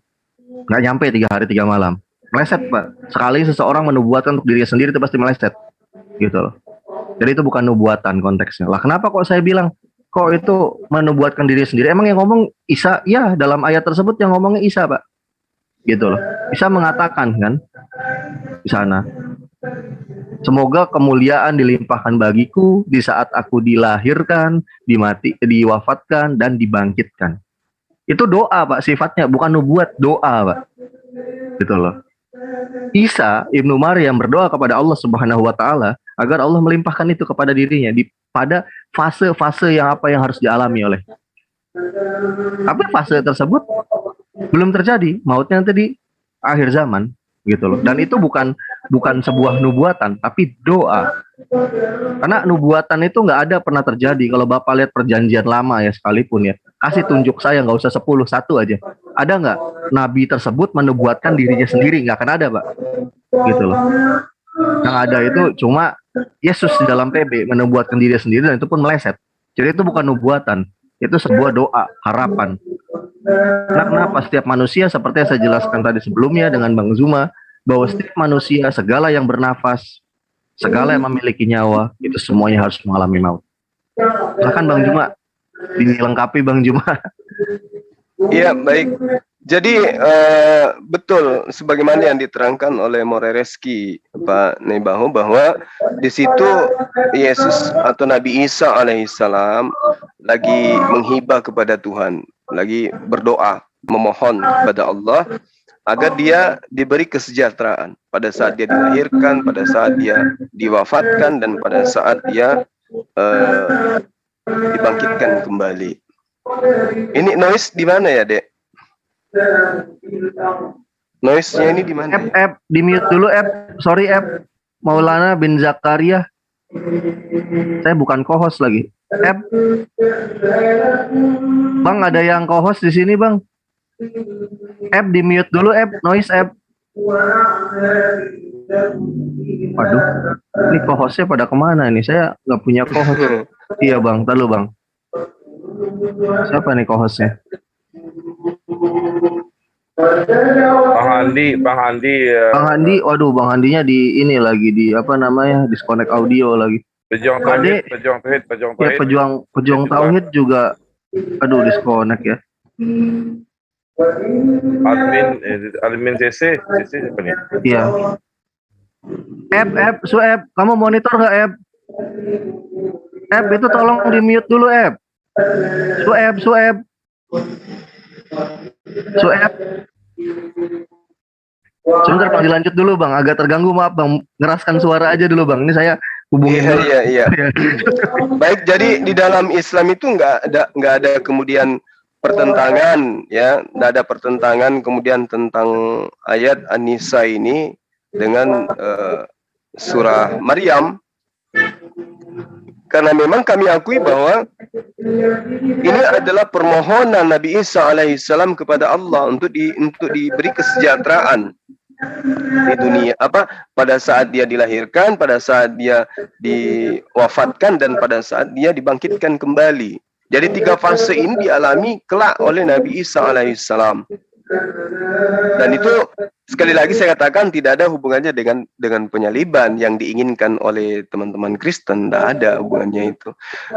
nggak nyampe 3 hari 3 malam. Meleset Pak. Sekali seseorang menubuatkan untuk dirinya sendiri itu pasti meleset, gitu loh. Jadi itu bukan nubuatan konteksnya. Lah kenapa kok saya bilang kok itu menubuatkan diri sendiri? Emang yang ngomong Isa? Ya, dalam ayat tersebut yang ngomongnya Isa Pak, gitu loh. Isa mengatakan kan di sana, semoga kemuliaan dilimpahkan bagiku di saat aku dilahirkan, diwafatkan, dan dibangkitkan. Itu doa Pak sifatnya, bukan nubuat, doa Pak. Gitu loh. Isa Ibnu Maryam berdoa kepada Allah Subhanahu wa Ta'ala agar Allah melimpahkan itu kepada dirinya pada fase-fase yang harus dialami oleh. Tapi fase tersebut belum terjadi, mautnya nanti di akhir zaman, gitu loh. Dan itu bukan sebuah nubuatan, tapi doa. Karena nubuatan itu nggak ada pernah terjadi. Kalau Bapak lihat perjanjian lama ya sekalipun ya, kasih tunjuk saya, nggak usah 10, 1 aja. Ada nggak nabi tersebut menubuatkan dirinya sendiri? Nggak akan ada Pak, gitu loh. Yang ada itu cuma Yesus di dalam PB menubuatkan dirinya sendiri, dan itu pun meleset. Jadi itu bukan nubuatan, itu sebuah doa, harapan. Nah, kenapa setiap manusia seperti yang saya jelaskan tadi sebelumnya dengan Bang Zuma, bahwa setiap manusia, segala yang bernafas, segala yang memiliki nyawa, itu semuanya harus mengalami maut. Silakan Bang Juma, dilengkapi Bang Juma.
Iya, baik. Jadi betul sebagaimana yang diterangkan oleh Morereski Pak Nebaho, bahwa di situ Yesus atau Nabi Isa alaihissalam lagi menghibah kepada Tuhan, lagi berdoa, memohon kepada Allah agar dia diberi kesejahteraan pada saat dia dilahirkan, pada saat dia diwafatkan, dan pada saat dia dibangkitkan kembali. Ini noise di mana ya, Dek? Noise-nya ini di mana?
Di mute dulu, sorry Maulana bin Zakaria. Saya bukan co-host lagi. Bang, ada yang co-host di sini, Bang. Di mute dulu, noise Waduh, ini co-hostnya pada kemana nih? Saya nggak punya co-host. Iya Bang, lalu Bang. Siapa nih co-hostnya?
Bang Handi.
Bang Handi, waduh Bang Handinya di ini lagi di apa namanya, disconnect audio lagi.
Pejuang
Tauhid juga, aduh disconnect ya.
Admin CC siapa nih?
Iya. Sueb, kamu monitor nggak itu tolong di mute dulu Sueb. Sebentar Bang, dilanjut dulu Bang, agak terganggu, maaf Bang, ngeraskan suara aja dulu Bang, ini saya hubungi.
Iya. Baik, jadi di dalam Islam itu nggak ada kemudian pertentangan ya, nggak ada pertentangan kemudian tentang ayat An-Nisa ini dengan surah Maryam, karena memang kami akui bahwa ini adalah permohonan Nabi Isa alaihissalam kepada Allah untuk diberi kesejahteraan di dunia, pada saat dia dilahirkan, pada saat dia diwafatkan, dan pada saat dia dibangkitkan kembali. Jadi 3 fase ini dialami kelak oleh Nabi Isa alaihissalam. Dan itu sekali lagi saya katakan tidak ada hubungannya dengan penyaliban yang diinginkan oleh teman-teman Kristen, tidak ada hubungannya itu.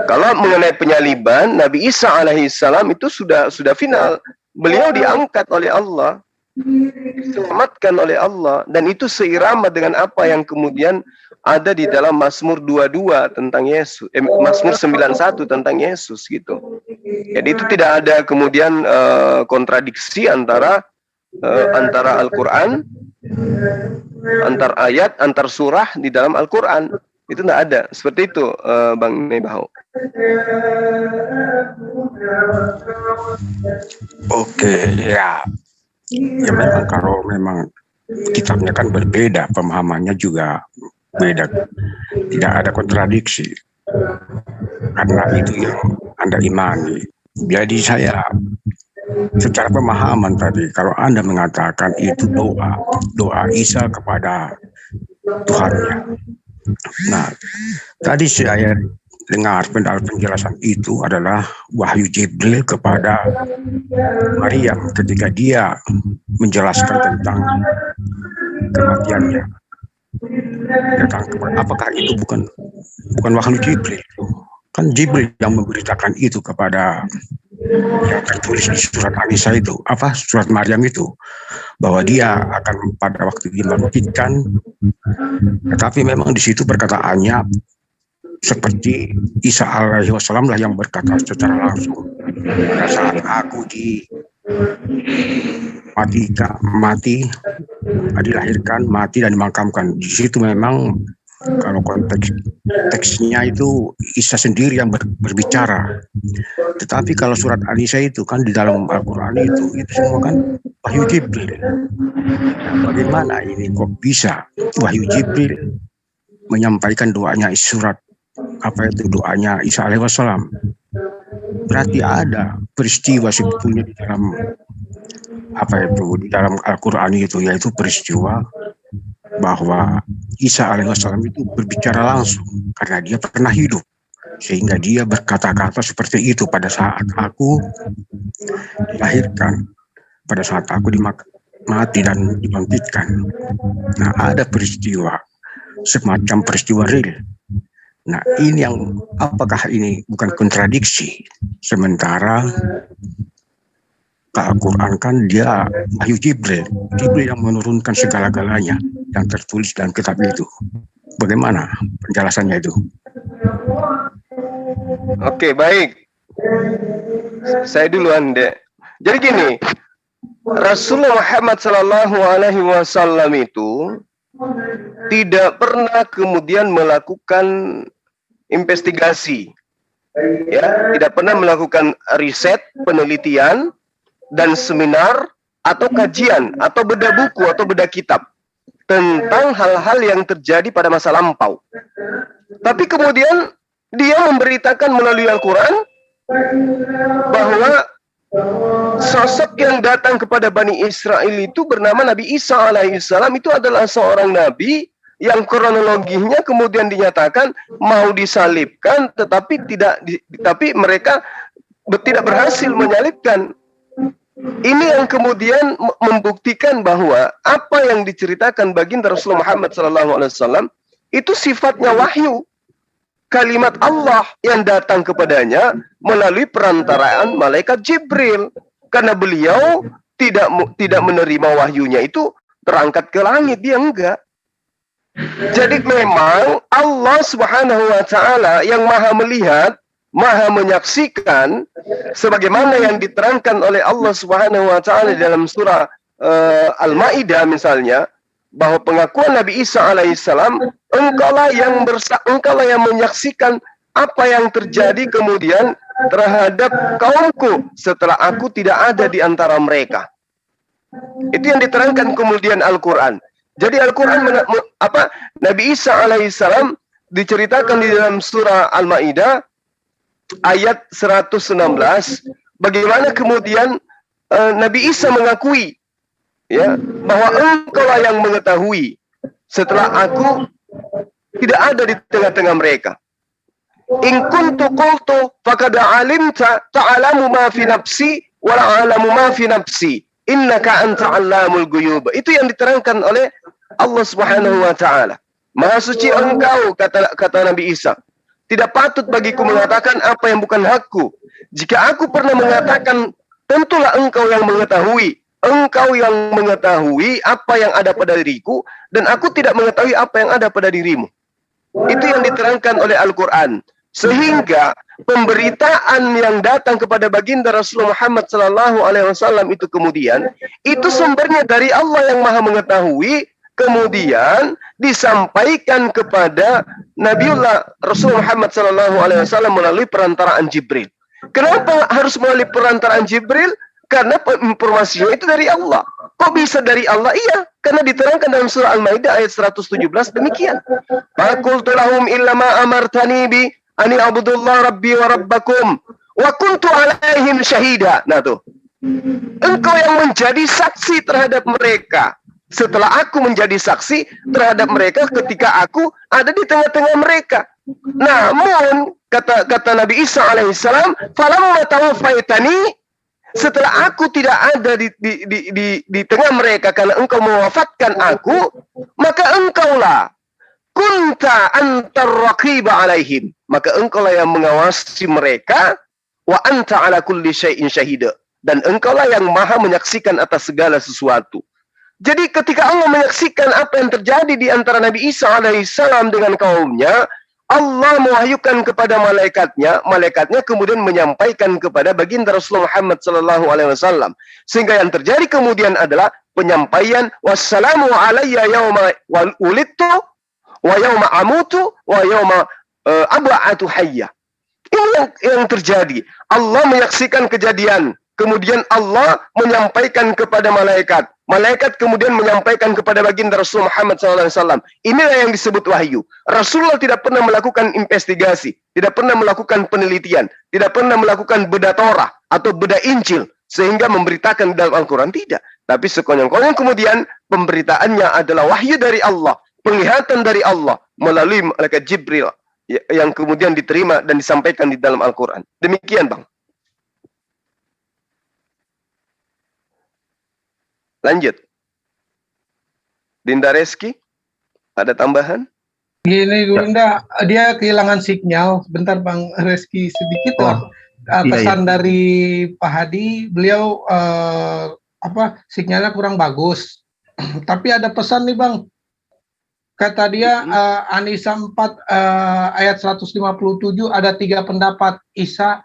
Kalau mengenai penyaliban, Nabi Isa alaihissalam itu sudah final. Beliau diangkat oleh Allah diselamatkan oleh Allah, dan itu seirama dengan apa yang kemudian ada di dalam Mazmur 22 tentang Yesus, Mazmur 91 tentang Yesus gitu. Jadi itu tidak ada kemudian kontradiksi antara Al-Quran, antar ayat, antar surah di dalam Al-Quran. Itu tidak ada. Seperti itu, Bang Nebaho.
Oke, ya. Ya memang kalau memang kitabnya kan berbeda, pemahamannya juga beda. Tidak ada kontradiksi. Karena itu yang Anda imani. Jadi saya secara pemahaman tadi, kalau Anda mengatakan itu doa Isa kepada Tuhannya. Nah, tadi saya dengar penjelasan itu adalah wahyu Jibril kepada Maryam ketika dia menjelaskan tentang kematiannya. Apakah itu bukan wahyu Jibril? Kan Jibril yang memberitakan itu kepada yang tertulis di surat An-Nisa itu, surat Maryam itu, bahwa dia akan pada waktu dibangkitkan. Tetapi memang di situ perkataannya seperti Isa alaihi wassalam lah yang berkata secara langsung, pada saat aku dilahirkan, mati dan dimakamkan. Di situ memang kalau konteks teksnya itu Isa sendiri yang berbicara. Tetapi kalau surat An-Nisa itu kan di dalam Al-Quran itu semua kan wahyu Jibril. Bagaimana ini kok bisa wahyu Jibril menyampaikan doanya doanya Isa alaihi wassalam? Berarti ada peristiwa sebetulnya di dalam di dalam Al-Quran itu, yaitu peristiwa bahwa Isa alaihi wassalam itu berbicara langsung karena dia pernah hidup, sehingga dia berkata-kata seperti itu pada saat aku dilahirkan, pada saat aku mati dan dibangkitkan. Nah, ada peristiwa semacam peristiwa real. Nah, ini yang apakah ini bukan kontradiksi? Sementara Al-Quran kan dia wahyu Jibril yang menurunkan segala-galanya yang tertulis dalam kitab itu. Bagaimana penjelasannya itu?
Oke, baik. Saya duluan, Dek. Jadi gini, Rasulullah Muhammad Sallallahu Alaihi Wasallam itu tidak pernah kemudian melakukan investigasi, ya, tidak pernah melakukan riset, penelitian dan seminar atau kajian atau bedah buku atau bedah kitab tentang hal-hal yang terjadi pada masa lampau. Tapi kemudian dia memberitakan melalui Al-Quran bahwa sosok yang datang kepada Bani Israel itu bernama Nabi Isa alaihissalam, itu adalah seorang nabi yang kronologinya kemudian dinyatakan mau disalibkan, tetapi mereka tidak berhasil menyalibkan. Ini yang kemudian membuktikan bahwa apa yang diceritakan baginda Rasulullah Muhammad SAW itu sifatnya wahyu, kalimat Allah yang datang kepadanya melalui perantaraan malaikat Jibril, karena beliau tidak menerima wahyunya itu terangkat ke langit, dia enggak. Jadi memang Allah Subhanahu wa taala yang Maha melihat, Maha menyaksikan, sebagaimana yang diterangkan oleh Allah Subhanahu wa taala dalam surah Al-Maidah misalnya, bahwa pengakuan Nabi Isa alaihissalam, engkaulah yang menyaksikan apa yang terjadi kemudian terhadap kaumku setelah aku tidak ada di antara mereka. Itu yang diterangkan kemudian Al-Quran. Jadi Al-Quran Nabi Isa alaihissalam diceritakan di dalam surah Al-Maidah ayat 116, bagaimana kemudian Nabi Isa mengakui, ya, bahwa engkaulah yang mengetahui setelah aku tidak ada di tengah-tengah mereka. In kuntu qultu faqad alimta ta'lamu ma fi nafsi wa la a'lamu ma fi nafsi innaka anta 'allamul ghuyub. Itu yang diterangkan oleh Allah Subhanahu wa taala. Maha suci engkau, kata Nabi Isa. Tidak patut bagiku mengatakan apa yang bukan hakku. Jika aku pernah mengatakan, tentulah engkau yang mengetahui. engkau yang mengetahui apa yang ada pada diriku, dan aku tidak mengetahui apa yang ada pada dirimu. Itu yang diterangkan oleh Al-Quran. Sehingga pemberitaan yang datang kepada baginda Rasulullah Muhammad SAW itu kemudian, itu sumbernya dari Allah yang maha mengetahui, kemudian disampaikan kepada Nabiullah Rasulullah Muhammad SAW melalui perantaraan Jibril. Kenapa harus melalui perantaraan Jibril? Karena informasinya itu dari Allah. Kok bisa dari Allah? Iya, karena diterangkan dalam surah Al-Maidah ayat 117 demikian. Faqultu lahum illa ma amartani bi ani abudullah rabbi wa rabbakum wa kuntu alaihim syahida. Nah tuh. Engkau yang menjadi saksi terhadap mereka. Setelah aku menjadi saksi terhadap mereka ketika aku ada di tengah-tengah mereka. Namun kata Nabi Isa alaihissalam, falamma tawaffaitani, setelah aku tidak ada di tengah mereka karena engkau mewafatkan aku, maka engkaulah kunta antar raqiba alaihim, maka engkaulah yang mengawasi mereka, wa anta ala kulli syai'in syahida, dan engkaulah yang maha menyaksikan atas segala sesuatu. Jadi ketika Allah menyaksikan apa yang terjadi di antara Nabi Isa alaihissalam dengan kaumnya, Allah mewahyukan kepada malaikatnya kemudian menyampaikan kepada baginda Rasulullah Muhammad SAW. Sehingga yang terjadi kemudian adalah penyampaian wassalamu alayya yauma wulidtu wa yauma amutu wa yauma ab'atu hayya. Ini yang terjadi. Allah menyaksikan kejadian, kemudian Allah menyampaikan kepada malaikat. Malaikat kemudian menyampaikan kepada baginda Rasul Muhammad SAW. Inilah yang disebut wahyu. Rasulullah tidak pernah melakukan investigasi, tidak pernah melakukan penelitian, tidak pernah melakukan bedah Torah atau bedah Injil sehingga memberitakan dalam Al-Quran, tidak. Tapi sekonyong-konyong kemudian pemberitaannya adalah wahyu dari Allah, penglihatan dari Allah melalui malaikat Jibril yang kemudian diterima dan disampaikan di dalam Al-Quran. Demikian, Bang. Lanjut. Dinda Reski, ada tambahan?
Gini, Gunda, dia kehilangan sinyal. Bentar, Bang Reski, sedikit pesan dari Pak Hadi. Beliau sinyalnya kurang bagus. Tapi ada pesan nih, Bang. Kata dia An-Nisa 4 ayat 157 ada 3 pendapat. Isa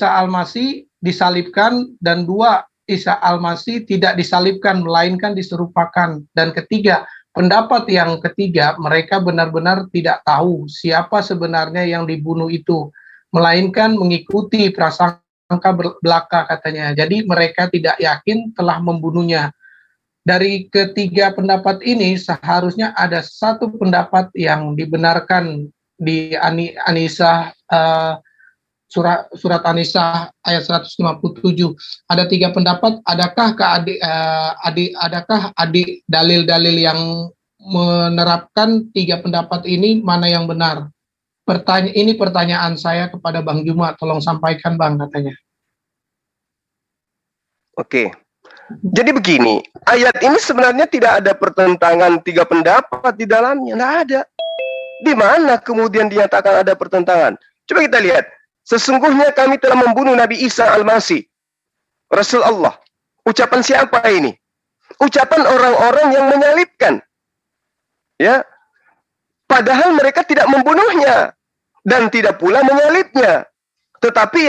Al-Masih disalibkan, dan 2 Isa Al-Masih tidak disalibkan melainkan diserupakan, dan ketiga, pendapat yang ketiga, mereka benar-benar tidak tahu siapa sebenarnya yang dibunuh itu, melainkan mengikuti prasangka belaka katanya. Jadi mereka tidak yakin telah membunuhnya. Dari ketiga pendapat ini seharusnya ada satu pendapat yang dibenarkan di An-Nisa surat An-Nisa ayat 157. Ada 3 pendapat. Adakah adik dalil-dalil yang menerapkan 3 pendapat ini, mana yang benar? Ini pertanyaan saya kepada Bang Juma, tolong sampaikan, Bang, katanya.
Oke. Jadi begini, ayat ini sebenarnya tidak ada pertentangan 3 pendapat di dalamnya, tidak ada. Di mana kemudian dinyatakan ada pertentangan? Coba kita lihat. Sesungguhnya kami telah membunuh Nabi Isa Al-Masih, Rasul Allah. Ucapan siapa ini? Ucapan orang-orang yang menyalibkan. Ya. Padahal mereka tidak membunuhnya dan tidak pula menyalibnya. Tetapi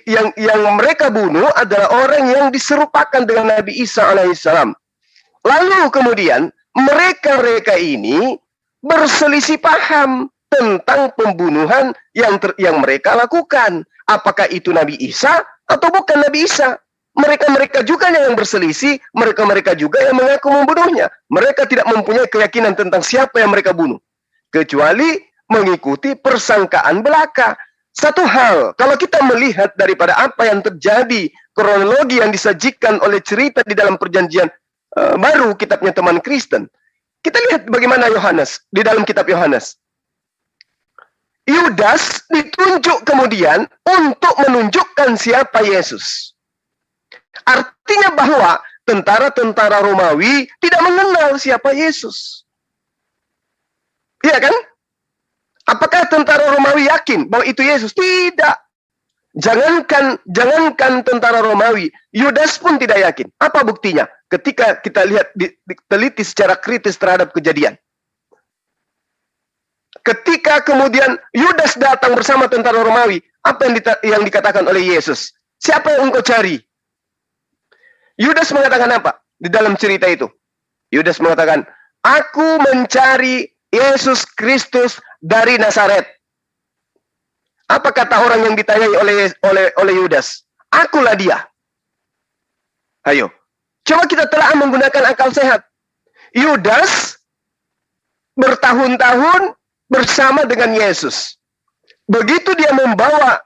yang mereka bunuh adalah orang yang diserupakan dengan Nabi Isa alaihissalam. Lalu kemudian mereka ini berselisih paham tentang pembunuhan yang mereka lakukan. Apakah itu Nabi Isa atau bukan Nabi Isa? Mereka juga yang berselisih, mereka juga yang mengaku membunuhnya. Mereka tidak mempunyai keyakinan tentang siapa yang mereka bunuh, kecuali mengikuti persangkaan belaka. Satu hal, kalau kita melihat daripada apa yang terjadi, kronologi yang disajikan oleh cerita di dalam perjanjian baru, kitabnya teman Kristen, kita lihat bagaimana Yohanes, di dalam kitab Yohanes. Yudas ditunjuk kemudian untuk menunjukkan siapa Yesus. Artinya bahwa tentara-tentara Romawi tidak mengenal siapa Yesus. Iya kan? Apakah tentara Romawi yakin bahwa itu Yesus? Tidak. Jangankan tentara Romawi, Yudas pun tidak yakin. Apa buktinya? Ketika kita lihat diteliti secara kritis terhadap kejadian. Ketika kemudian Yudas datang bersama tentara Romawi, apa yang dikatakan oleh Yesus? Siapa yang engkau cari? Yudas mengatakan apa di dalam cerita itu? Yudas mengatakan, aku mencari Yesus Kristus dari Nazaret. Apa kata orang yang ditanyai oleh Yudas? Akulah dia. Ayo, coba kita telah menggunakan akal sehat. Yudas bertahun-tahun bersama dengan Yesus. Begitu dia membawa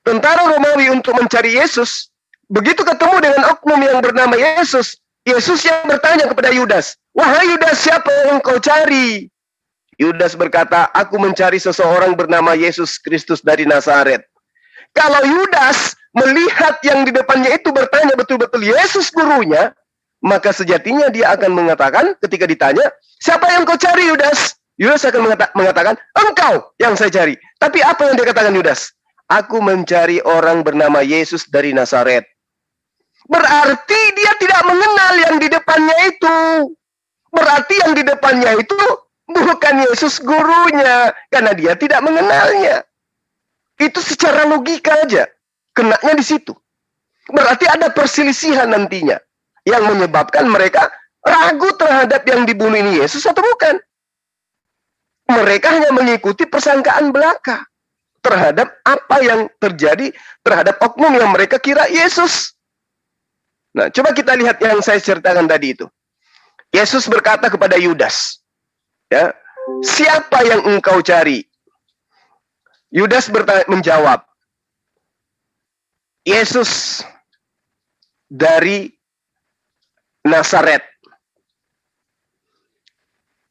tentara Romawi untuk mencari Yesus, begitu ketemu dengan oknum yang bernama Yesus, Yesus yang bertanya kepada Yudas, wahai Yudas, siapa yang kau cari? Yudas berkata, aku mencari seseorang bernama Yesus Kristus dari Nazaret. Kalau Yudas melihat yang di depannya itu bertanya betul-betul Yesus gurunya, maka sejatinya dia akan mengatakan ketika ditanya, siapa yang kau cari Yudas? Yudas akan mengatakan, engkau yang saya cari. Tapi apa yang dikatakan Yudas? Aku mencari orang bernama Yesus dari Nazaret. Berarti dia tidak mengenal yang di depannya itu. Berarti yang di depannya itu bukan Yesus gurunya, karena dia tidak mengenalnya. Itu secara logika aja, kenanya di situ. Berarti ada perselisihan nantinya yang menyebabkan mereka ragu terhadap yang dibunuh ini Yesus atau bukan. Mereka hanya mengikuti persangkaan belaka terhadap apa yang terjadi terhadap oknum yang mereka kira Yesus. Nah, coba kita lihat yang saya ceritakan tadi itu. Yesus berkata kepada Yudas, ya, siapa yang engkau cari? Yudas menjawab, Yesus dari Nazaret.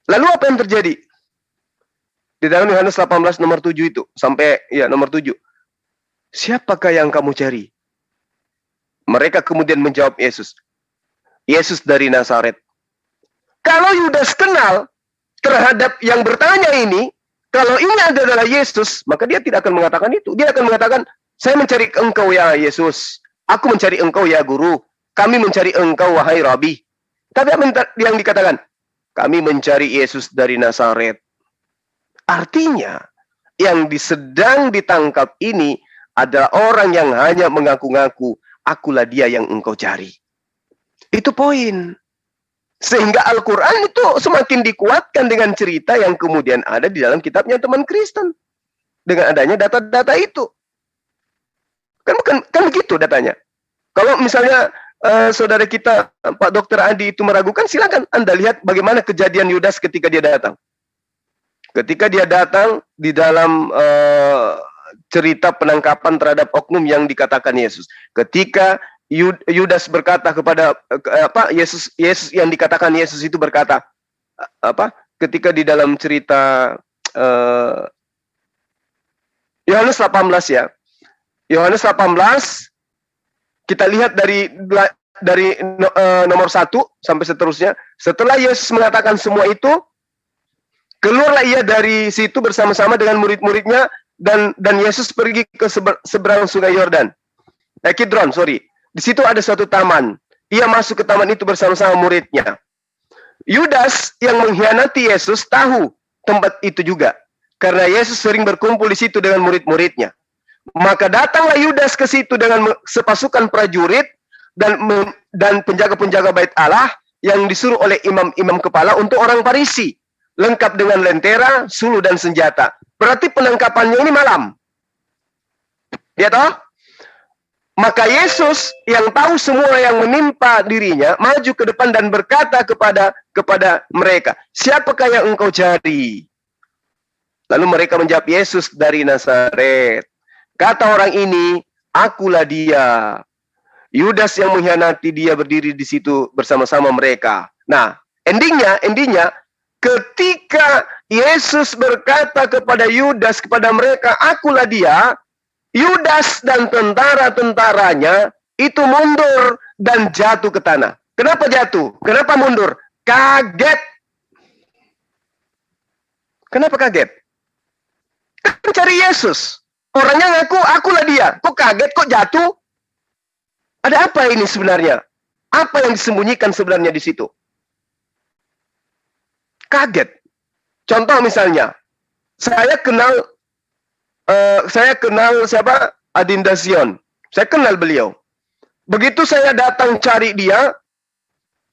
Lalu apa yang terjadi? Di dalam Yohanes 18 nomor 7 itu, sampai ya nomor 7. Siapakah yang kamu cari? Mereka kemudian menjawab Yesus. Yesus dari Nazaret. Kalau Yudas kenal terhadap yang bertanya ini, kalau ini adalah Yesus, maka dia tidak akan mengatakan itu. Dia akan mengatakan, saya mencari engkau ya Yesus. Aku mencari engkau ya guru. Kami mencari engkau wahai Rabi. Tapi apa yang dikatakan? Kami mencari Yesus dari Nazaret. Artinya, yang sedang ditangkap ini adalah orang yang hanya mengaku-ngaku, akulah dia yang engkau cari. Itu poin. Sehingga Al-Quran itu semakin dikuatkan dengan cerita yang kemudian ada di dalam kitabnya teman Kristen. Dengan adanya data-data itu. Kan begitu datanya. Kalau misalnya saudara kita, Pak Dr. Adi itu meragukan, silakan Anda lihat bagaimana kejadian Yudas ketika dia datang. Ketika dia datang di dalam cerita penangkapan terhadap oknum yang dikatakan Yesus. Ketika Yudas berkata kepada Yesus yang dikatakan Yesus itu berkata ketika di dalam cerita Yohanes 18 ya. Yohanes 18 kita lihat dari nomor 1 sampai seterusnya. Setelah Yesus mengatakan semua itu, keluarlah ia dari situ bersama-sama dengan murid-muridnya dan Yesus pergi ke seberang sungai Yordan. Kidron, sorry. Di situ ada suatu taman. Ia masuk ke taman itu bersama-sama muridnya. Yudas yang mengkhianati Yesus tahu tempat itu juga. Karena Yesus sering berkumpul di situ dengan murid-muridnya. Maka datanglah Yudas ke situ dengan sepasukan prajurit dan penjaga-penjaga bait Allah yang disuruh oleh imam-imam kepala untuk orang Farisi. Lengkap dengan lentera, suluh dan senjata. Berarti penangkapannya ini malam. Ya toh? Maka Yesus yang tahu semua yang menimpa dirinya maju ke depan dan berkata kepada mereka, siapakah yang engkau cari? Lalu mereka menjawab, Yesus dari Nazaret. Kata orang ini, akulah dia. Yudas yang mengkhianati dia berdiri di situ bersama-sama mereka. Nah, endingnya ketika Yesus berkata kepada Yudas, kepada mereka, akulah dia, Yudas dan tentara-tentaranya itu mundur dan jatuh ke tanah. Kenapa jatuh? Kenapa mundur? Kaget. Kenapa kaget? Kan cari Yesus. Orangnya ngaku, akulah dia. Kok kaget, kok jatuh? Ada apa ini sebenarnya? Apa yang disembunyikan sebenarnya di situ? Kaget. Contoh misalnya, saya kenal siapa? Adinda Zion. Saya kenal beliau. Begitu saya datang cari dia,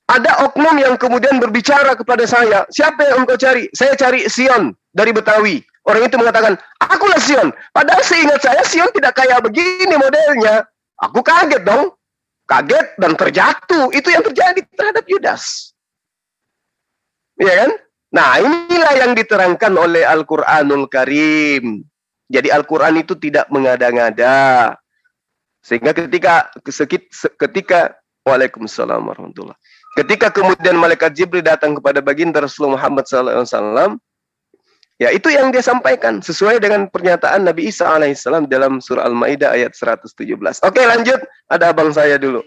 ada oknum yang kemudian berbicara kepada saya, siapa yang engkau cari? Saya cari Zion dari Betawi. Orang itu mengatakan, akulah Zion. Padahal seingat saya Zion tidak kayak begini modelnya. Aku kaget dong. Kaget dan terjatuh. Itu yang terjadi terhadap Yudas. Iya kan? Nah, inilah yang diterangkan oleh Al-Quranul Karim. Jadi Al-Quran itu tidak mengada-ngada. Sehingga ketika Waalaikumsalam warahmatullahi. Ketika kemudian malaikat Jibril datang kepada baginda Rasulullah Muhammad SAW, ya itu yang dia sampaikan sesuai dengan pernyataan Nabi Isa alaihissalam dalam surah Al-Maidah ayat 117. Oke, lanjut. Ada abang saya dulu.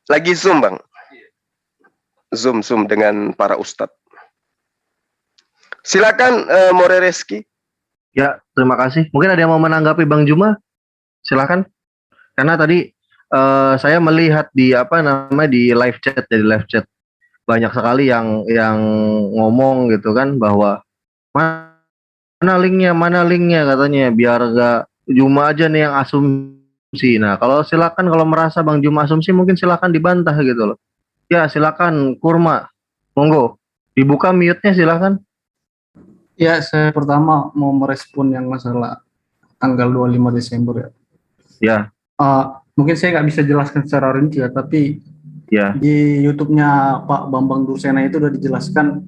Lagi Zoom, Bang. Zoom dengan para ustadz. Silakan More Reski.
Ya, terima kasih. Mungkin ada yang mau menanggapi Bang Juma? Silakan. Karena tadi saya melihat di di live chat banyak sekali yang ngomong gitu kan bahwa mana linknya katanya biar gak Juma aja nih yang asumsi. Nah, silakan kalau merasa Bang Juma asumsi mungkin silakan dibantah gitu loh. Ya, silakan Kurma. Monggo. Dibuka mute-nya silakan.
Ya, saya pertama mau merespon yang masalah tanggal 25 Desember ya.
Ya.
Mungkin saya nggak bisa jelaskan secara rinci ya, tapi
ya
di YouTube-nya Pak Bambang Dursena itu udah dijelaskan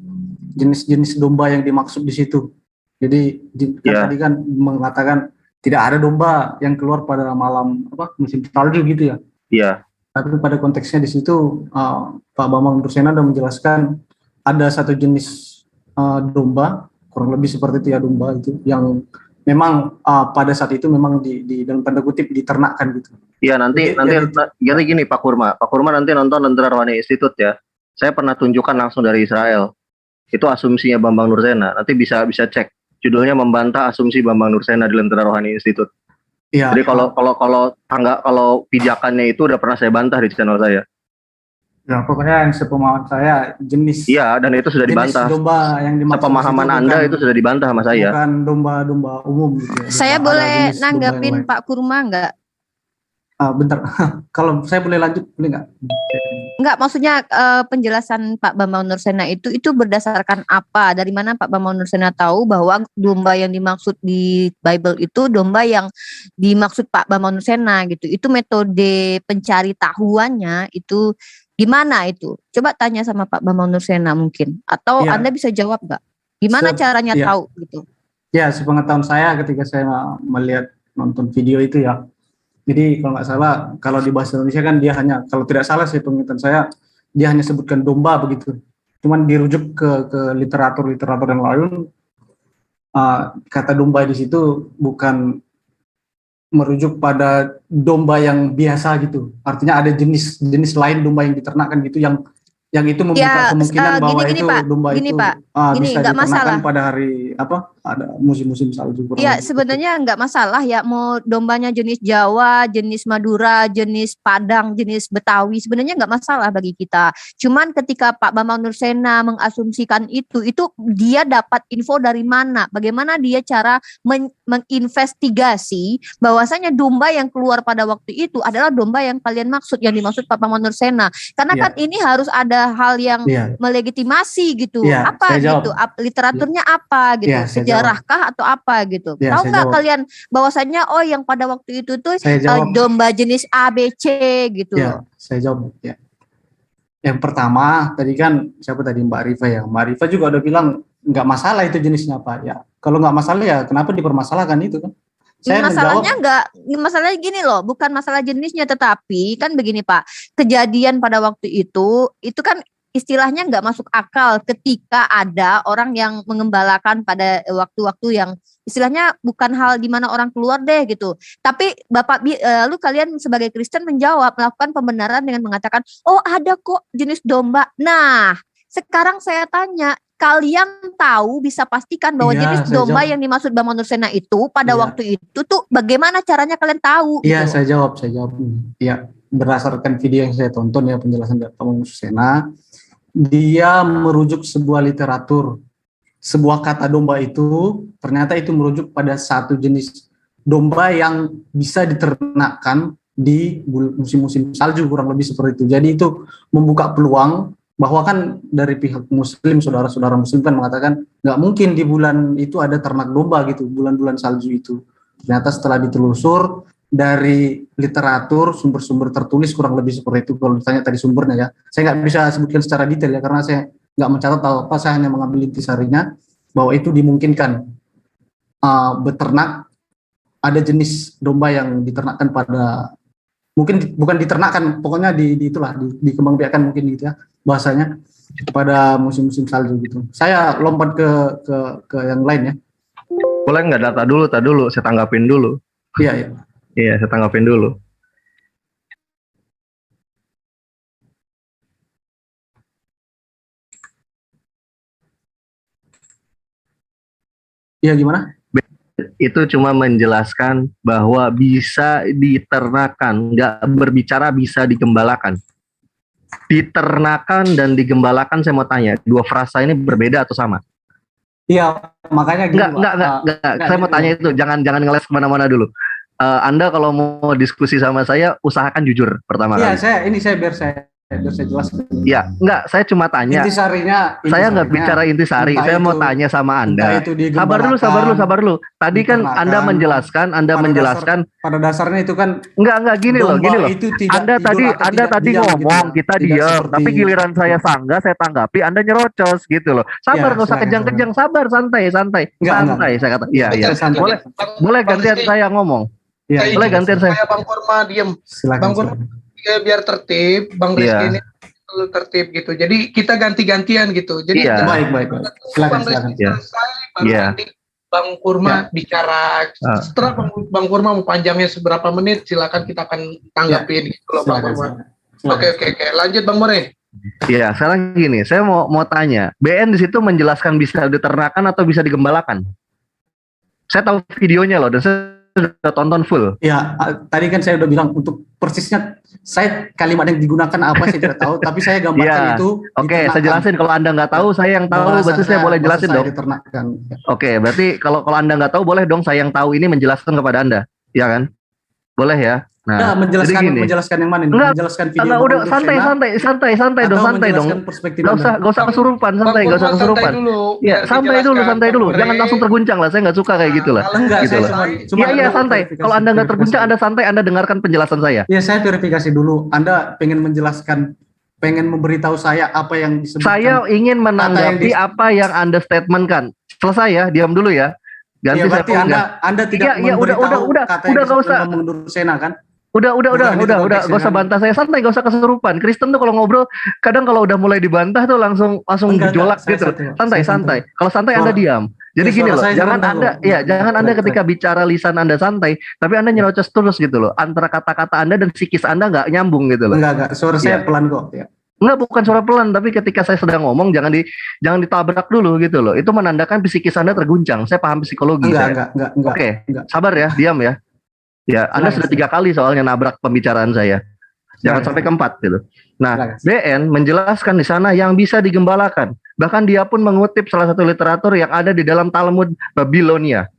jenis-jenis domba yang dimaksud di situ. Jadi tadi kan mengatakan tidak ada domba yang keluar pada malam musim salju gitu ya.
Iya.
Tapi pada konteksnya di situ Pak Bambang Dursena sudah menjelaskan ada satu jenis domba, kurang lebih seperti itu ya, domba itu yang memang pada saat itu memang di dalam tanda kutip diternakkan gitu.
Iya, nanti jadi gini Pak Kurma nanti nonton Lentera Rohani Institute ya. Saya pernah tunjukkan langsung dari Israel. Itu asumsinya Bambang Nursena. Nanti bisa cek. Judulnya membantah asumsi Bambang Nursena di Lentera Rohani Institute. Iya. Jadi kalau pijakannya itu udah pernah saya bantah di channel saya.
Ya, pokoknya yang sepemahaman saya jenis.
Iya, dan itu sudah dibantah.
Domba yang dimaksud
sepemahaman Anda itu sudah dibantah sama saya.
Bukan domba umum gitu ya.
Saya boleh nanggapin Pak Kurma enggak?
Bentar, kalau saya boleh lanjut, boleh nggak?
Enggak, maksudnya penjelasan Pak Bambang Nursena itu berdasarkan apa? Dari mana Pak Bambang Nursena tahu bahwa domba yang dimaksud di Bible itu domba yang dimaksud Pak Bambang Nursena gitu? Itu metode pencari tahuannya itu gimana itu? Coba tanya sama Pak Bambang Nursena mungkin. Atau ya, Anda bisa jawab nggak? Gimana caranya tahu gitu? Ya,
sepengetahuan saya ketika saya melihat nonton video itu ya. Jadi kalau nggak salah, kalau di bahasa Indonesia kan dia hanya, kalau tidak salah sih pengertian saya, dia hanya sebutkan domba begitu. Cuman dirujuk ke literatur yang lain, kata domba di situ bukan merujuk pada domba yang biasa gitu. Artinya ada jenis lain domba yang diternakkan gitu yang itu membuka kemungkinan bahwa itu Pak, domba itu bisa diternakkan pada hari ada musim-musim salju.
Iya, sebenarnya nggak masalah ya mau dombanya jenis Jawa, jenis Madura, jenis Padang, jenis Betawi, sebenarnya nggak masalah bagi kita. Cuman ketika Pak Bambang Nursena mengasumsikan itu dia dapat info dari mana? Bagaimana dia cara menginvestigasi bahwasanya domba yang keluar pada waktu itu adalah domba yang kalian maksud, yang dimaksud Pak Bambang Nursena. Karena kan ini harus ada hal yang melegitimasi gitu. Apa gitu? Literaturnya apa gitu? Sejarahkah atau apa gitu? Tahu nggak kalian bahwasannya yang pada waktu itu tuh domba jenis A, B, C gitu?
Ya, saya jawab ya. Yang pertama tadi kan siapa tadi Mbak Rifa ya? Mbak Rifa juga udah bilang nggak masalah itu jenisnya apa ya? Kalau nggak masalah ya kenapa dipermasalahkan itu kan?
Masalahnya gini loh, bukan masalah jenisnya, tetapi kan begini Pak, kejadian pada waktu itu kan istilahnya nggak masuk akal ketika ada orang yang mengembalakan pada waktu-waktu yang istilahnya bukan hal di mana orang keluar deh gitu. Tapi Bapak lalu kalian sebagai Kristen melakukan pembenaran dengan mengatakan, oh ada kok jenis domba. Nah, sekarang saya tanya, kalian tahu bisa pastikan bahwa
Iya,
jenis
saya
domba
jawab.
yang dimaksud Bambang Nursena itu pada
Iya.
waktu itu tuh bagaimana caranya kalian tahu
Iya,
gitu?
saya jawab. Iya, berdasarkan video yang saya tonton ya, penjelasan dari Bambang Nursena, dia merujuk sebuah literatur. Sebuah kata domba itu ternyata itu merujuk pada satu jenis domba yang bisa diternakkan di musim-musim salju, kurang lebih seperti itu. Jadi itu membuka peluang bahwa kan dari pihak muslim, saudara-saudara muslim kan mengatakan nggak mungkin di bulan itu ada ternak domba gitu, bulan-bulan salju itu. Ternyata setelah ditelusur dari literatur, sumber-sumber tertulis kurang lebih seperti itu. Kalau ditanya tadi sumbernya ya, saya nggak bisa sebutkan secara detail ya, karena saya nggak mencatat apa, saya hanya mengambil intisarinya bahwa itu dimungkinkan beternak, ada jenis domba yang diternakkan pada, mungkin bukan diternakkan, pokoknya dikembangbiakan mungkin gitu ya bahasanya, pada musim-musim salju gitu. Saya lompat ke yang lain ya.
Boleh nggak data dulu, saya tanggapin dulu.
Iya.
Iya, saya tanggapin dulu.
Iya, gimana?
Itu cuma menjelaskan bahwa bisa diternakan, nggak berbicara bisa digembalakan. Diternakan dan digembalakan, saya mau tanya, dua frasa ini berbeda atau sama?
Iya, makanya gitu.
Enggak. Saya mau tanya itu, jangan ngeles kemana-mana dulu. Anda kalau mau diskusi sama saya, usahakan jujur pertama kali.
Iya, biar saya jelaskan.
Ya, enggak, saya cuma tanya.
Intisarinya
saya nggak bicara intisari, saya mau tanya sama Anda. Sabar dulu. Tadi kan Anda menjelaskan,
pada dasarnya itu kan
enggak gini loh. Anda tadi ngomong, kita diam, tapi giliran saya sanggah, saya tanggapi, Anda nyerocos gitu loh. Sabar, nggak usah kejang-kejang, sabar, santai. Santai, saya kata. Iya. Boleh gantian saya ngomong. Boleh gantian saya.
Bang Kurma diem.
Silakan.
Bang Kurma biar tertib, Bang Rizky ini tertib gitu. Jadi kita ganti-gantian gitu. Jadi
baik. Silakan.
Selesai, baru nanti Bang Kurma bicara. Setelah Bang Kurma mau panjangnya seberapa menit, silakan kita akan tanggapin gitu loh, Bang Kurma. Oke. Lanjut Bang More.
Iya, sekarang gini, saya mau tanya, BN di situ menjelaskan bisa diternakan atau bisa digembalakan? Saya tahu videonya loh, dan saya sudah tonton full.
Ya, tadi kan saya udah bilang untuk persisnya, saya kalimat yang digunakan apa saya tidak tahu, tapi saya gambarkan itu.
Oke, saya jelasin. Kalau Anda nggak tahu, saya yang tahu, berarti saya boleh jelasin dong. Oke, berarti kalau Anda nggak tahu, boleh dong saya yang tahu ini menjelaskan kepada Anda, ya kan? Boleh ya?
Nah, menjelaskan yang mana ini? Menjelaskan video.
Udah santai dong. Gak usah kesurupan, santai dulu. Ya, santai dulu. Jangan langsung terguncang lah. Saya nggak suka kayak gitu lah. Iya, santai. Kalau Anda nggak terguncang, Anda santai, Anda dengarkan penjelasan saya.
Ya, saya verifikasi dulu. Anda pengen menjelaskan, pengen memberitahu saya apa yang disebutkan.
Saya ingin menanggapi apa yang Anda statementkan. Selesai ya, diam dulu ya. Ganti
ya, berarti Anda tidak memberitahu kata yang disebutkan Bambang Nursena kan?
Udah, gak usah bantah saya, santai, gak usah kesurupan. Kristen tuh kalau ngobrol, kadang kalau udah mulai dibantah tuh langsung gejolak gitu. Santai. Kalau santai Anda diam. Jadi gini loh, jangan Anda ketika bicara lisan Anda santai, tapi Anda nyerocos terus gitu loh. Antara kata-kata Anda dan psikis Anda nggak nyambung gitu loh.
Enggak, suara saya pelan kok. Ya.
Enggak, bukan suara pelan, tapi ketika saya sedang ngomong jangan ditabrak dulu gitu loh. Itu menandakan psikis Anda terguncang. Saya paham psikologi.
Enggak.
Oke, sabar ya, diam ya. Ya, Anda sudah 3 kali soalnya nabrak pembicaraan saya. Jangan sampai keempat gitu. Nah, BN menjelaskan di sana yang bisa digembalakan. Bahkan dia pun mengutip salah satu literatur yang ada di dalam Talmud Babilonia.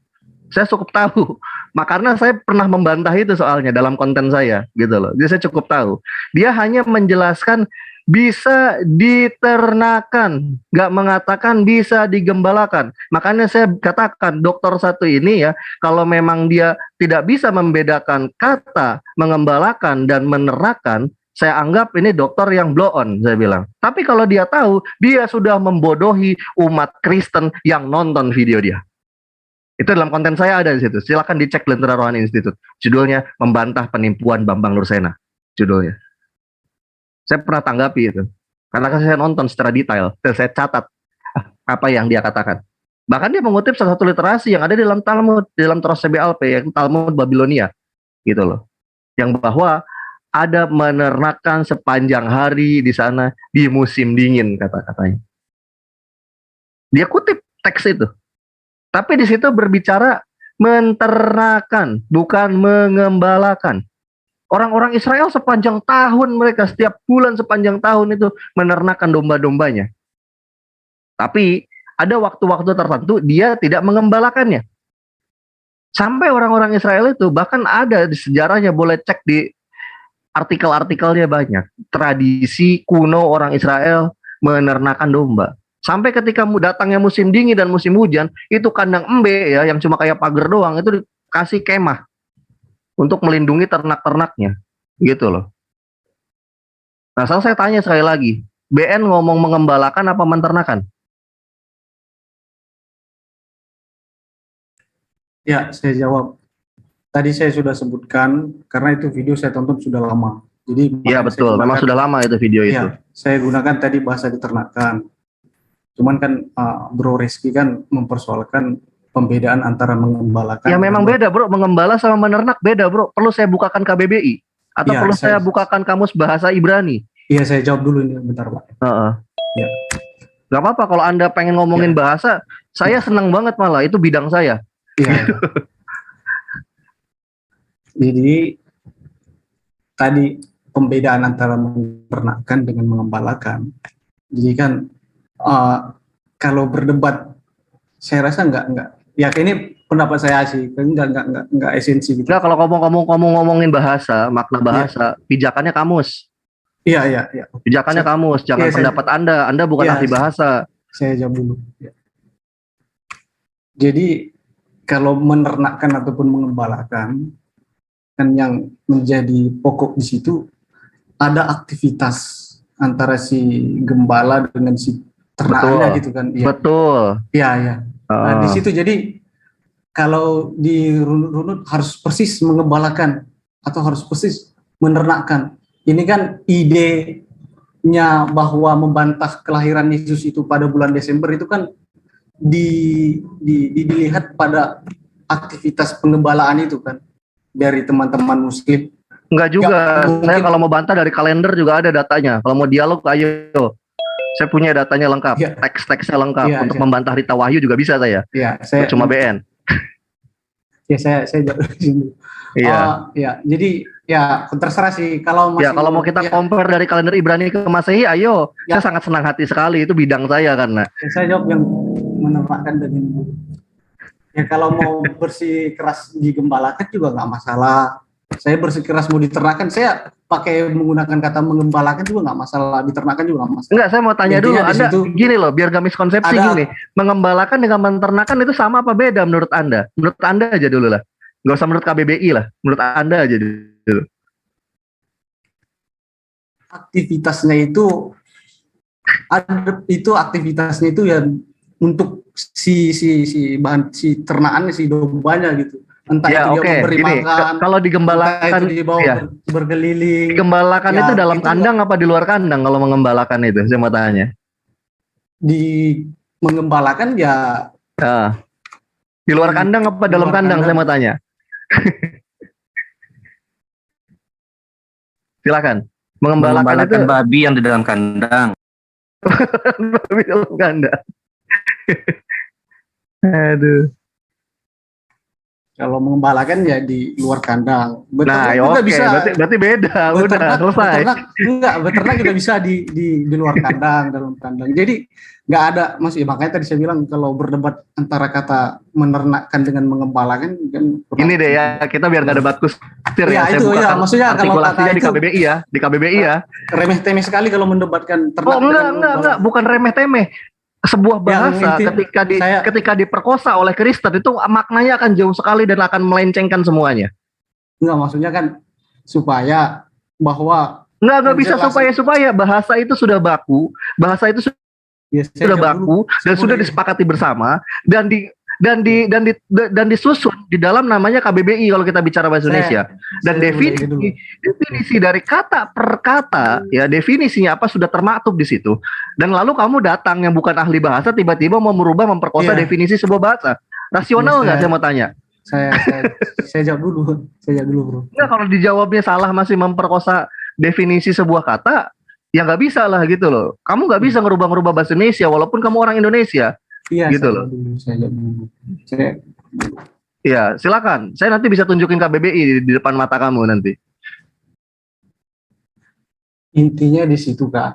Saya cukup tahu. Karena saya pernah membantah itu soalnya dalam konten saya gitu loh. Jadi saya cukup tahu. Dia hanya menjelaskan bisa diternakan, nggak mengatakan bisa digembalakan. Makanya saya katakan dokter satu ini ya, kalau memang dia tidak bisa membedakan kata mengembalakan dan menernakan, saya anggap ini dokter yang blow on, saya bilang. Tapi kalau dia tahu, dia sudah membodohi umat Kristen yang nonton video dia. Itu dalam konten saya ada di situ. Silakan dicek Lentera Rohani Institute. Judulnya Membantah Penipuan Bambang Nursena. Judulnya. Saya pernah tanggapi itu. Karena saya nonton secara detail dan saya catat apa yang dia katakan. Bahkan dia mengutip salah satu literasi yang ada di dalam Talmud, di dalam Toras CBLP, yang Talmud Babilonia. Gitu loh. Yang bahwa ada menernakan sepanjang hari di sana di musim dingin, kata-katanya. Dia kutip teks itu. Tapi di situ berbicara menternakan, bukan mengembalakan. Orang-orang Israel sepanjang tahun mereka setiap bulan sepanjang tahun itu menernakan domba-dombanya. Tapi ada waktu-waktu tertentu dia tidak mengembalakannya. Sampai orang-orang Israel itu bahkan ada di sejarahnya, boleh cek di artikel-artikelnya banyak. Tradisi kuno orang Israel menernakan domba. Sampai ketika datangnya musim dingin dan musim hujan, itu kandang embe ya yang cuma kayak pagar doang itu dikasih kemah untuk melindungi ternak-ternaknya, gitu loh. Nah, saya tanya sekali lagi, BN ngomong mengembalakan apa menternakan?
Ya, saya jawab. Tadi saya sudah sebutkan karena itu video saya tonton sudah lama. Jadi
ya betul, memang sudah lama itu video itu.
Saya gunakan tadi bahasa diternakan. Cuman kan Bro Reski kan mempersoalkan pembedaan antara mengembalakan.
Ya memang beda bro, mengembala sama menernak beda bro. Perlu saya bukakan KBBI atau ya, perlu saya bukakan kamus bahasa Ibrani?
Iya saya jawab dulu ini bentar Pak.
Ya. Gak apa-apa kalau Anda pengen ngomongin bahasa, saya senang banget malah, itu bidang saya.
Iya. Jadi tadi pembedaan antara menternakkan dengan mengembalakan. Jadi kan kalau berdebat, saya rasa enggak. Ya ini pendapat saya sih, enggak esensi gitu.
Nah, kalau ngomongin bahasa, makna bahasa, pijakannya kamus.
Iya.
Pijakannya kamus, jangan pendapat Anda bukan ahli bahasa.
Saya jawab dulu. Ya. Jadi kalau menernakkan ataupun mengembalakan, kan yang menjadi pokok di situ ada aktivitas antara si gembala dengan si ternaknya gitu kan. Ya.
Betul.
Iya. Nah, di situ jadi kalau di runut harus persis mengembalakan atau harus persis menernakkan. Ini kan idenya bahwa membantah kelahiran Yesus itu pada bulan Desember itu kan dilihat pada aktivitas pengembalaan itu kan dari teman-teman Muslim.
Enggak juga. Saya kalau mau bantah dari kalender juga ada datanya. Kalau mau dialog, ayo. Saya punya datanya lengkap, teks-teksnya lengkap. Untuk membantah Rita Wahyu juga bisa saya.
Iya, saya
cuma BN.
Ya saya jawab dulu. Iya. Jadi ya terserah sih kalau masih.
Ya kalau mau kita compare dari kalender Ibrani ke Masehi, ayo. Saya sangat senang hati sekali, itu bidang saya karena.
Saya jawab yang menempatkan dengan ya kalau mau bersikeras digembalakan juga nggak masalah. Saya bersikeras mau diternakan, saya pakai menggunakan kata mengembalakan juga nggak masalah, diternakan juga nggak masalah.
Enggak, saya mau tanya dulu, Anda gini loh, biar gak miskonsepsi gini, mengembalakan dengan menternakan itu sama apa beda menurut Anda? Menurut Anda aja dulu lah, nggak usah menurut KBBI lah, menurut Anda aja dulu.
Aktivitasnya itu aktivitasnya itu ya untuk si ternakannya, si dombanya gitu. Entah
ya,
itu dia memberi makan,
kalau digembalakan
itu dibawa berkeliling.
Digembalakan itu dalam kandang apa di luar kandang kalau mengembalakan itu? Saya mau tanya.
Di mengembalakan ya.
Di luar kandang apa dalam kandang? Saya mau tanya. Silakan. Mengembalakan itu
babi yang di dalam kandang.
Babi dalam kandang. Aduh.
Kalau mengembalakan ya di luar kandang.
Nah, oke. Berarti beda. Udah selesai.
Beternak juga bisa di luar kandang, dalam kandang. Jadi nggak ada, makanya tadi saya bilang kalau berdebat antara kata menernakkan dengan mengembalakan kan.
Ini deh ya, kita biar nggak debat kusir ya.
Itu ya, maksudnya kalau kata
di KBBI ya, di KBBI ya.
Remeh-temeh sekali kalau mendebatkan ternak.
Enggak, bukan remeh-temeh. Sebuah bahasa ketika diperkosa oleh Kristen itu maknanya akan jauh sekali dan akan melencengkan semuanya.
Enggak, maksudnya kan supaya bahwa
enggak bisa supaya bahasa itu sudah baku, sudah baku dan sudah disepakati bersama dan disusun di dalam namanya KBBI kalau kita bicara bahasa Indonesia. Dan definisi dari kata per kata ya, definisinya apa sudah termaktub di situ. Dan lalu kamu datang yang bukan ahli bahasa tiba-tiba mau memperkosa definisi sebuah bahasa. Rasional nggak saya mau tanya?
Saya jawab dulu. Bro.
Nah, kalau dijawabnya salah masih memperkosa definisi sebuah kata, ya nggak bisa lah gitu loh. Kamu nggak bisa ngerubah-ngerubah bahasa Indonesia walaupun kamu orang Indonesia.
Iya,
gitu
saya
loh.
dulu, saya dulu. Saya
Iya, silakan. Saya nanti bisa tunjukin KBBI di depan mata kamu nanti.
intinya di situ kan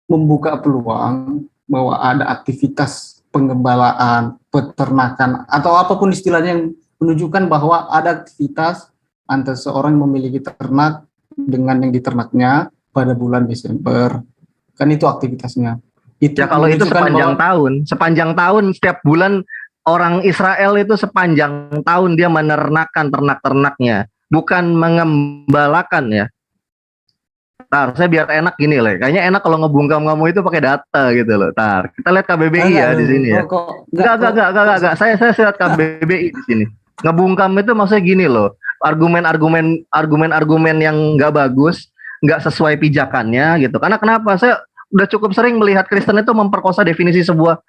membuka peluang bahwa ada aktivitas pengembalaan, peternakan atau apapun istilahnya yang menunjukkan bahwa ada aktivitas antara seorang yang memiliki ternak dengan yang diternaknya pada bulan Desember. Kan itu aktivitasnya. Itu
Ya kalau itu
menunjukkan
sepanjang tahun setiap bulan orang Israel itu sepanjang tahun dia menernakan ternak-ternaknya, bukan mengembalakan ya. Tar, saya biar enak gini loh. Kayaknya enak kalau ngebungkam kamu itu pakai data gitu loh. Tar, kita lihat KBBI ya di sini ya. Enggak. Saya lihat KBBI di sini. Ngebungkam itu maksudnya gini loh. Argumen-argumen yang nggak bagus, nggak sesuai pijakannya gitu. Karena kenapa? Saya udah cukup sering melihat Kristen itu memperkosa definisi sebuah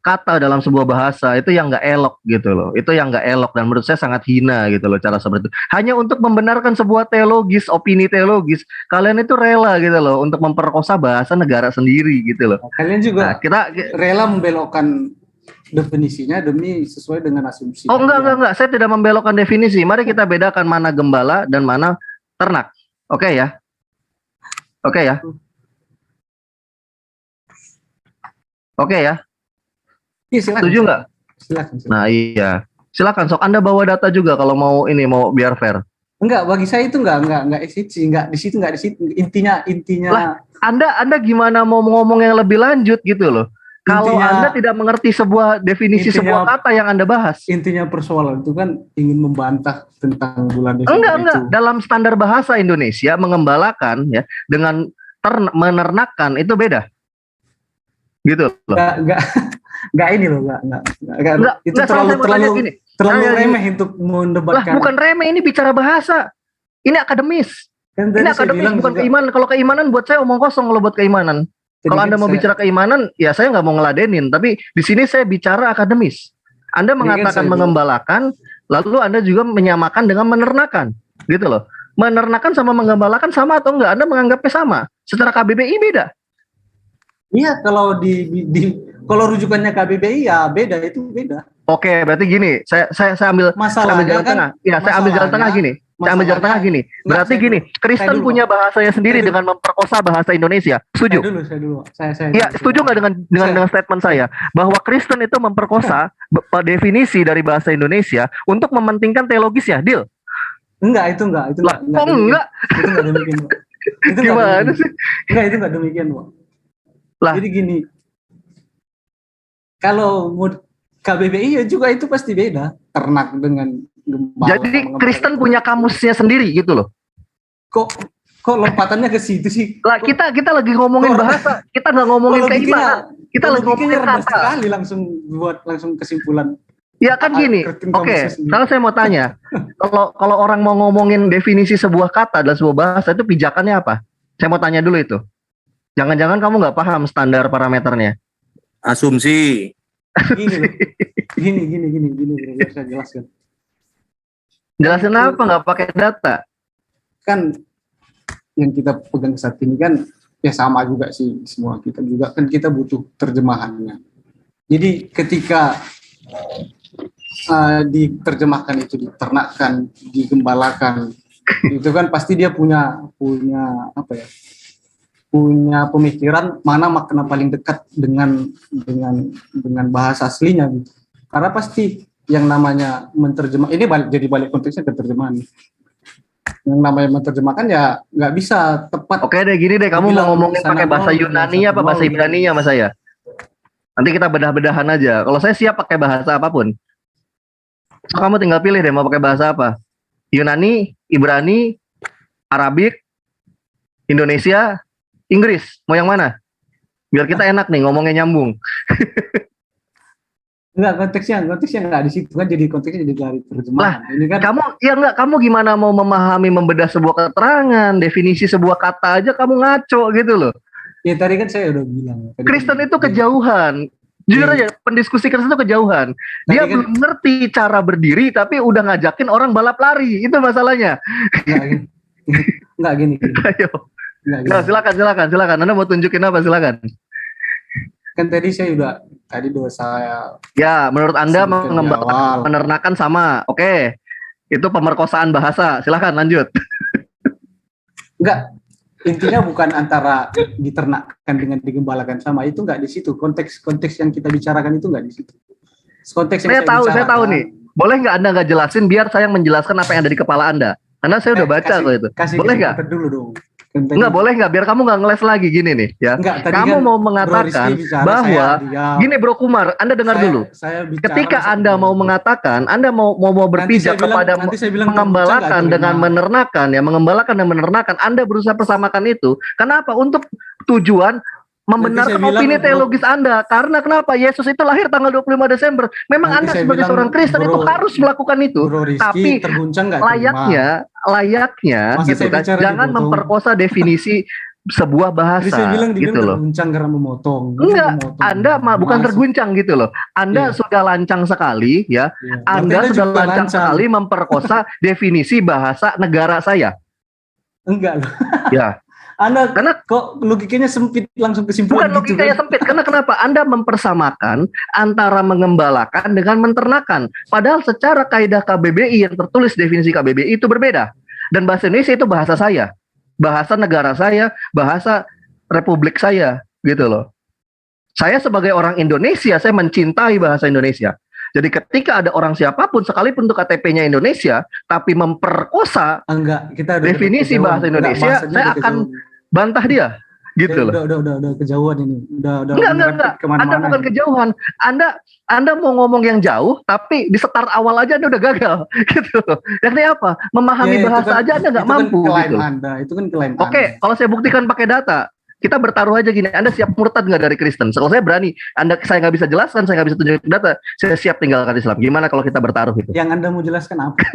kata dalam sebuah bahasa, itu yang nggak elok gitu loh. Itu yang nggak elok dan menurut saya sangat hina gitu loh cara seperti itu. Hanya untuk membenarkan sebuah teologis, opini teologis, kalian itu rela gitu loh untuk memperkosa bahasa negara sendiri gitu loh.
Kalian juga
Nah, kita
rela membelokkan definisinya demi sesuai dengan asumsi.
Oh enggak, saya tidak membelokkan definisi. Mari kita bedakan mana gembala dan mana ternak. Oke ya. Oke ya. Oke ya.
Iya, silakan.
Setuju nggak?
Silakan.
Nah iya. Silakan sok Anda bawa data juga kalau mau biar fair.
Enggak, bagi saya itu enggak eksistensi, enggak di situ. Intinya
Lah, Anda gimana mau ngomong yang lebih lanjut gitu loh. Kalau Anda tidak mengerti sebuah definisi sebuah kata yang Anda bahas.
Intinya persoalan itu kan ingin membantah tentang bulan Desember
Enggak. Dalam standar bahasa Indonesia mengembalakan ya dengan menernakan itu beda. Gitu loh.
Enggak ini loh, enggak. Itu terlalu remeh untuk mendebatkan.
Lah bukan remeh, ini bicara bahasa. Ini akademis. Ini akademis bukan keimanan. Kalau keimanan buat saya omong kosong kalau buat keimanan. Kalau Anda mau bicara keimanan, ya saya nggak mau ngeladenin. Tapi di sini saya bicara akademis. Anda mengatakan mengembalakan, lalu Anda juga menyamakan dengan menernakan, gitu loh. Menernakan sama menggembalakan sama atau enggak? Anda menganggapnya sama. Secara KBBI beda.
Iya, kalau kalau rujukannya KBBI ya beda, itu beda.
Oke, berarti gini, saya ambil jalan tengah. Ya, saya ambil jalan tengah gini. Berarti gini, Kristen punya bahasanya sendiri dengan memperkosa bahasa Indonesia. Setuju?
Saya dulu.
Iya, setuju nggak dengan statement saya bahwa Kristen itu memperkosa definisi dari bahasa Indonesia untuk mementingkan teologisnya, deal?
Enggak, itu enggak. Itu enggak demikian, Pak.
Gimana sih?
Enggak, itu enggak demikian, Pak.
Lah.
Jadi gini, kalau KBBI ya juga itu pasti beda, ternak dengan gembala.
Jadi Kristen punya kamusnya sendiri gitu loh.
Kok lompatannya ke situ sih?
Lah kita lagi ngomongin bahasa, kita nggak ngomongin keimanan. Kita lagi ngomongin kata.
Sekali langsung kesimpulan.
Ya kan gini. Oke, sekarang saya mau tanya. Kalau orang mau ngomongin definisi sebuah kata dan sebuah bahasa itu pijakannya apa? Saya mau tanya dulu itu. Jangan-jangan kamu nggak paham standar parameternya.
Asumsi.
Gini, biar saya jelaskan.
Jelasin apa nggak pakai data?
Kan yang kita pegang saat ini kan ya sama juga sih, semua kita juga kan kita butuh terjemahannya. Jadi ketika diterjemahkan itu, diternakkan, digembalakan, itu kan pasti dia punya apa ya? Punya pemikiran mana makna paling dekat dengan bahasa aslinya gitu. Karena pasti yang namanya menerjemah ini jadi balik konteksnya ke terjemahan. Yang namanya menerjemahkan ya nggak bisa tepat.
Oke deh, gini deh, kamu mau ngomongin pakai bahasa Yunani apa bahasa Ibrani sama saya? Nanti kita bedah-bedahan aja. Kalau saya siap pakai bahasa apapun. So, kamu tinggal pilih deh mau pakai bahasa apa. Yunani, Ibrani, Arabik, Indonesia, Inggris, mau yang mana? Biar kita enak nih ngomongnya nyambung.
Enggak, konteksnya enggak di situ kan, jadi konteksnya jadi dari terjemahan. Ini kan
kamu gimana mau memahami membedah sebuah keterangan, definisi sebuah kata aja kamu ngaco gitu loh.
Ya tadi kan saya udah bilang.
Kristen itu kejauhan. Jujur aja, pendiskusi Kristen itu kejauhan. Dia belum ngerti cara berdiri tapi udah ngajakin orang balap lari. Itu masalahnya.
Enggak gini.
Ayo. Nah, silakan. Anda mau tunjukin apa? Silakan.
Kan tadi saya udah tadi dosa
Ya, menurut Anda
sebutkan di awal.
menernakan sama. Oke. Itu pemerkosaan bahasa. Silahkan lanjut.
Enggak, intinya bukan antara diternakkan dengan digembalakan sama, itu enggak di situ. Konteks yang kita bicarakan itu enggak di situ. Konteks yang
Saya tahu nih. Boleh nggak Anda nggak jelasin biar saya menjelaskan apa yang ada di kepala Anda? Karena saya udah baca kok itu. Boleh nggak?
Dulu dong.
Enggak, boleh nggak? Biar kamu nggak ngeles lagi gini nih, ya.
Enggak,
kamu
kan
mau mengatakan bahwa gini Bro Kumar, Anda dengar dulu. Ketika Anda mau mengatakan, Anda mau berpijak kepada mengembalakan dengan menernakan, ya, mengembalakan dan menernakan, Anda berusaha persamakan itu. Kenapa? Untuk tujuan membenarkan opini teologis Anda. Karena kenapa? Yesus itu lahir tanggal 25 Desember. Memang Anda sebagai seorang Kristen itu harus melakukan itu. Tapi layaknya gitu kan, jangan memperkosa definisi sebuah bahasa gitu loh.
Terguncang karena memotong.
Enggak, Anda bukan terguncang gitu loh. Anda sudah lancang sekali ya. Anda sudah lancang sekali memperkosa definisi bahasa negara saya.
Enggak loh.
Ya.
Karena kok logikanya sempit langsung kesimpulan.
Bukan gitu, logikanya sempit. Karena kenapa? Anda mempersamakan antara mengembalakan dengan menternakan. Padahal secara kaidah KBBI yang tertulis definisi KBBI itu berbeda. Dan bahasa Indonesia itu bahasa saya, bahasa negara saya, bahasa republik saya, gitu loh. Saya sebagai orang Indonesia, saya mencintai bahasa Indonesia. Jadi ketika ada orang siapapun sekalipun untuk KTP-nya Indonesia tapi memperkosa definisi bahasa Indonesia, saya akan bantah dia, gitu loh.
Udah kejauhan ini.
Enggak. Anda bukan kejauhan. Anda mau ngomong yang jauh tapi di start awal aja Anda udah gagal, gitu loh. Jadi apa? Memahami bahasa aja Anda nggak mampu, gitu.
Itu kan klaim Anda.
Oke, kalau saya buktikan pakai data. Kita bertaruh aja gini, Anda siap murtad nggak dari Kristen? Kalau saya berani, saya nggak bisa jelaskan, saya nggak bisa tunjukin data, saya siap tinggalkan Islam. Gimana kalau kita bertaruh itu?
Yang Anda mau jelaskan apa?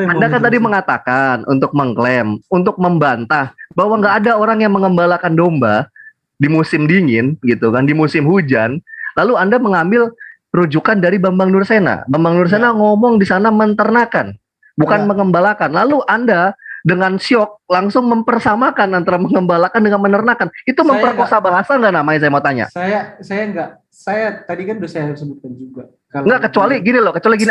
Anda kan tadi mengatakan untuk mengklaim, untuk membantah bahwa nggak ada orang yang mengembalakan domba di musim dingin, gitu kan, di musim hujan. Lalu Anda mengambil rujukan dari Bambang Nursena. Bambang Nursena ngomong di sana menternakan, bukan mengembalakan. Lalu Anda dengan syok langsung mempersamakan antara mengembalakan dengan menernakan. Itu memperkosa bahasa nggak namanya, saya mau tanya?
Saya enggak. Saya tadi kan udah saya sebutkan juga.
Enggak, kecuali gini,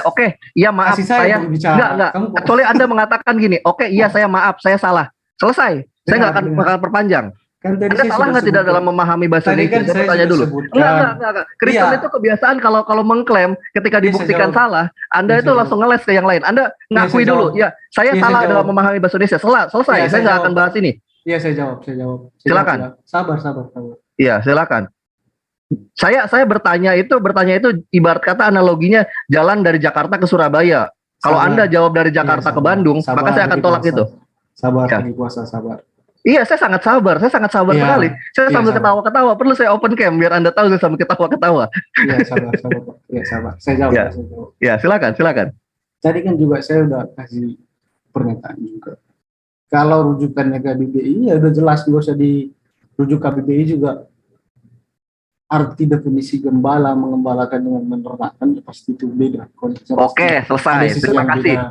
oke, iya maaf, saya enggak. Kecuali Anda mengatakan gini, oke, iya saya maaf, saya salah. Selesai. Saya nggak akan perpanjang.
Kan
Anda salah nggak tidak dalam memahami bahasa Indonesia? Saya tanya dulu. Enggak. Kristen itu kebiasaan kalau mengklaim ketika dibuktikan salah, Anda itu langsung ngeles ke yang lain. Anda ngakui dulu, ya saya salah dalam memahami bahasa Indonesia. Selesai. Saya nggak akan bahas ini.
Iya, saya jawab.
Silakan.
Sabar.
Iya, silakan. Saya bertanya itu ibarat kata analoginya jalan dari Jakarta ke Surabaya. Kalau Anda jawab dari Jakarta ke Bandung, maka saya akan tolak itu.
Sabar, lagi puasa, sabar.
Iya, saya sangat sabar sekali. Saya sambil ketawa-ketawa. Perlu saya open cam biar Anda tahu saya sambil ketawa-ketawa.
Iya, sabar. Saya jawab.
Ya, silakan.
Tadi kan juga saya udah kasih pernyataan juga. Kalau rujukannya KBBI ya udah jelas, nggak usah dirujuk KBBI juga. Arti definisi gembala, mengembalakan dengan menernakan ya pasti itu beda.
Oke, selesai. Terima kasih.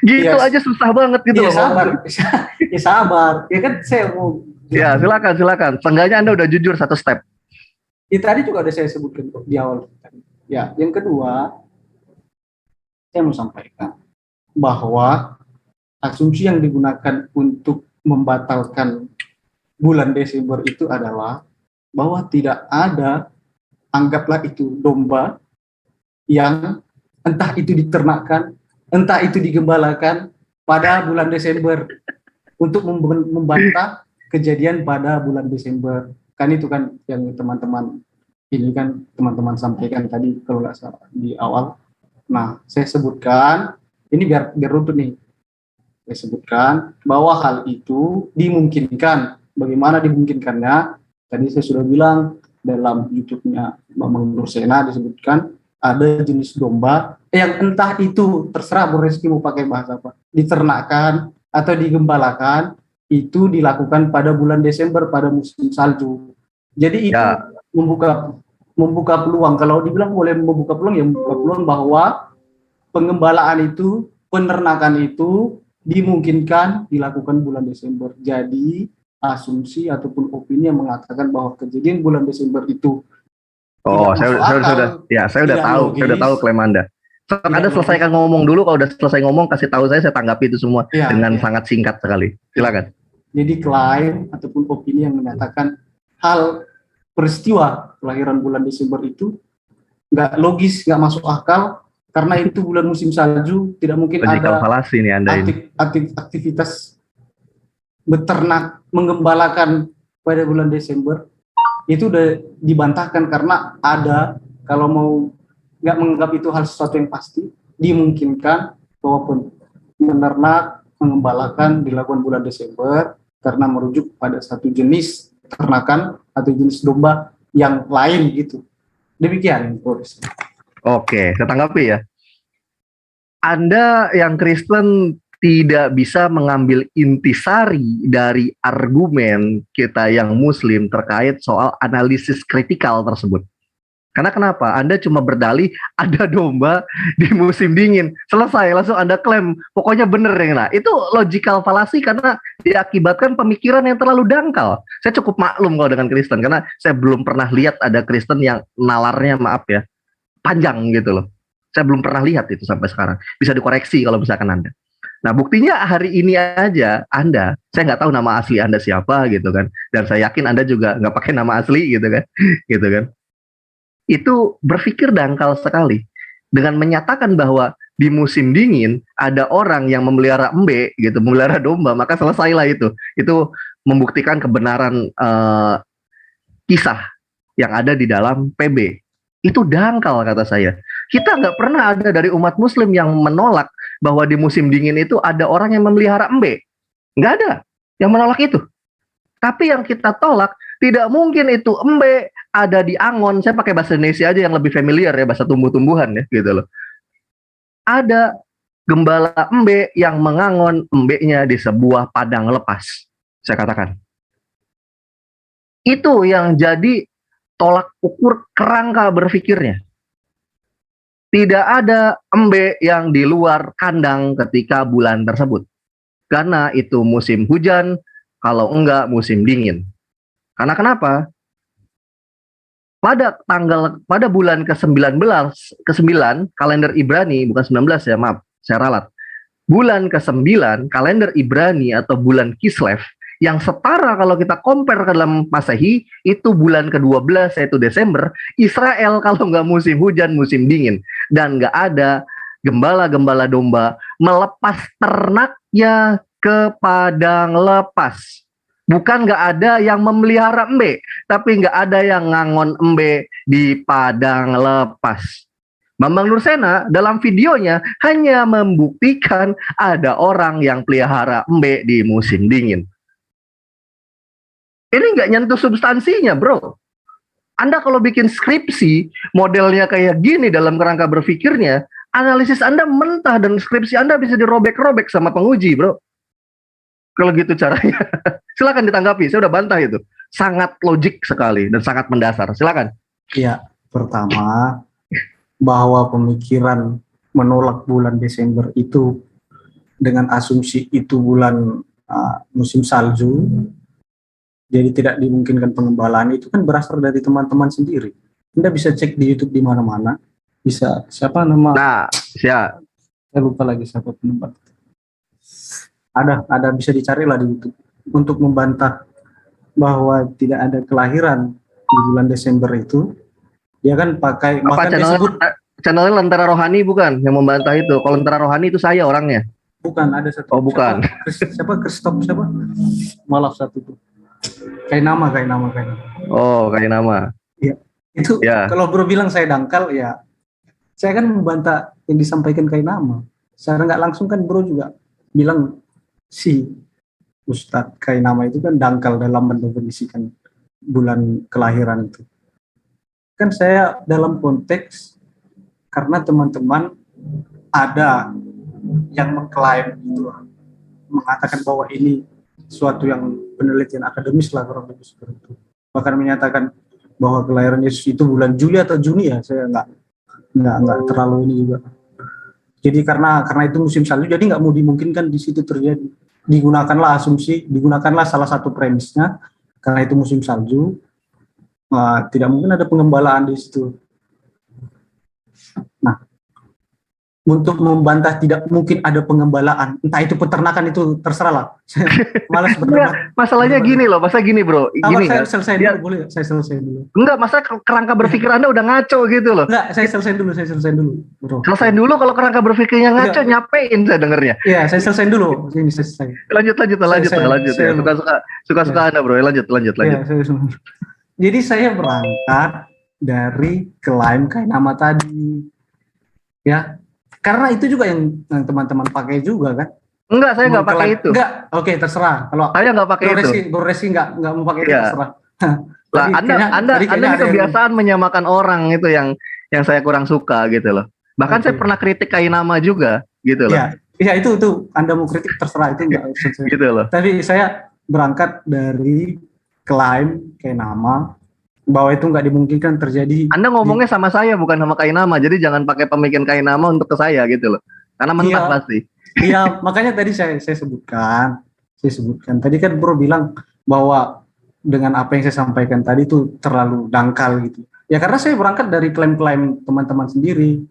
Gitu aja susah banget gitu loh.
Sabar. Ya kan saya mau.
Ya, silakan. Seenggaknya Anda udah jujur satu step.
Tadi juga udah saya sebutkan di awal. Ya, yang kedua saya mau sampaikan bahwa asumsi yang digunakan untuk membatalkan bulan Desember itu adalah bahwa tidak ada, anggaplah itu domba yang entah itu diternakkan, entah itu digembalakan pada bulan Desember untuk membantah kejadian pada bulan Desember. Kan itu kan yang teman-teman sampaikan tadi kalau nggak salah di awal. Nah, saya sebutkan ini biar runtut nih. Saya sebutkan bahwa hal itu dimungkinkan. Bagaimana dimungkinkannya? Tadi saya sudah bilang dalam YouTube-nya Bambang Nursena disebutkan ada jenis domba yang entah itu terserah Bu Reski mau pakai bahasa apa, diternakkan atau digembalakan, itu dilakukan pada bulan Desember pada musim salju. Jadi itu membuka peluang. Kalau dibilang boleh membuka peluang, ya membuka peluang bahwa pengembalaan itu, penernakan itu dimungkinkan dilakukan bulan Desember. Jadi asumsi ataupun opini yang mengatakan bahwa kejadian bulan Desember itu
Oh, saya
masuk akal,
saya udah
tidak
tahu, saya udah
logis.
tahu klaim Anda. Anda selesaikan ngomong dulu, kalau udah selesai ngomong kasih tahu saya tanggapi itu semua dengan sangat singkat sekali. Silakan.
Jadi klaim ataupun opini yang menyatakan hal peristiwa kelahiran bulan Desember itu nggak logis, nggak masuk akal, karena itu bulan musim salju, tidak mungkin
logical
ada
fallacy nih Anda ini.
aktivitas beternak, menggembalakan pada bulan Desember. Itu udah dibantahkan karena ada, kalau mau nggak menganggap itu hal sesuatu yang pasti, dimungkinkan bahwa menernak, mengembalakan dilakukan bulan Desember karena merujuk pada satu jenis ternakan atau jenis domba yang lain gitu. Demikian, Boris.
Oke, saya tanggapi ya. Anda yang Kristen tidak bisa mengambil intisari dari argumen kita yang Muslim terkait soal analisis kritikal tersebut. Karena kenapa? Anda cuma berdalih ada domba di musim dingin. Selesai, langsung Anda klaim. Pokoknya bener ya. Nah, itu logical fallacy karena diakibatkan pemikiran yang terlalu dangkal. Saya cukup maklum kalau dengan Kristen. Karena saya belum pernah lihat ada Kristen yang nalarnya, maaf ya, panjang gitu loh. Saya belum pernah lihat itu sampai sekarang. Bisa dikoreksi kalau misalkan Anda. Nah, buktinya hari ini aja Anda, saya nggak tahu nama asli Anda siapa gitu kan, dan saya yakin Anda juga nggak pakai nama asli gitu kan, gitu kan. Itu berpikir dangkal sekali dengan menyatakan bahwa di musim dingin ada orang yang memelihara embe gitu, memelihara domba, maka selesailah itu. Itu membuktikan kebenaran kisah yang ada di dalam PB. Itu dangkal kata saya. Kita nggak pernah ada dari umat Muslim yang menolak bahwa di musim dingin itu ada orang yang memelihara embe. Nggak ada yang menolak itu. Tapi yang kita tolak, tidak mungkin itu embe ada di angon. Saya pakai bahasa Indonesia aja yang lebih familiar ya, bahasa tumbuh-tumbuhan ya gitu loh. Ada gembala embe yang mengangon embenya di sebuah padang lepas. Saya katakan. Itu yang jadi tolak ukur kerangka berpikirnya. Tidak ada embe yang di luar kandang ketika bulan tersebut. Karena itu musim hujan, kalau enggak musim dingin. Karena kenapa? Pada bulan ke-9 kalender Ibrani, bukan 19 ya, maaf, saya ralat. Bulan ke-9 kalender Ibrani atau bulan Kislev yang setara kalau kita compare ke dalam Masehi itu bulan ke-12 yaitu Desember. Israel kalau nggak musim hujan, musim dingin, dan nggak ada gembala-gembala domba melepas ternaknya ke padang lepas. Bukan nggak ada yang memelihara embe, tapi nggak ada yang ngangon embe di padang lepas. Bambang Nursena dalam videonya hanya membuktikan ada orang yang pelihara embe di musim dingin. Ini nggak nyentuh substansinya, bro. Anda kalau bikin skripsi, modelnya kayak gini dalam kerangka berpikirnya, analisis Anda mentah dan skripsi Anda bisa dirobek-robek sama penguji, bro. Kalau gitu caranya. Silakan ditanggapi, saya udah bantah itu. Sangat logik sekali dan sangat mendasar. Silakan.
Ya, pertama, bahwa pemikiran menolak bulan Desember itu dengan asumsi itu bulan musim salju, jadi tidak dimungkinkan pengembalaan, itu kan berasal dari teman-teman sendiri. Anda bisa cek di YouTube di mana-mana. Bisa, siapa nama?
Nah, siapa?
Saya lupa lagi siapa penempat. Ada bisa dicarilah di YouTube untuk membantah bahwa tidak ada kelahiran di bulan Desember itu. Dia kan pakai
apa channelnya Lentera Rohani bukan yang membantah itu. Kalau Lentera Rohani itu saya orangnya.
Bukan, ada satu.
Oh, bukan.
Siapa Maaf satu tuh. Kayak nama.
Oh, kayak nama.
Iya. Itu ya. Kalau bro bilang saya dangkal, ya saya kan membantah yang disampaikan kayak nama. Secara nggak langsung kan bro juga bilang si Ustadz kayak nama itu kan dangkal dalam mendefinisikan bulan kelahiran itu. Kan saya dalam konteks karena teman-teman ada yang mengklaim itu, mengatakan bahwa ini suatu yang penelitian akademis lah kurang lebih seperti itu. Bahkan menyatakan bahwa kelahiran Yesus itu bulan Juli atau Juni ya, saya nggak terlalu ini juga. Jadi karena itu musim salju, jadi nggak mau dimungkinkan di situ terjadi. Digunakanlah asumsi, digunakanlah salah satu premisnya karena itu musim salju, tidak mungkin ada pengembalaan di situ. Nah, untuk membantah tidak mungkin ada pengembalaan, entah itu peternakan, itu terserah lah. Saya malas berdebat.
Masalahnya gini loh, masa gini bro, gini
saya
kan?
selesai dulu, boleh? Saya selesai dulu.
Enggak, masa kerangka berpikir Anda udah ngaco gitu loh.
Enggak, saya selesai dulu, bro.
Selesai dulu, kalau kerangka berpikirnya ngaco, nyapein saya dengernya.
Iya, saya selesai dulu. Ini selesai.
Lanjut. Suka-suka Anda bro, lanjut.
Ya, jadi saya berangkat dari klaim kayak nama tadi. Ya, karena itu juga yang teman-teman pakai juga kan?
Enggak, saya nggak pakai itu.
Enggak, oke terserah. Kalau
saya nggak pakai itu.
Bro Reski nggak mau pakai itu, terserah.
Lah, Anda ini kebiasaan menyamakan orang itu yang saya kurang suka gitu loh. Bahkan saya pernah kritik Kainama juga gitu loh.
Iya itu Anda mau kritik terserah, itu enggak usah.
Gitu loh.
Tapi saya berangkat dari klaim Kainama bahwa itu nggak dimungkinkan terjadi.
Anda ngomongnya sama saya bukan sama Kainama, jadi jangan pakai pemikiran Kainama untuk ke saya gitu loh. Karena mentah pasti.
Iya, makanya tadi saya sebutkan. Tadi kan Bro bilang bahwa dengan apa yang saya sampaikan tadi itu terlalu dangkal gitu. Ya karena saya berangkat dari klaim-klaim teman-teman sendiri.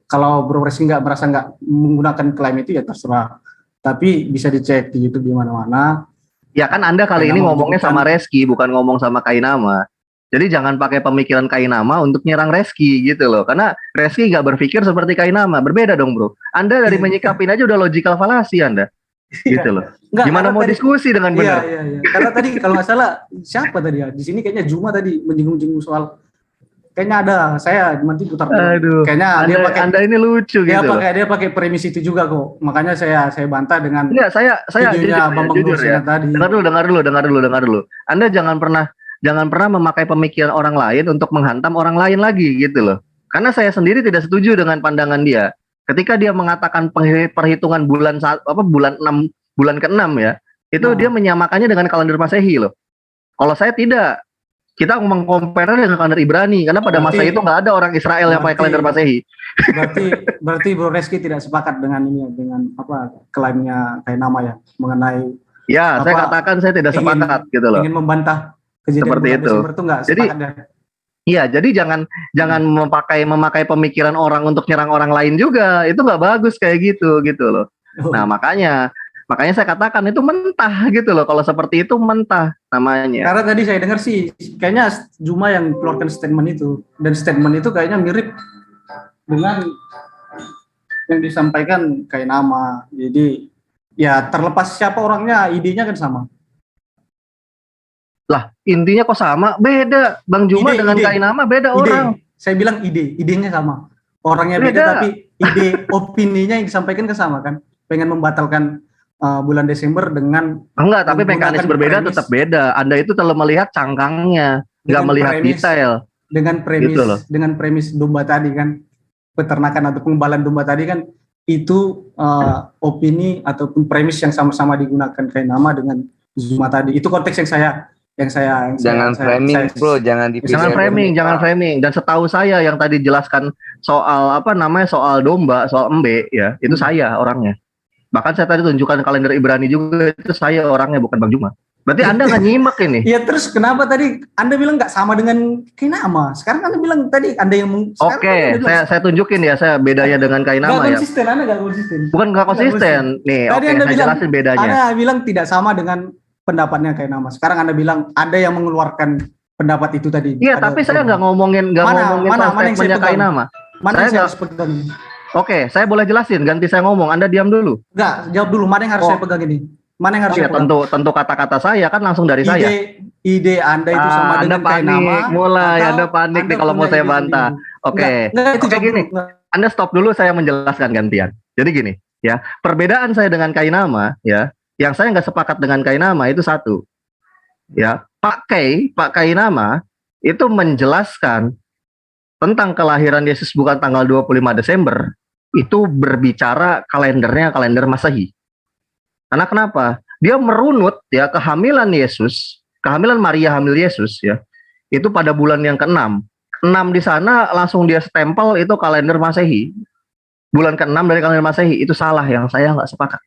Kalau Bro Reski merasa nggak menggunakan klaim itu ya terserah. Tapi bisa dicek di YouTube di mana-mana.
Ya kan Anda kali ini ngomongnya sama Reski, bukan ngomong sama Kainama. Jadi jangan pakai pemikiran Kainama untuk nyerang Reski gitu loh. Karena Reski nggak berpikir seperti Kainama. Berbeda dong bro. Anda dari menyikapin aja udah logical fallacy Anda. Gitu loh. Gimana mau diskusi dengan benar?
Iya. Karena tadi kalau nggak salah, siapa tadi ya? Di sini kayaknya Juma tadi menyinggung soal. Kayaknya ada, saya nanti putar.
Aduh, kayaknya Anda ini lucu gitu.
Dia pakai premis itu juga kok. Makanya saya bantah dengan.
Enggak, saya jujur ya. Tadi. Dengar dulu. Anda jangan pernah memakai pemikiran orang lain untuk menghantam orang lain lagi gitu loh. Karena saya sendiri tidak setuju dengan pandangan dia. Ketika dia mengatakan perhitungan bulan ke-6 ya, itu dia menyamakannya dengan kalender Masehi loh. Kalau saya tidak, kita mengcompare dengan kalender Ibrani karena pada masa itu nggak ada orang Israel yang pakai kalender Masehi.
Berarti Bro Reski tidak sepakat dengan ini, dengan apa klaimnya Kainama ya mengenai.
Ya, saya katakan saya tidak sepakat gitu loh.
Ingin membantah kejadian
seperti itu. Jadi jangan memakai pemikiran orang untuk nyerang orang lain juga. Itu nggak bagus kayak gitu loh. Nah, makanya saya katakan itu mentah gitu loh. Kalau seperti itu mentah namanya.
Karena tadi saya dengar sih kayaknya Juma yang keluarkan statement itu, dan statement itu kayaknya mirip dengan yang disampaikan Kainama. Jadi ya terlepas siapa orangnya, idenya kan sama.
Lah, intinya kok sama? Beda. Bang Juma dengan Kainama beda orang.
Saya bilang idenya sama. Orangnya beda tapi ide opininya yang disampaikan sama kan. Pengen membatalkan bulan Desember dengan
tapi mekanis berbeda tetap beda. Anda itu terlalu melihat cangkangnya, nggak melihat detail.
Dengan premis domba tadi kan, peternakan atau pengembalian domba tadi kan, itu opini ataupun premis yang sama-sama digunakan Kainama dengan Juma tadi. Itu konteks yang saya
jangan framing. Dan
setahu saya yang tadi jelaskan soal soal domba, soal embe ya, itu saya orangnya. Bahkan saya tadi tunjukkan kalender Ibrani juga, itu saya orangnya, bukan Bang Juma. Berarti Anda nggak nyimak ini.
Ya terus kenapa tadi Anda bilang nggak sama dengan Kainama? Sekarang Anda bilang tadi Anda yang
Oke, saya tunjukin ya, saya bedanya dengan Kainama ya.
Anda nggak konsisten.
Bukan nggak konsisten. Nih, saya jelasin bedanya.
Anda bilang tidak sama dengan pendapatnya Kainama. Sekarang Anda bilang ada yang mengeluarkan pendapat itu tadi.
Iya, tapi saya nggak ngomongin statementnya Kainama.
Mana yang saya harus pegang?
Oke, saya boleh jelasin. Ganti saya ngomong, Anda diam dulu.
Enggak, jawab dulu. Mana yang harus saya pegang ini? Mana yang harus saya pegang?
Tentu kata-kata saya kan langsung dari saya.
Ide Anda itu sama dengan Kainama.
Anda panik nih kalau mau saya bantah. Oke, gini. Anda stop dulu, saya menjelaskan gantian. Jadi gini, ya, perbedaan saya dengan Kainama, ya, yang saya nggak sepakat dengan Kainama itu satu, ya, Pak Kainama itu menjelaskan tentang kelahiran Yesus bukan tanggal 25 Desember, itu berbicara kalender Masehi. Karena kenapa? Dia merunut ya kehamilan Maria hamil Yesus ya, itu pada bulan yang ke-6. 6 di sana langsung dia stempel itu kalender Masehi. Bulan ke-6 dari kalender Masehi, itu salah, yang saya nggak sepakat.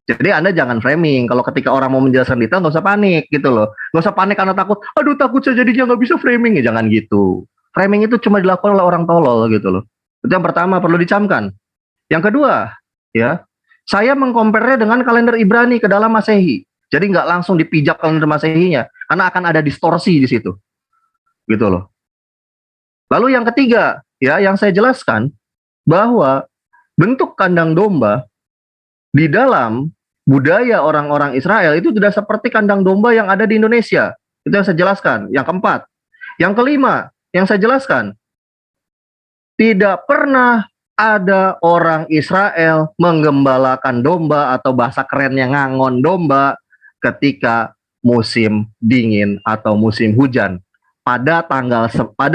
Jadi Anda jangan framing. Kalau ketika orang mau menjelaskan detail, nggak usah panik gitu loh. Nggak usah panik karena takut, aduh takut saya jadinya nggak bisa framing. Ya jangan gitu. Framing itu cuma dilakukan oleh orang tolol gitu loh. Itu yang pertama, perlu dicamkan. Yang kedua, ya, saya mengkomparnya dengan kalender Ibrani ke dalam Masehi. Jadi nggak langsung dipijak kalender Masehinya, karena akan ada distorsi di situ. Gitu loh. Lalu yang ketiga, ya, yang saya jelaskan bahwa bentuk kandang domba di dalam budaya orang-orang Israel itu tidak seperti kandang domba yang ada di Indonesia. Itu yang saya jelaskan. Yang keempat. Yang kelima, yang saya jelaskan, tidak pernah ada orang Israel menggembalakan domba atau bahasa kerennya ngangon domba ketika musim dingin atau musim hujan. Pada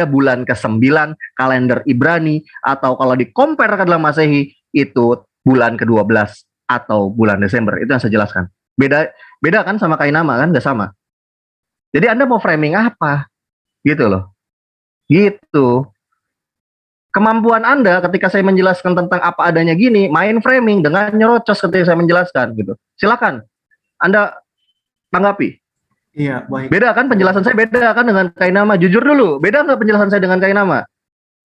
bulan ke-9 kalender Ibrani, atau kalau di-compare ke dalam Masehi itu bulan ke-12 atau bulan Desember. Itu yang saya jelaskan. Beda kan sama Kainama kan? Nggak sama. Jadi Anda mau framing apa? Gitu loh. Gitu. Kemampuan Anda ketika saya menjelaskan tentang apa adanya gini, main framing dengan nyerocos ketika saya menjelaskan gitu. Silakan. Anda tanggapi.
Iya, baik.
Beda kan penjelasan saya, beda kan dengan Kainama? Jujur dulu, beda nggak penjelasan saya dengan Kainama?